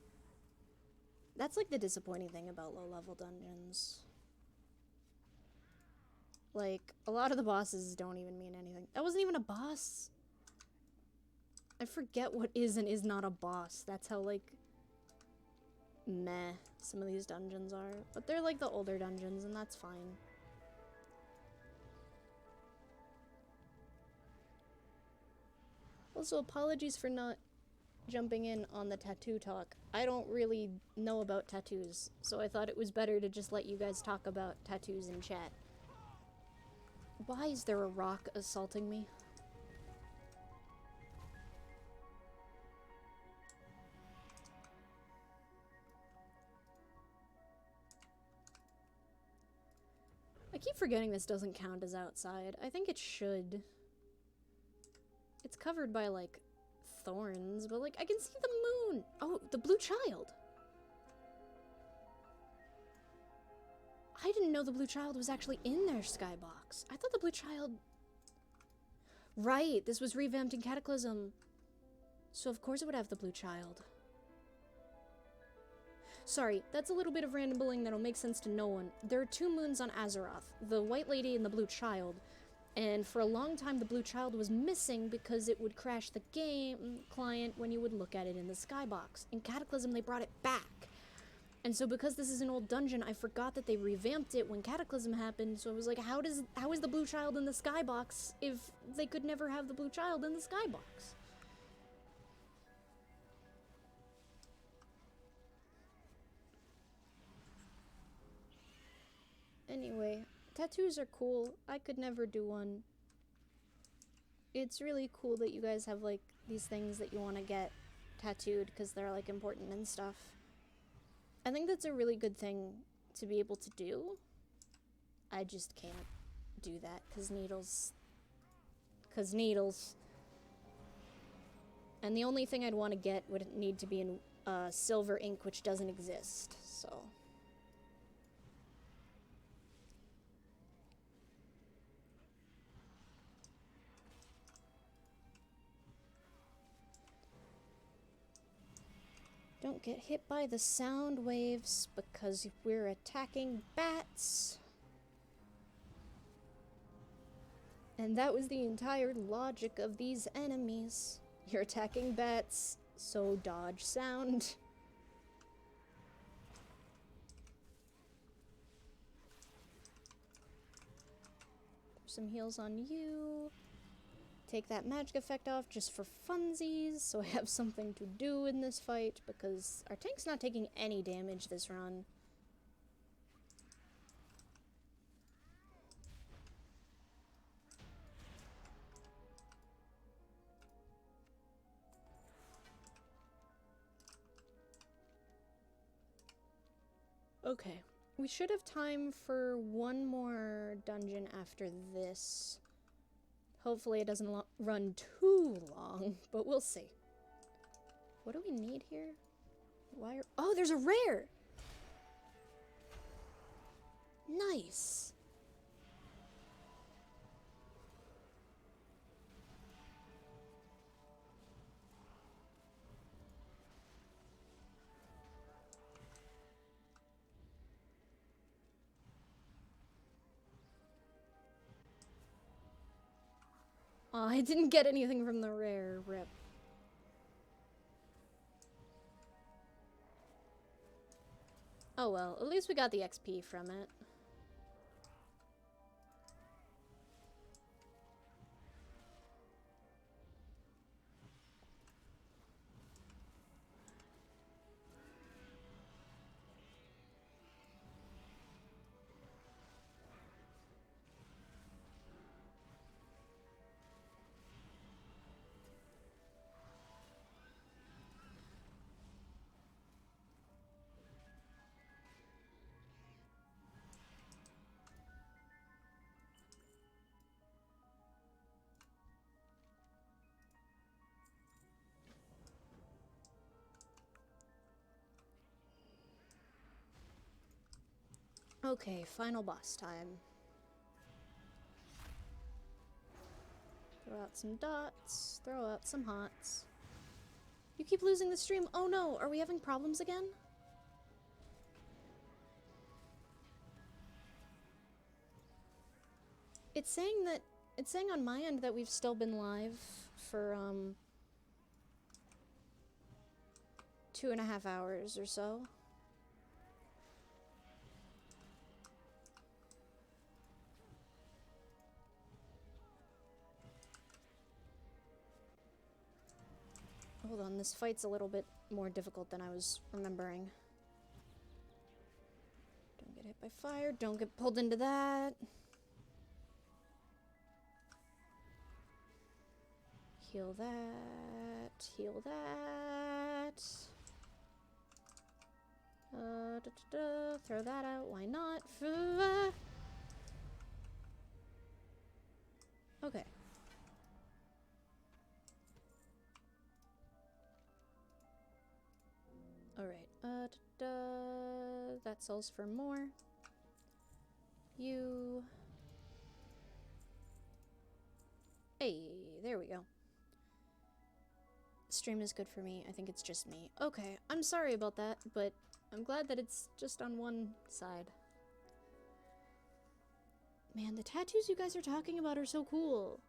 That's like the disappointing thing about low-level dungeons. Like, a lot of the bosses don't even mean anything. That wasn't even a boss! I forget what is and is not a boss. That's how, like, meh some of these dungeons are. But they're like the older dungeons, and that's fine. Also, apologies for not jumping in on the tattoo talk. I don't really know about tattoos, so I thought it was better to just let you guys talk about tattoos in chat. Why is there a rock assaulting me? I keep forgetting this doesn't count as outside. I think it should. It's covered by, like, thorns, but, like, I can see the moon! Oh, the blue child! I didn't know the blue child was actually in their skybox. I thought the blue child... Right, this was revamped in Cataclysm. So of course it would have the blue child. Sorry, that's a little bit of rambling that'll make sense to no one. There are two moons on Azeroth, the White Lady and the Blue Child. And for a long time, the Blue Child was missing because it would crash the game client when you would look at it in the skybox. In Cataclysm, they brought it back. And so because this is an old dungeon, I forgot that they revamped it when Cataclysm happened, so I was like, how is the Blue Child in the skybox if they could never have the Blue Child in the skybox? Anyway, tattoos are cool. I could never do one. It's really cool that you guys have, like, these things that you want to get tattooed because they're, like, important and stuff. I think that's a really good thing to be able to do. I just can't do that because needles. Because needles. And the only thing I'd want to get would need to be in silver ink, which doesn't exist, so... Don't get hit by the sound waves because we're attacking bats. And that was the entire logic of these enemies. You're attacking bats, so dodge sound. Some heals on you. Take that magic effect off just for funsies, so I have something to do in this fight, because our tank's not taking any damage this run. Okay. We should have time for one more dungeon after this. Hopefully it doesn't run too long, but we'll see. What do we need here? Why are— oh, there's a rare! Nice! Oh, I didn't get anything from the rare. Rip. Oh well, at least we got the XP from it. Okay, final boss time. Throw out some dots, throw out some hots. You keep losing the stream. Oh no, are we having problems again? It's saying on my end that we've still been live for 2.5 hours or so. Hold on, this fight's a little bit more difficult than I was remembering. Don't get hit by fire, don't get pulled into that. Heal that, heal that. Throw that out, why not? Okay. Alright, that sells for more. You... Hey, there we go. Stream is good for me. I think it's just me. Okay, I'm sorry about that, but I'm glad that it's just on one side. Man, the tattoos you guys are talking about are so cool.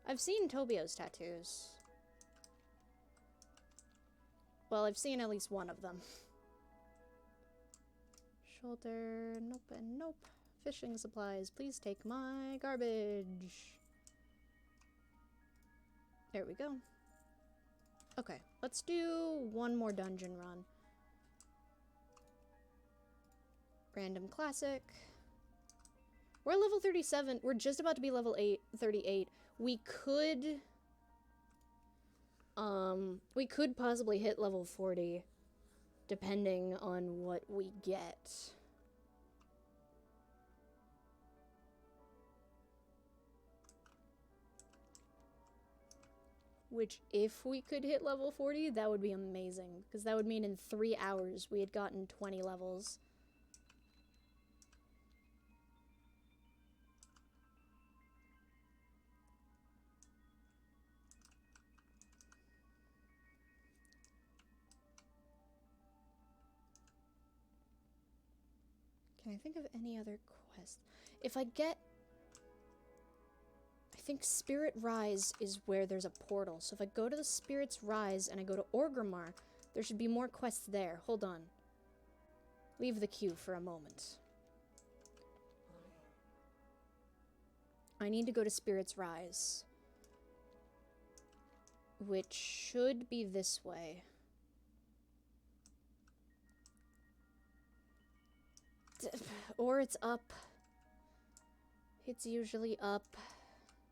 I've seen Tobio's tattoos. Well, I've seen at least one of them. Shoulder, nope and nope. Fishing supplies, please take my garbage. There we go. Okay, let's do one more dungeon run. Random classic. We're level 37. We're just about to be level 38. We could possibly hit level 40 depending on what we get. Which, if we could hit level 40, that would be amazing. Because that would mean in 3 hours we had gotten 20 levels. Can I think of any other quest? If I get... I think Spirit Rise is where there's a portal. So if I go to the Spirit's Rise and I go to Orgrimmar, there should be more quests there. Hold on. Leave the queue for a moment. I need to go to Spirit's Rise. Which should be this way. Or it's up. It's usually up.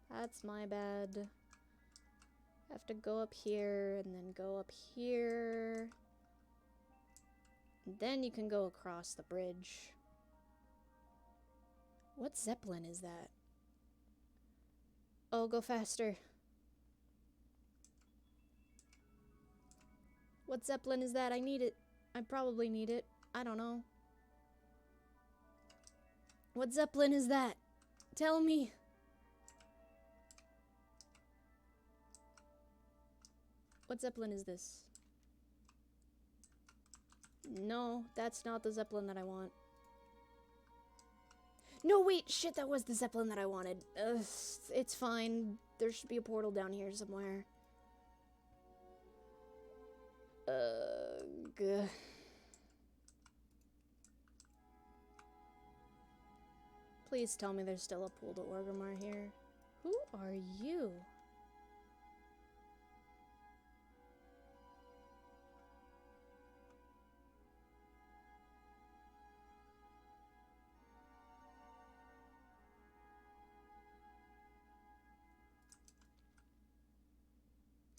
That's my bad. Have to go up here and then go up here. And then you can go across the bridge. What Zeppelin is that? Oh, go faster. What Zeppelin is that? I need it. I probably need it. I don't know. What Zeppelin is that? Tell me. What Zeppelin is this? No, that's not the Zeppelin that I want. No, wait, shit, that was the Zeppelin that I wanted. It's fine. There should be a portal down here somewhere. Ugh. Please tell me there's still a pool to Orgrimmar here. Who are you?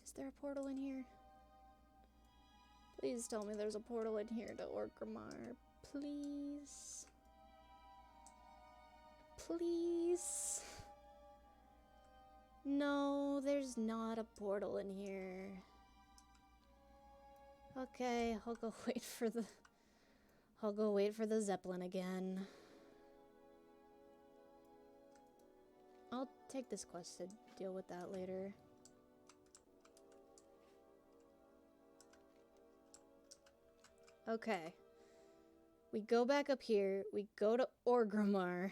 Is there a portal in here? Please tell me there's a portal in here to Orgrimmar. Please. Please. No, there's not a portal in here. Okay, I'll go wait for the Zeppelin again. I'll take this quest to deal with that later. Okay. We go back up here. We go to Orgrimmar.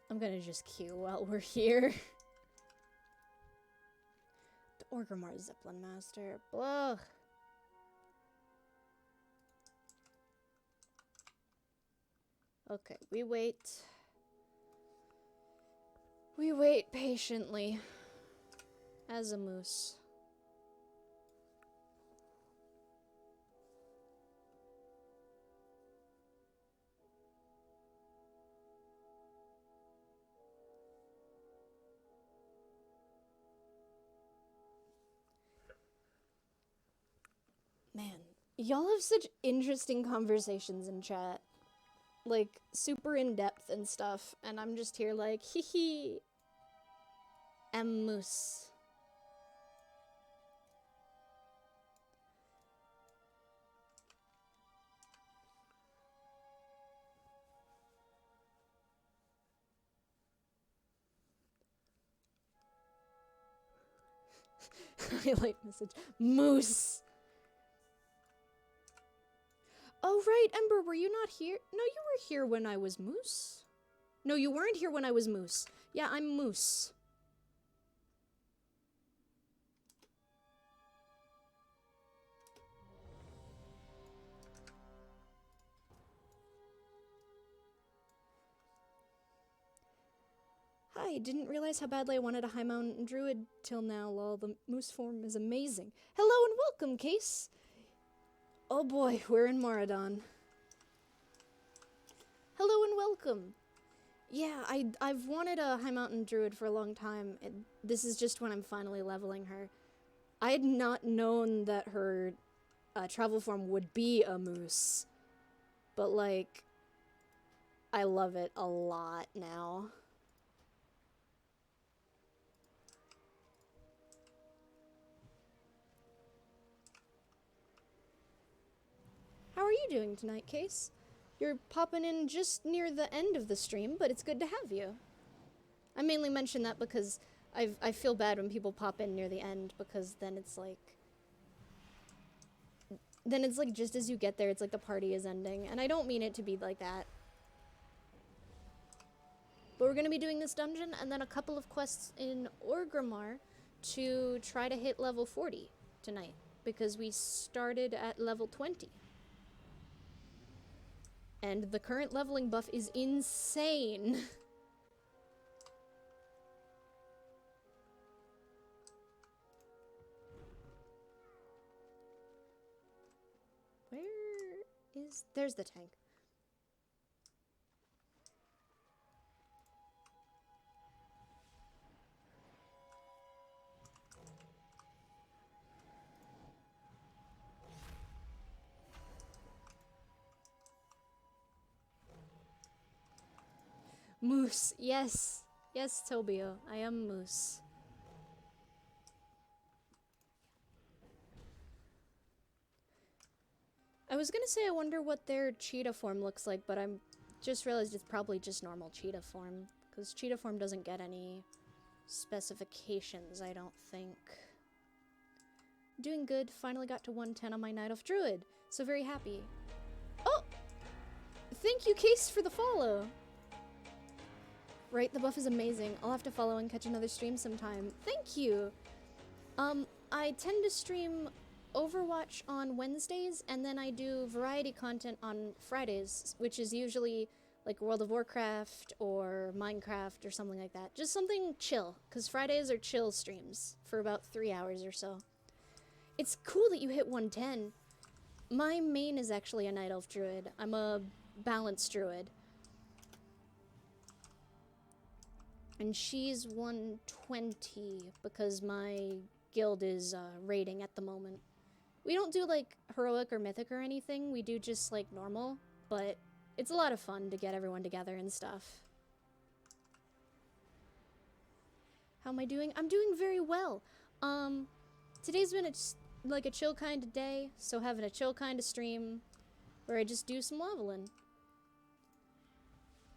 I'm gonna just queue while we're here. The Orgrimmar Zeppelin Master. Blah. Okay, we wait. We wait patiently. As a moose. Man, y'all have such interesting conversations in chat. Like, super in-depth and stuff, and I'm just here like, hee hee. M moose. Highlight message. Moose! Oh, right, Ember, were you not here? No, you were here when I was Moose. No, you weren't here when I was Moose. Yeah, I'm Moose. Hi, didn't realize how badly I wanted a High Mountain Druid till now, lol. The Moose form is amazing. Hello and welcome, Case! Oh boy, we're in Moradon. Hello and welcome! Yeah, I've wanted a High Mountain Druid for a long time, and this is just when I'm finally leveling her. I had not known that her travel form would be a moose, but like, I love it a lot now. How are you doing tonight, Case? You're popping in just near the end of the stream, but it's good to have you. I mainly mention that because I feel bad when people pop in near the end, because then it's like just as you get there, it's like the party is ending, and I don't mean it to be like that. But we're gonna be doing this dungeon and then a couple of quests in Orgrimmar to try to hit level 40 tonight, because we started at level 20. And the current leveling buff is insane. Where is... There's the tank. Moose. Yes. Yes, Tobio. I am Moose. I was gonna say I wonder what their cheetah form looks like, but I'm just realized it's probably just normal cheetah form. Because cheetah form doesn't get any specifications, I don't think. Doing good. Finally got to 110 on my Night Elf Druid. So very happy. Oh! Thank you, Case, for the follow! Right, the buff is amazing. I'll have to follow and catch another stream sometime. Thank you! I tend to stream Overwatch on Wednesdays, and then I do variety content on Fridays, which is usually like World of Warcraft or Minecraft or something like that. Just something chill, because Fridays are chill streams for about 3 hours or so. It's cool that you hit 110. My main is actually a Night Elf Druid. I'm a balanced Druid. And she's 120 because my guild is raiding at the moment. We don't do like heroic or mythic or anything, we do just like normal, but it's a lot of fun to get everyone together and stuff. How am I doing? I'm doing very well. Today's been like a chill kind of day, so having a chill kind of stream where I just do some leveling.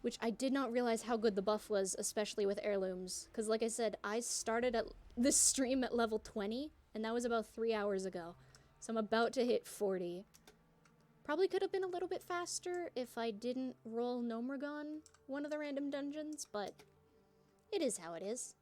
Which I did not realize how good the buff was, especially with heirlooms. Because like I said, I started at this stream at level 20, and that was about 3 hours ago. So I'm about to hit 40. Probably could have been a little bit faster if I didn't roll Gnomragon one of the random dungeons, but it is how it is.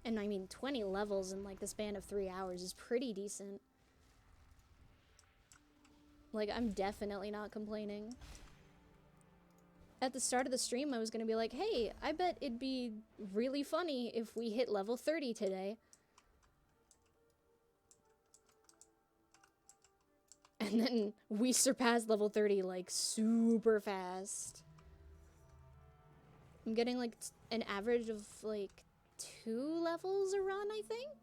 And I mean, 20 levels in like the span of 3 hours is pretty decent. Like, I'm definitely not complaining. At the start of the stream, I was gonna be like, hey, I bet it'd be really funny if we hit level 30 today. And then we surpassed level 30 like super fast. I'm getting like an average of like 2 levels a run, I think?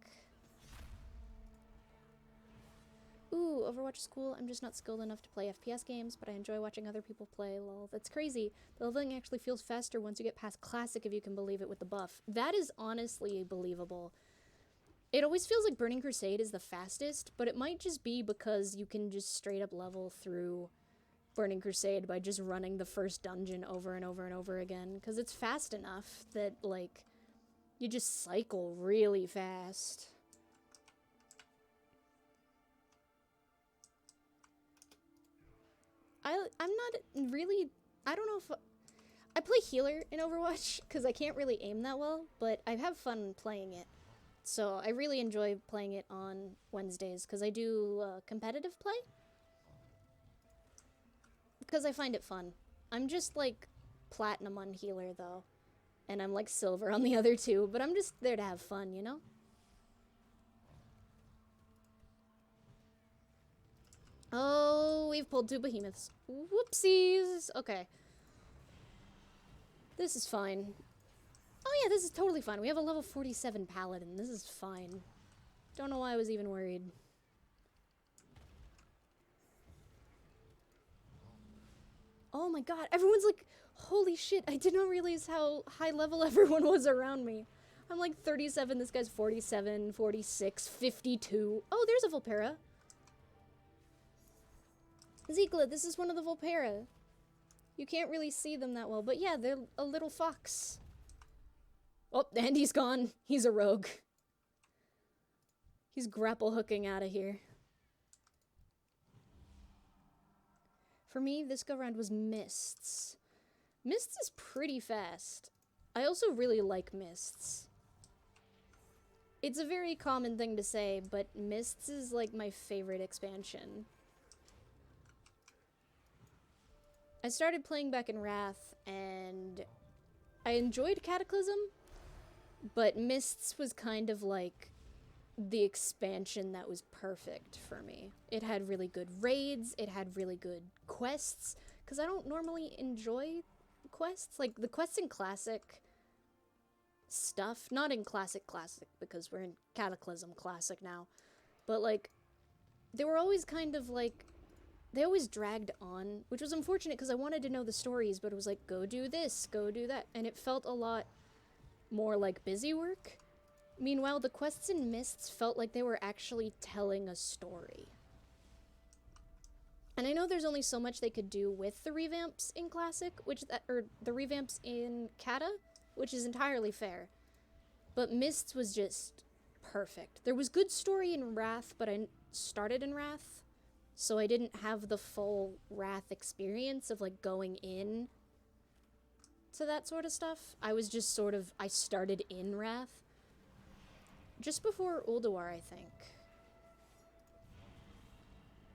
Ooh, Overwatch is cool. I'm just not skilled enough to play FPS games, but I enjoy watching other people play, lol. That's crazy. The leveling actually feels faster once you get past Classic, if you can believe it, with the buff. That is honestly believable. It always feels like Burning Crusade is the fastest, but it might just be because you can just straight up level through Burning Crusade by just running the first dungeon over and over and over again, because it's fast enough that, like, you just cycle really fast. I'm not really, I don't know if, I play healer in Overwatch, because I can't really aim that well, but I have fun playing it. So I really enjoy playing it on Wednesdays, because I do competitive play. Because I find it fun. I'm just, like, platinum on healer, though. And I'm, like, silver on the other two, but I'm just there to have fun, you know? Oh, we've pulled 2 behemoths. Whoopsies! Okay. This is fine. Oh yeah, this is totally fine. We have a level 47 paladin. This is fine. Don't know why I was even worried. Oh my god, everyone's like, holy shit, I did not realize how high level everyone was around me. I'm like 37, this guy's 47, 46, 52. Oh, there's a Volpera. Zekla, this is one of the Volpera. You can't really see them that well, but yeah, they're a little fox. Oh, and he's gone. He's a rogue. He's grapple hooking out of here. For me, this go-round was Mists. Mists is pretty fast. I also really like Mists. It's a very common thing to say, but Mists is like my favorite expansion. I started playing back in Wrath, and I enjoyed Cataclysm, but Mists was kind of like the expansion that was perfect for me. It had really good raids, it had really good quests, because I don't normally enjoy quests. Like, the quests in Classic stuff, not in Classic because we're in Cataclysm Classic now, but like, they were always kind of like, they always dragged on, which was unfortunate because I wanted to know the stories, but it was like, go do this, go do that, and it felt a lot more like busy work. Meanwhile, the quests in Mists felt like they were actually telling a story. And I know there's only so much they could do with the revamps in Classic, or the revamps in Kata, which is entirely fair. But Mists was just perfect. There was good story in Wrath, but I started in Wrath, so I didn't have the full Wrath experience of like going in to that sort of stuff. I was just sort of, I started in Wrath. Just before Ulduar, I think.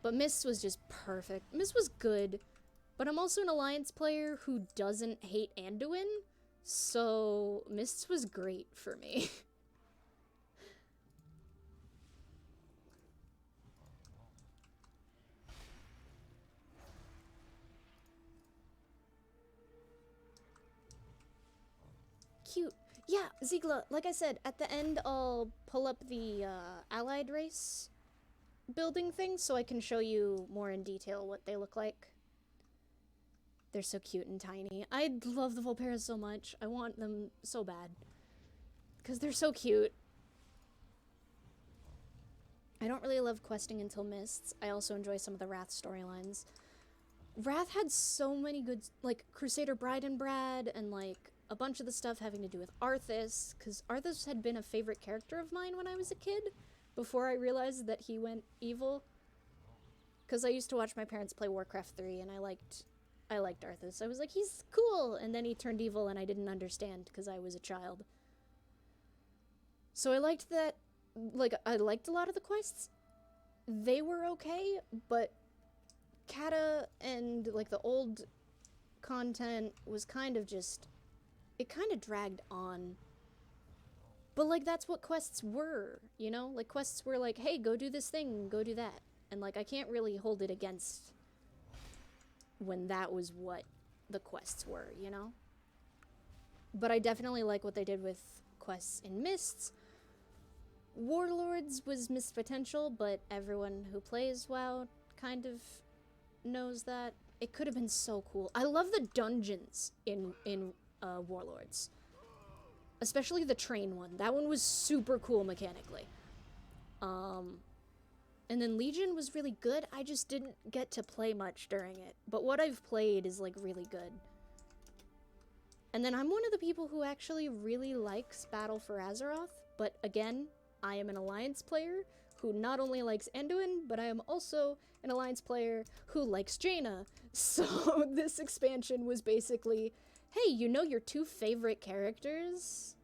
But Mists was just perfect. Mists was good, but I'm also an Alliance player who doesn't hate Anduin, so Mists was great for me. Cute. Yeah, Ziegler, like I said, at the end I'll pull up the allied race building thing so I can show you more in detail what they look like. They're so cute and tiny. I love the Volperas so much. I want them so bad. Because they're so cute. I don't really love questing until Mists. I also enjoy some of the Wrath storylines. Wrath had so many good, like, Crusader Bride and Brad, and, like, a bunch of the stuff having to do with Arthas, because Arthas had been a favorite character of mine when I was a kid, before I realized that he went evil. Because I used to watch my parents play Warcraft 3, and I liked Arthas. I was like, he's cool! And then he turned evil, and I didn't understand, because I was a child. So I liked that, like, I liked a lot of the quests. They were okay, but Kata and, like, the old content was kind of just, it kind of dragged on. But, like, that's what quests were, you know? Like, quests were like, hey, go do this thing, go do that. And, like, I can't really hold it against when that was what the quests were, you know? But I definitely like what they did with quests in Mists. Warlords was missed potential, but everyone who plays WoW kind of knows that. It could have been so cool. I love the dungeons in Warlords. Especially the train one. That one was super cool mechanically. And then Legion was really good. I just didn't get to play much during it. But what I've played is, like, really good. And then I'm one of the people who actually really likes Battle for Azeroth. But again, I am an Alliance player who not only likes Anduin, but I am also an Alliance player who likes Jaina. So this expansion was basically, hey, you know your two favorite characters?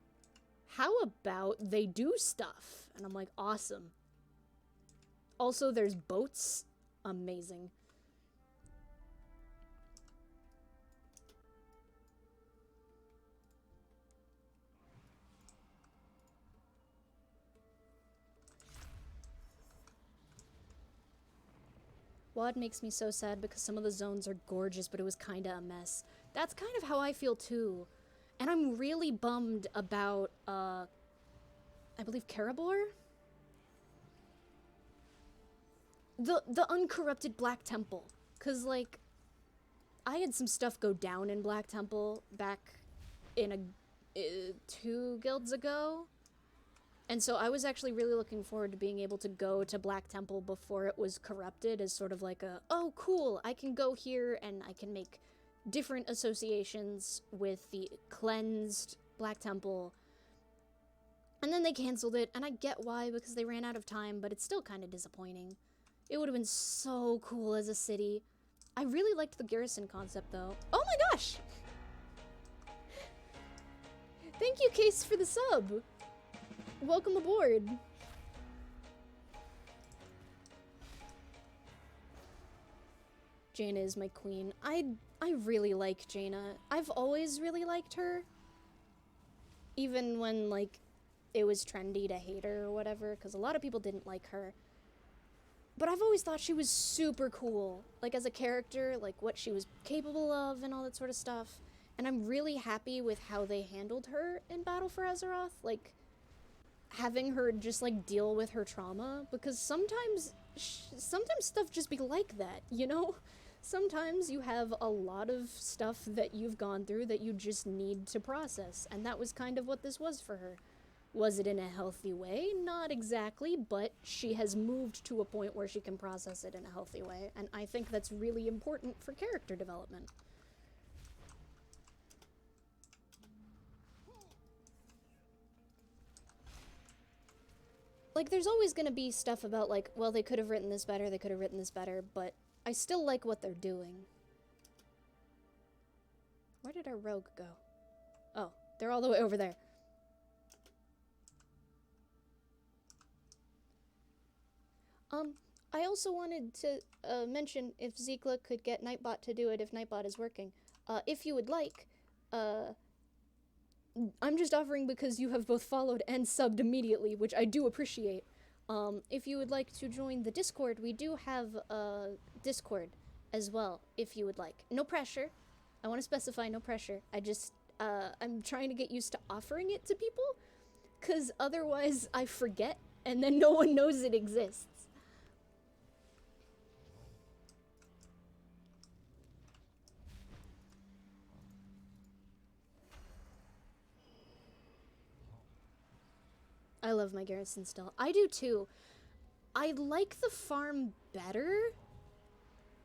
How about they do stuff? And I'm like, awesome. Also, there's boats. Amazing. WoD makes me so sad because some of the zones are gorgeous, but it was kinda a mess. That's kind of how I feel too. And I'm really bummed about, I believe Karabor? The uncorrupted Black Temple. Cause, like, I had some stuff go down in Black Temple back in 2 guilds ago. And so I was actually really looking forward to being able to go to Black Temple before it was corrupted as sort of like a, oh cool, I can go here and I can make different associations with the cleansed Black Temple. And then they canceled it, and I get why, because they ran out of time, but it's still kind of disappointing. It would have been so cool as a city. I really liked the garrison concept, though. Oh my gosh! Thank you, Case, for the sub! Welcome aboard. Jaina is my queen. I really like Jaina. I've always really liked her. Even when, like, it was trendy to hate her or whatever, because a lot of people didn't like her. But I've always thought she was super cool, like as a character, like what she was capable of and all that sort of stuff. And I'm really happy with how they handled her in Battle for Azeroth, like having her just like deal with her trauma, because sometimes stuff just be like that, you know? Sometimes you have a lot of stuff that you've gone through that you just need to process, and that was kind of what this was for her. Was it in a healthy way? Not exactly, but she has moved to a point where she can process it in a healthy way, and I think that's really important for character development. Like, there's always gonna be stuff about, like, well, they could have written this better, they could have written this better, but I still like what they're doing. Where did our rogue go? Oh, they're all the way over there. I also wanted to mention if Zekla could get Nightbot to do it if Nightbot is working. If you would like, I'm just offering because you have both followed and subbed immediately, which I do appreciate. If you would like to join the Discord, we do have a Discord as well, if you would like. No pressure. I want to specify no pressure. I'm trying to get used to offering it to people, because otherwise I forget, and then no one knows it exists. I love my garrison still. I do too. I like the farm better,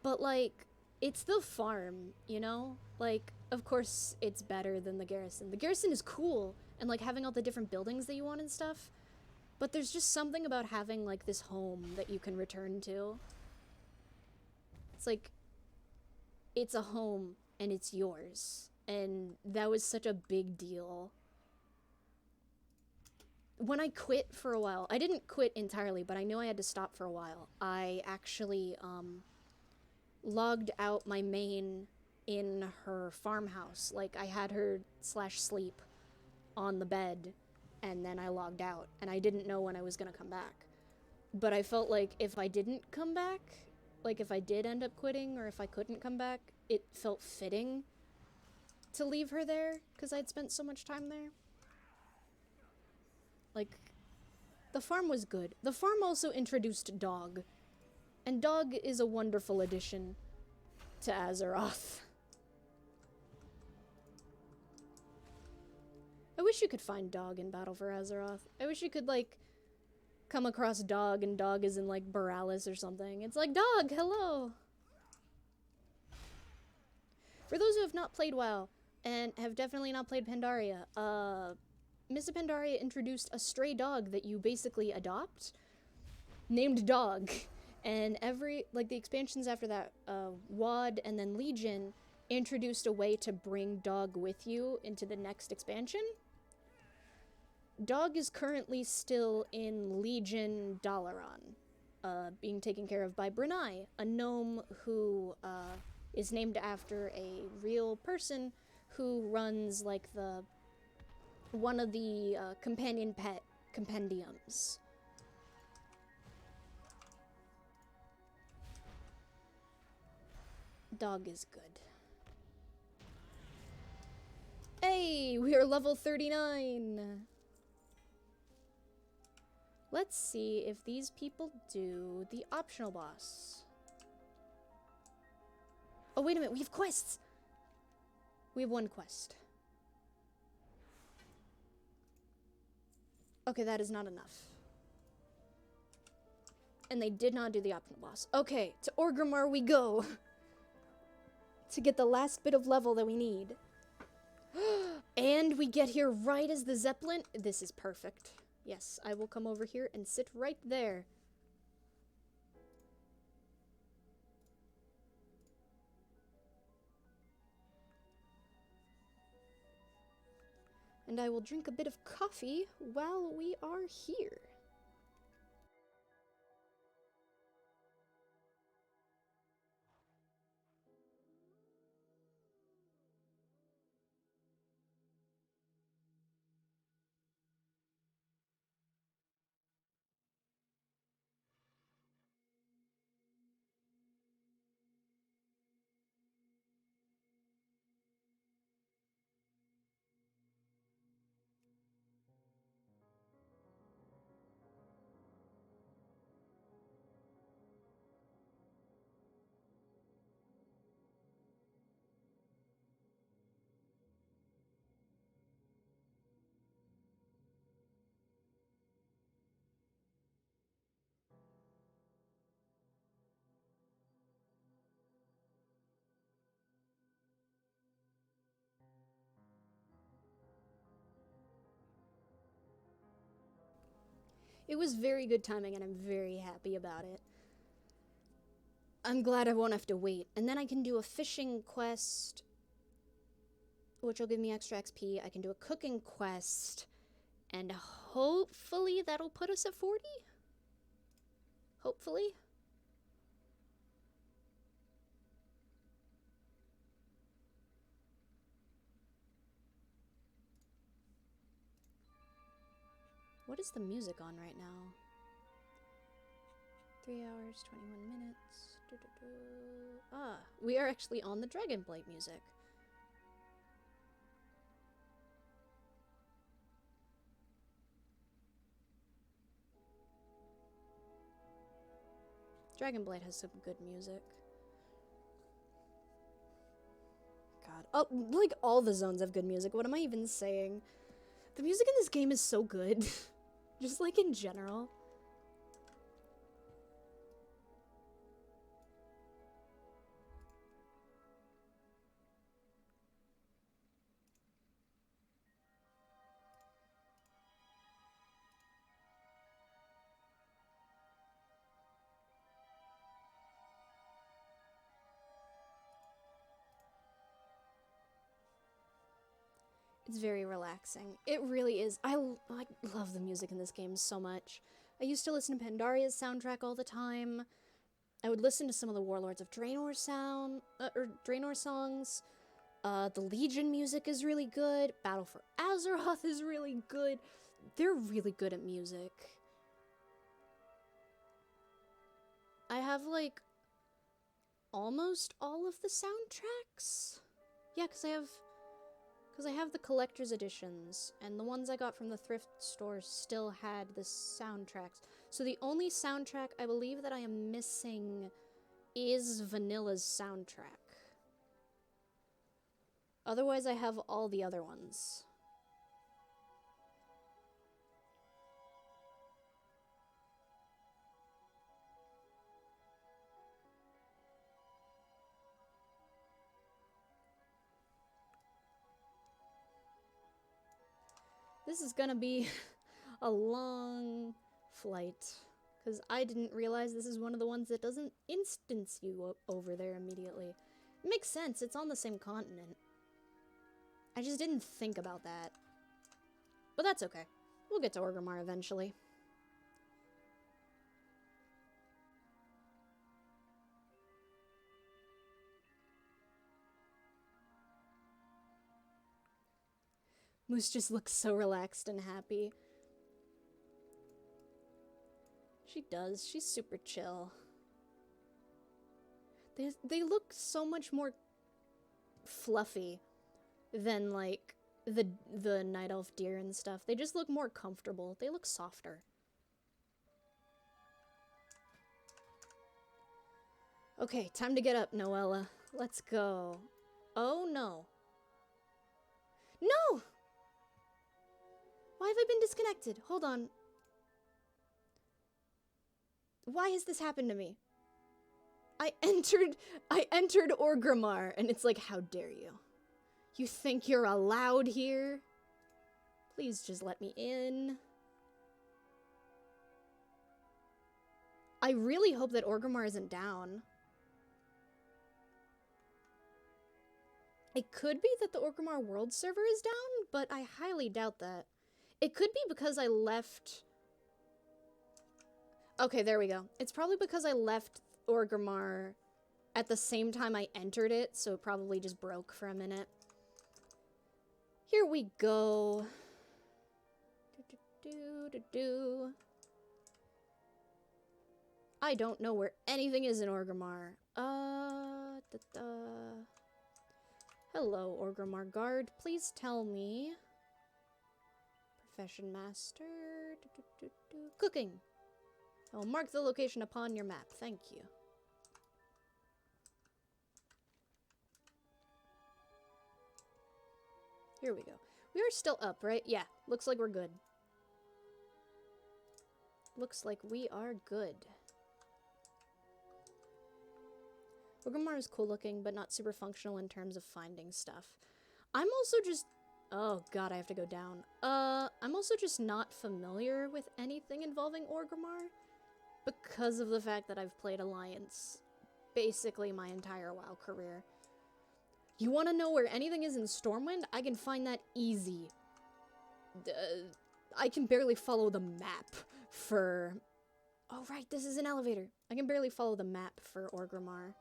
but like, it's the farm, you know? Like, of course it's better than the garrison. The garrison is cool, and like having all the different buildings that you want and stuff, but there's just something about having like this home that you can return to. It's like, it's a home and it's yours, and that was such a big deal. When I quit for a while, I didn't quit entirely, but I knew I had to stop for a while. I actually logged out my main in her farmhouse. Like, I had her /sleep on the bed, and then I logged out, and I didn't know when I was gonna come back. But I felt like if I didn't come back, like if I did end up quitting, or if I couldn't come back, it felt fitting to leave her there, because I'd spent so much time there. Like, the farm was good. The farm also introduced Dog, and Dog is a wonderful addition to Azeroth. I wish you could find Dog in Battle for Azeroth. I wish you could, like, come across Dog and Dog is in, like, Borealis or something. It's like, Dog, hello! For those who have not played WoW, and have definitely not played Pandaria, Mr. Pandaria introduced a stray dog that you basically adopt, named Dog. And the expansions after that, WoD and then Legion, introduced a way to bring Dog with you into the next expansion. Dog is currently still in Legion Dalaran, being taken care of by Brunei, a gnome who is named after a real person who runs like one of the companion pet compendiums. Dog is good. Hey, we are level 39. Let's see if these people do the optional boss. Oh, wait a minute, we have quests! We have one quest. Okay, that is not enough. And they did not do the optional boss. Okay, to Orgrimmar we go. To get the last bit of level that we need. And we get here right as the Zeppelin. This is perfect. Yes, I will come over here and sit right there. And I will drink a bit of coffee while we are here. It was very good timing, and I'm very happy about it. I'm glad I won't have to wait. And then I can do a fishing quest, which will give me extra XP. I can do a cooking quest, and hopefully that'll put us at 40? Hopefully. What is the music on right now? 3 hours, 21 minutes. Ah, we are actually on the Dragonblight music. Dragonblight has some good music. God. Oh, like all the zones have good music. What am I even saying? The music in this game is so good. Just like in general. It's very relaxing. It really is. I love the music in this game so much. I used to listen to Pandaria's soundtrack all the time. I would listen to some of the Warlords of Draenor Draenor songs. The Legion music is really good. Battle for Azeroth is really good. They're really good at music. I have, like, almost all of the soundtracks. Yeah, because I have the collector's editions, and the ones I got from the thrift store still had the soundtracks. So the only soundtrack I believe that I am missing is Vanilla's soundtrack. Otherwise, I have all the other ones. This is gonna be a long flight, because I didn't realize this is one of the ones that doesn't instance you over there immediately. It makes sense, it's on the same continent. I just didn't think about that. But that's okay. We'll get to Orgrimmar eventually. Moose just looks so relaxed and happy. She does. She's super chill. They look so much more fluffy than, like, the Night Elf deer and stuff. They just look more comfortable. They look softer. Okay, time to get up, Noella. Let's go. Oh, no. No! Why have I been disconnected? Hold on. Why has this happened to me? I entered Orgrimmar, and it's like, how dare you? You think you're allowed here? Please just let me in. I really hope that Orgrimmar isn't down. It could be that the Orgrimmar world server is down, but I highly doubt that. It could be because I left... Okay, there we go. It's probably because I left Orgrimmar at the same time I entered it, so it probably just broke for a minute. Here we go. I don't know where anything is in Orgrimmar. Hello, Orgrimmar Guard. Please tell me. Profession Master. Cooking. I will mark the location upon your map. Thank you. Here we go. We are still up, right? Yeah. Looks like we're good. Looks like we are good. Orgrimmar is cool looking, but not super functional in terms of finding stuff. I'm also just Oh god, I have to go down. I'm also just not familiar with anything involving Orgrimmar because of the fact that I've played Alliance basically my entire WoW career. You want to know where anything is in Stormwind? I can find that easy. I can barely follow the map for... Oh right, this is an elevator. I can barely follow the map for Orgrimmar.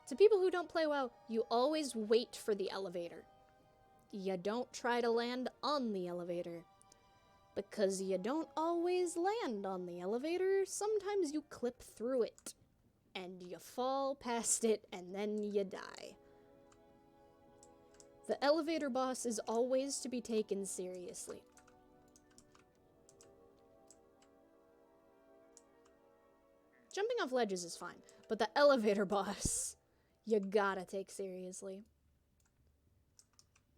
To people who don't play WoW, you always wait for the elevator. You don't try to land on the elevator. Because you don't always land on the elevator, sometimes you clip through it. And you fall past it, and then you die. The elevator boss is always to be taken seriously. Jumping off ledges is fine, but the elevator boss, you gotta take seriously.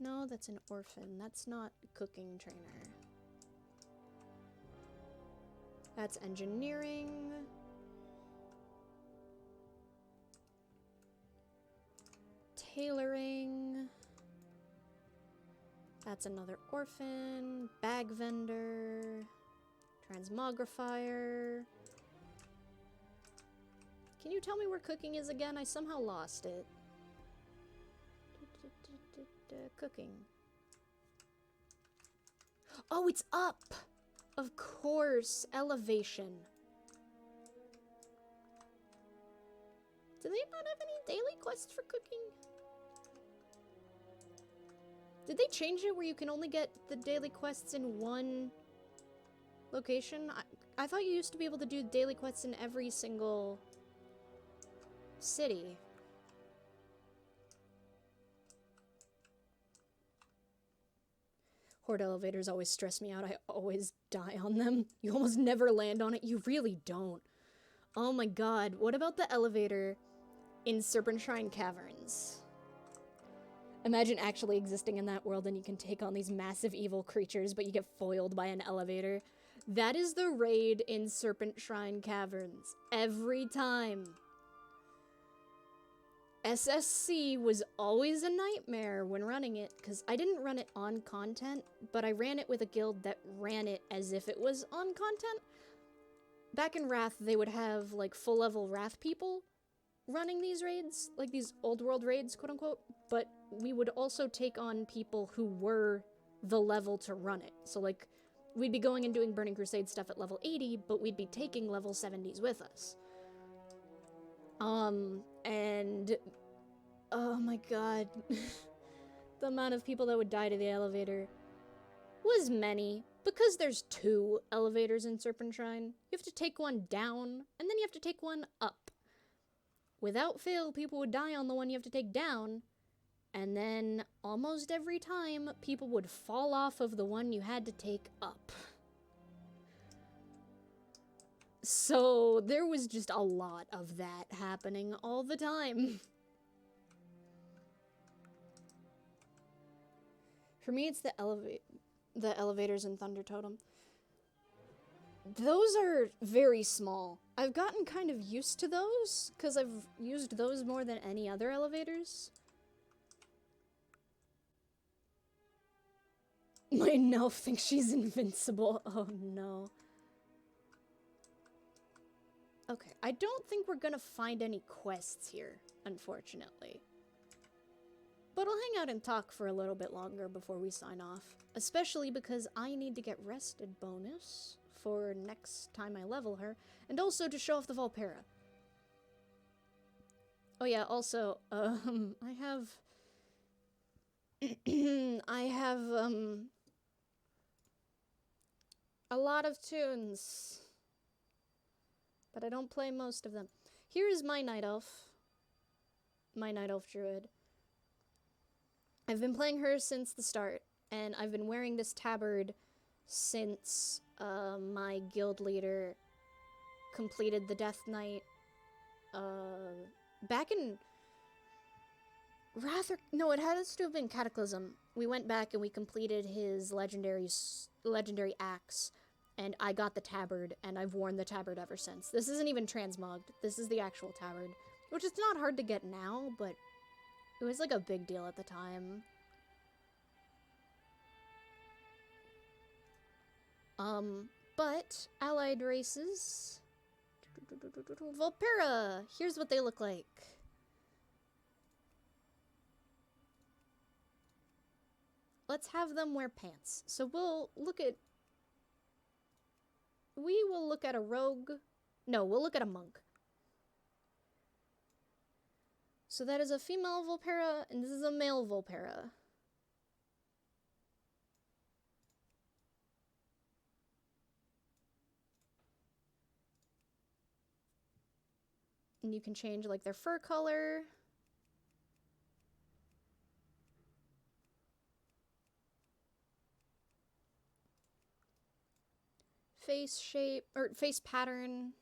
No, that's an orphan. That's not cooking trainer. That's engineering. Tailoring. That's another orphan. Bag vendor. Transmogrifier. Can you tell me where cooking is again? I somehow lost it. Cooking. Oh, it's up! Of course, elevation. Do they not have any daily quests for cooking? Did they change it where you can only get the daily quests in one location? I thought you used to be able to do daily quests in every single city. Horde elevators always stress me out. I always die on them. You almost never land on it. You really don't. Oh my god. What about the elevator in Serpent Shrine Caverns? Imagine actually existing in that world and you can take on these massive evil creatures, but you get foiled by an elevator. That is the raid in Serpent Shrine Caverns. Every time. SSC was always a nightmare when running it, because I didn't run it on content, but I ran it with a guild that ran it as if it was on content. Back in Wrath, they would have, like, full-level Wrath people running these raids, like these old world raids, quote-unquote, but we would also take on people who were the level to run it. So, like, we'd be going and doing Burning Crusade stuff at level 80, but we'd be taking level 70s with us. And oh my god, the amount of people that would die to the elevator was many, because there's 2 elevators in Serpent Shrine. You have to take one down, and then you have to take one up. Without fail, people would die on the one you have to take down, and then almost every time, people would fall off of the one you had to take up. So there was just a lot of that happening all the time. For me, it's the elevators in Thunder Totem. Those are very small. I've gotten kind of used to those, because I've used those more than any other elevators. My Nelf thinks she's invincible. Oh no. Okay, I don't think we're gonna find any quests here, unfortunately. But I'll hang out and talk for a little bit longer before we sign off. Especially because I need to get rested bonus for next time I level her, and also to show off the Volpera. Oh yeah, also, I have a lot of tunes, but I don't play most of them. Here is my Night Elf Druid. I've been playing her since the start, and I've been wearing this tabard since my guild leader completed the Death Knight back in no, it has to have been Cataclysm. We went back and we completed his legendary axe, and I got the tabard, and I've worn the tabard ever since. This isn't even transmogged. This is the actual tabard, which is not hard to get now, but it was like a big deal at the time. But allied races, Vulpera, here's what they look like. Let's have them wear pants. So we will look at a rogue. No, we'll look at a monk. So that is a female Vulpera, and this is a male Vulpera. And you can change like their fur color. Face shape, or face pattern.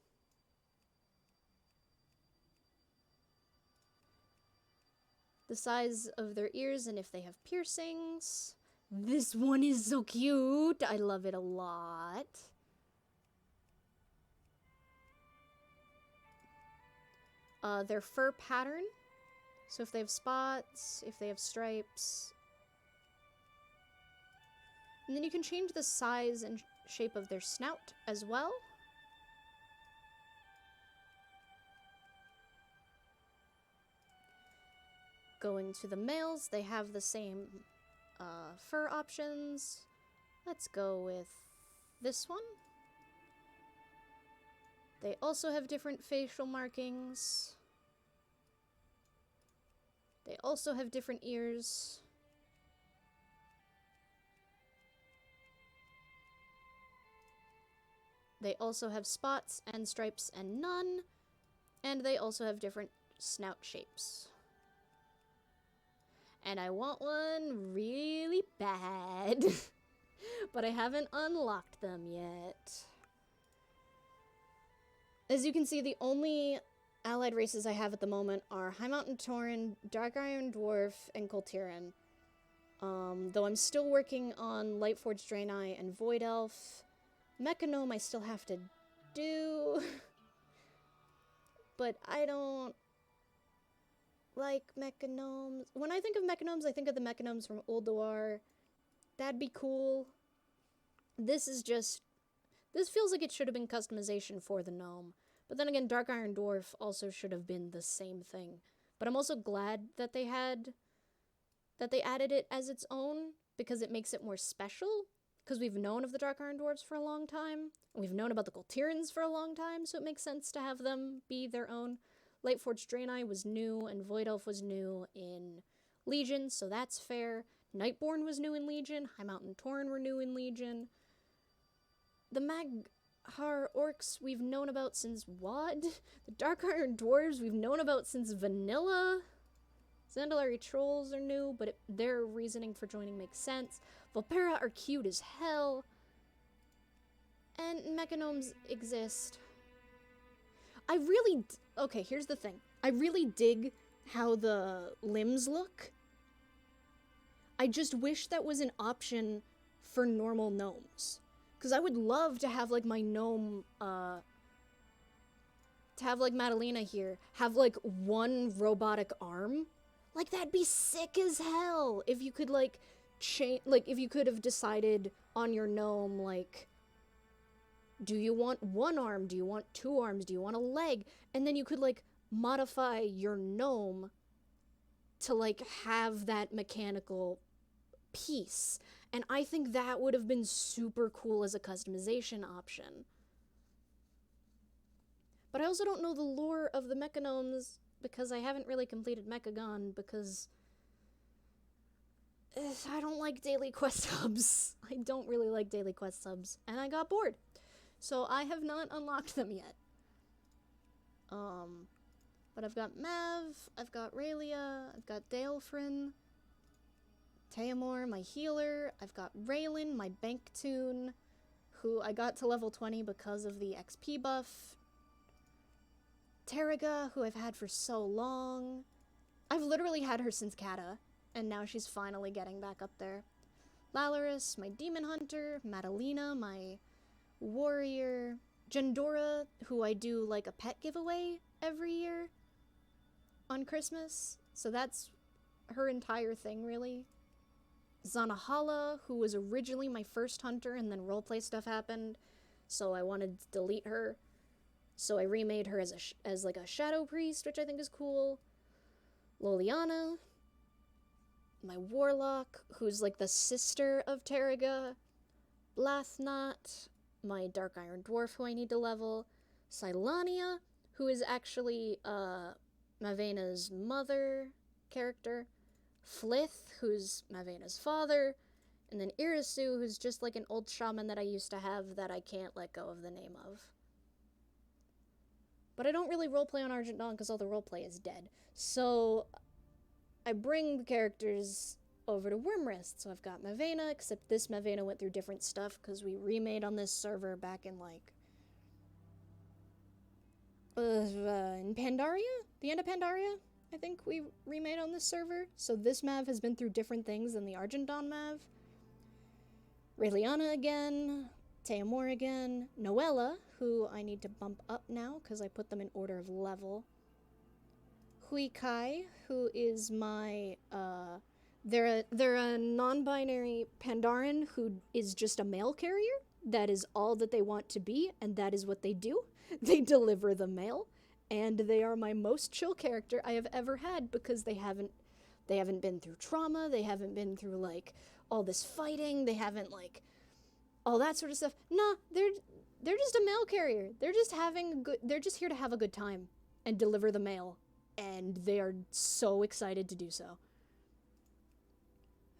The size of their ears and if they have piercings. This one is so cute. I love it a lot. Their fur pattern. So if they have spots, if they have stripes. And then you can change the size and shape of their snout as well. Going to the males, they have the same fur options. Let's go with this one. They also have different facial markings. They also have different ears. They also have spots and stripes and none. And they also have different snout shapes. And I want one really bad. But I haven't unlocked them yet. As you can see, the only allied races I have at the moment are High Mountain Tauren, Dark Iron Dwarf, and Coltiran. Though I'm still working on Lightforged Draenei and Void Elf. Mechanome I still have to do. But I don't like Mechanomes. When I think of Mechanomes, I think of the Mechanomes from Ulduar. That'd be cool. This feels like it should have been customization for the gnome. But then again, Dark Iron Dwarf also should have been the same thing. But I'm also glad that they added it as its own, because it makes it more special. Because we've known of the Dark Iron Dwarves for a long time. And we've known about the Coltirans for a long time, so it makes sense to have them be their own. Lightforged Draenei was new, and Void Elf was new in Legion, so that's fair. Nightborn was new in Legion. High Mountain Tauren were new in Legion. The Maghar Orcs we've known about since WoD. The Dark Iron Dwarves we've known about since Vanilla. Zandalari Trolls are new, but their reasoning for joining makes sense. Vulpera are cute as hell. And Mechanomes exist. Okay, here's the thing. I really dig how the limbs look. I just wish that was an option for normal gnomes. Because I would love to have, like, my gnome, to have, like, Madalena here, have, like, one robotic arm. Like, that'd be sick as hell! If you could, like, if you could have decided on your gnome, like, do you want one arm? Do you want two arms? Do you want a leg? And then you could, like, modify your gnome to, like, have that mechanical piece. And I think that would have been super cool as a customization option. But I also don't know the lore of the Mechanomes because I haven't really completed Mechagon because I don't like daily quest hubs. I don't really like daily quest hubs, and I got bored. So I have not unlocked them yet. But I've got Mav, I've got Raylia, I've got Daelfrin, Teamor, my healer, I've got Raylin, my Banktoon, who I got to level 20 because of the XP buff, Terraga, who I've had for so long. I've literally had her since Kata, and now she's finally getting back up there. Lalorus, my Demon Hunter, Madalena, my warrior, Jandora, who I do like a pet giveaway every year on Christmas. So that's her entire thing, really. Zanahala, who was originally my first hunter and then roleplay stuff happened, so I wanted to delete her. So I remade her as like a shadow priest, which I think is cool. Loliana, my warlock, who's like the sister of Terraga. Blathnot, my dark iron dwarf who I need to level. Silania, who is actually Mavena's mother character. Flith, who's Mavena's father. And then Irisu, who's just like an old shaman that I used to have that I can't let go of the name of. But I don't really roleplay on Argent Dawn because all the roleplay is dead. So I bring the characters over to Wormrest. So I've got Mavena, except this Mavena went through different stuff because we remade on this server back in like in Pandaria? The end of Pandaria? I think we remade on this server. So this Mav has been through different things than the Argent Dawn Mav. Raeliana again, Teamor again, Noella, who I need to bump up now because I put them in order of level. Hui Kai, who is my they're a non-binary Pandaren who is just a mail carrier. That is all that they want to be, and that is what they do. They deliver the mail, and they are my most chill character I have ever had because they haven't been through trauma, they haven't been through like all this fighting, they haven't like all that sort of stuff. Nah, they're just a mail carrier. They're just here to have a good time and deliver the mail, and they are so excited to do so.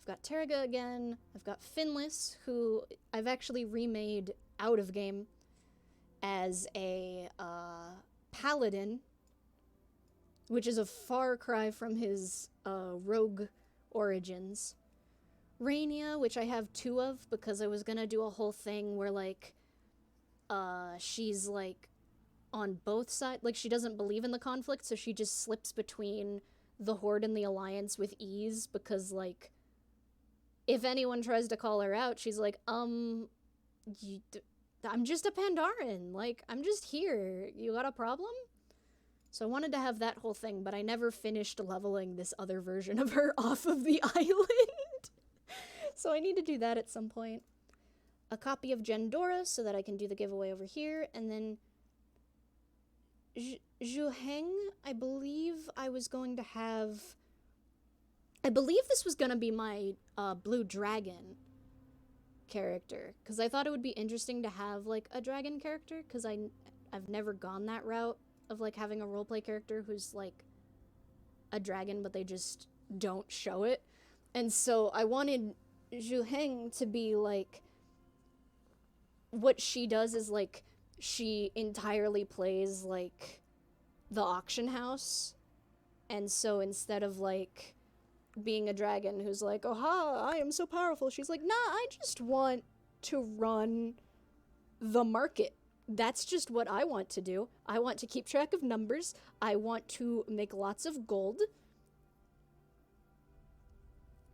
I've got Terraga again. I've got Finless, who I've actually remade out of game as a paladin, which is a far cry from his rogue origins. Rainia, which I have 2 of because I was gonna do a whole thing where like she's like on both sides, like she doesn't believe in the conflict, so she just slips between the Horde and the Alliance with ease because like if anyone tries to call her out, she's like, I'm just a Pandaren. Like, I'm just here. You got a problem? So I wanted to have that whole thing, but I never finished leveling this other version of her off of the island. So I need to do that at some point. A copy of Jandora so that I can do the giveaway over here. And then Zhuheng, I believe I was going to have... I believe this was going to be my blue dragon character, because I thought it would be interesting to have like a dragon character, because I've never gone that route of like having a roleplay character who's like a dragon but they just don't show it. And so I wanted Zhuheng to be like, what she does is like she entirely plays like the auction house, and so instead of like being a dragon who's like, oh ha, I am so powerful, she's like, nah, I just want to run the market. That's just what I want to do. I want to keep track of numbers. I want to make lots of gold.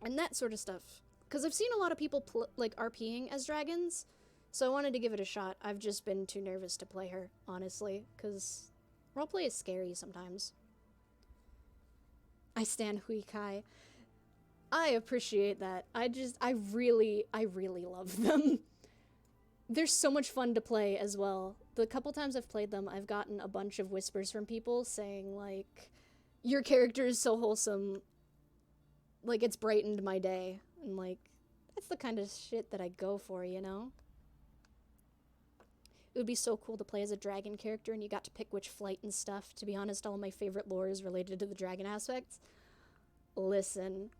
And that sort of stuff. Because I've seen a lot of people like RPing as dragons, so I wanted to give it a shot. I've just been too nervous to play her, honestly, because roleplay is scary sometimes. I stand Hui Kai. I appreciate that. I really love them. They're so much fun to play as well. The couple times I've played them, I've gotten a bunch of whispers from people saying, like, your character is so wholesome. Like, it's brightened my day. And, like, that's the kind of shit that I go for, you know? It would be so cool to play as a dragon character, and you got to pick which flight and stuff. To be honest, all of my favorite lore is related to the dragon aspects. Listen,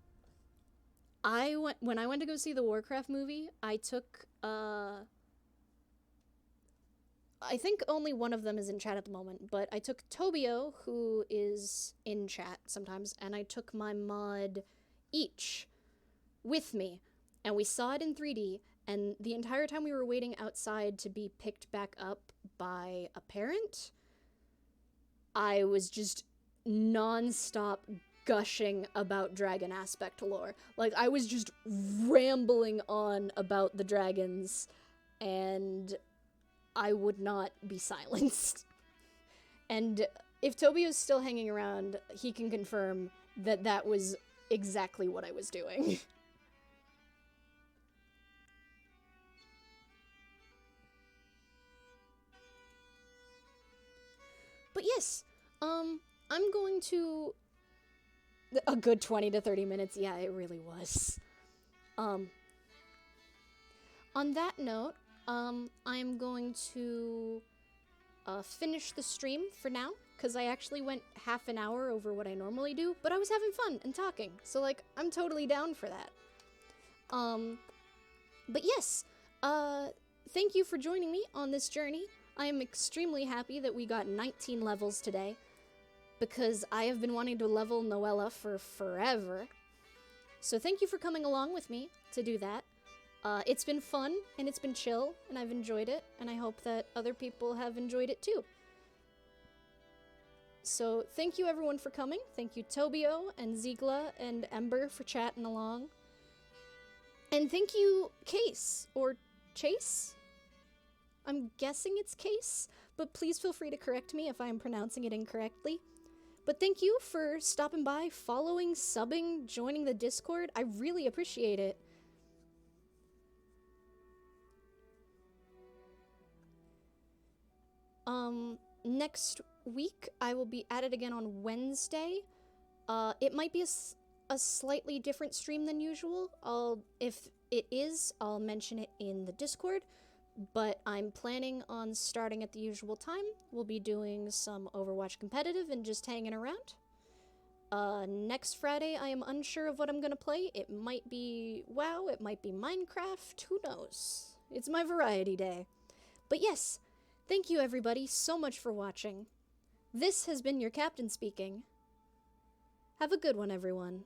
when I went to go see the Warcraft movie, I took, I think only one of them is in chat at the moment, but I took Tobio, who is in chat sometimes, and I took my mod Each with me, and we saw it in 3D, and the entire time we were waiting outside to be picked back up by a parent, I was just non-stop gushing about dragon aspect lore. Like, I was just rambling on about the dragons, and I would not be silenced. And if Tobio's still hanging around, he can confirm that that was exactly what I was doing. But yes, I'm going to... A good 20 to 30 minutes, yeah, it really was. On that note, I'm going to finish the stream for now, because I actually went half an hour over what I normally do, but I was having fun and talking, so, like, I'm totally down for that. But yes, thank you for joining me on this journey. I am extremely happy that we got 19 levels today, because I have been wanting to level Noella for forever. So thank you for coming along with me to do that. It's been fun, and it's been chill, and I've enjoyed it, and I hope that other people have enjoyed it too. So thank you everyone for coming. Thank you Tobio and Ziegla and Ember for chatting along. And thank you Case, or Chase? I'm guessing it's Case, but please feel free to correct me if I am pronouncing it incorrectly. But thank you for stopping by, following, subbing, joining the Discord. I really appreciate it. Next week, I will be at it again on Wednesday. It might be a slightly different stream than usual. If it is, I'll mention it in the Discord. But I'm planning on starting at the usual time. We'll be doing some Overwatch competitive and just hanging around. Next Friday, I am unsure of what I'm gonna play. It might be WoW, it might be Minecraft, who knows? It's my variety day. But yes, thank you everybody so much for watching. This has been your captain speaking. Have a good one, everyone.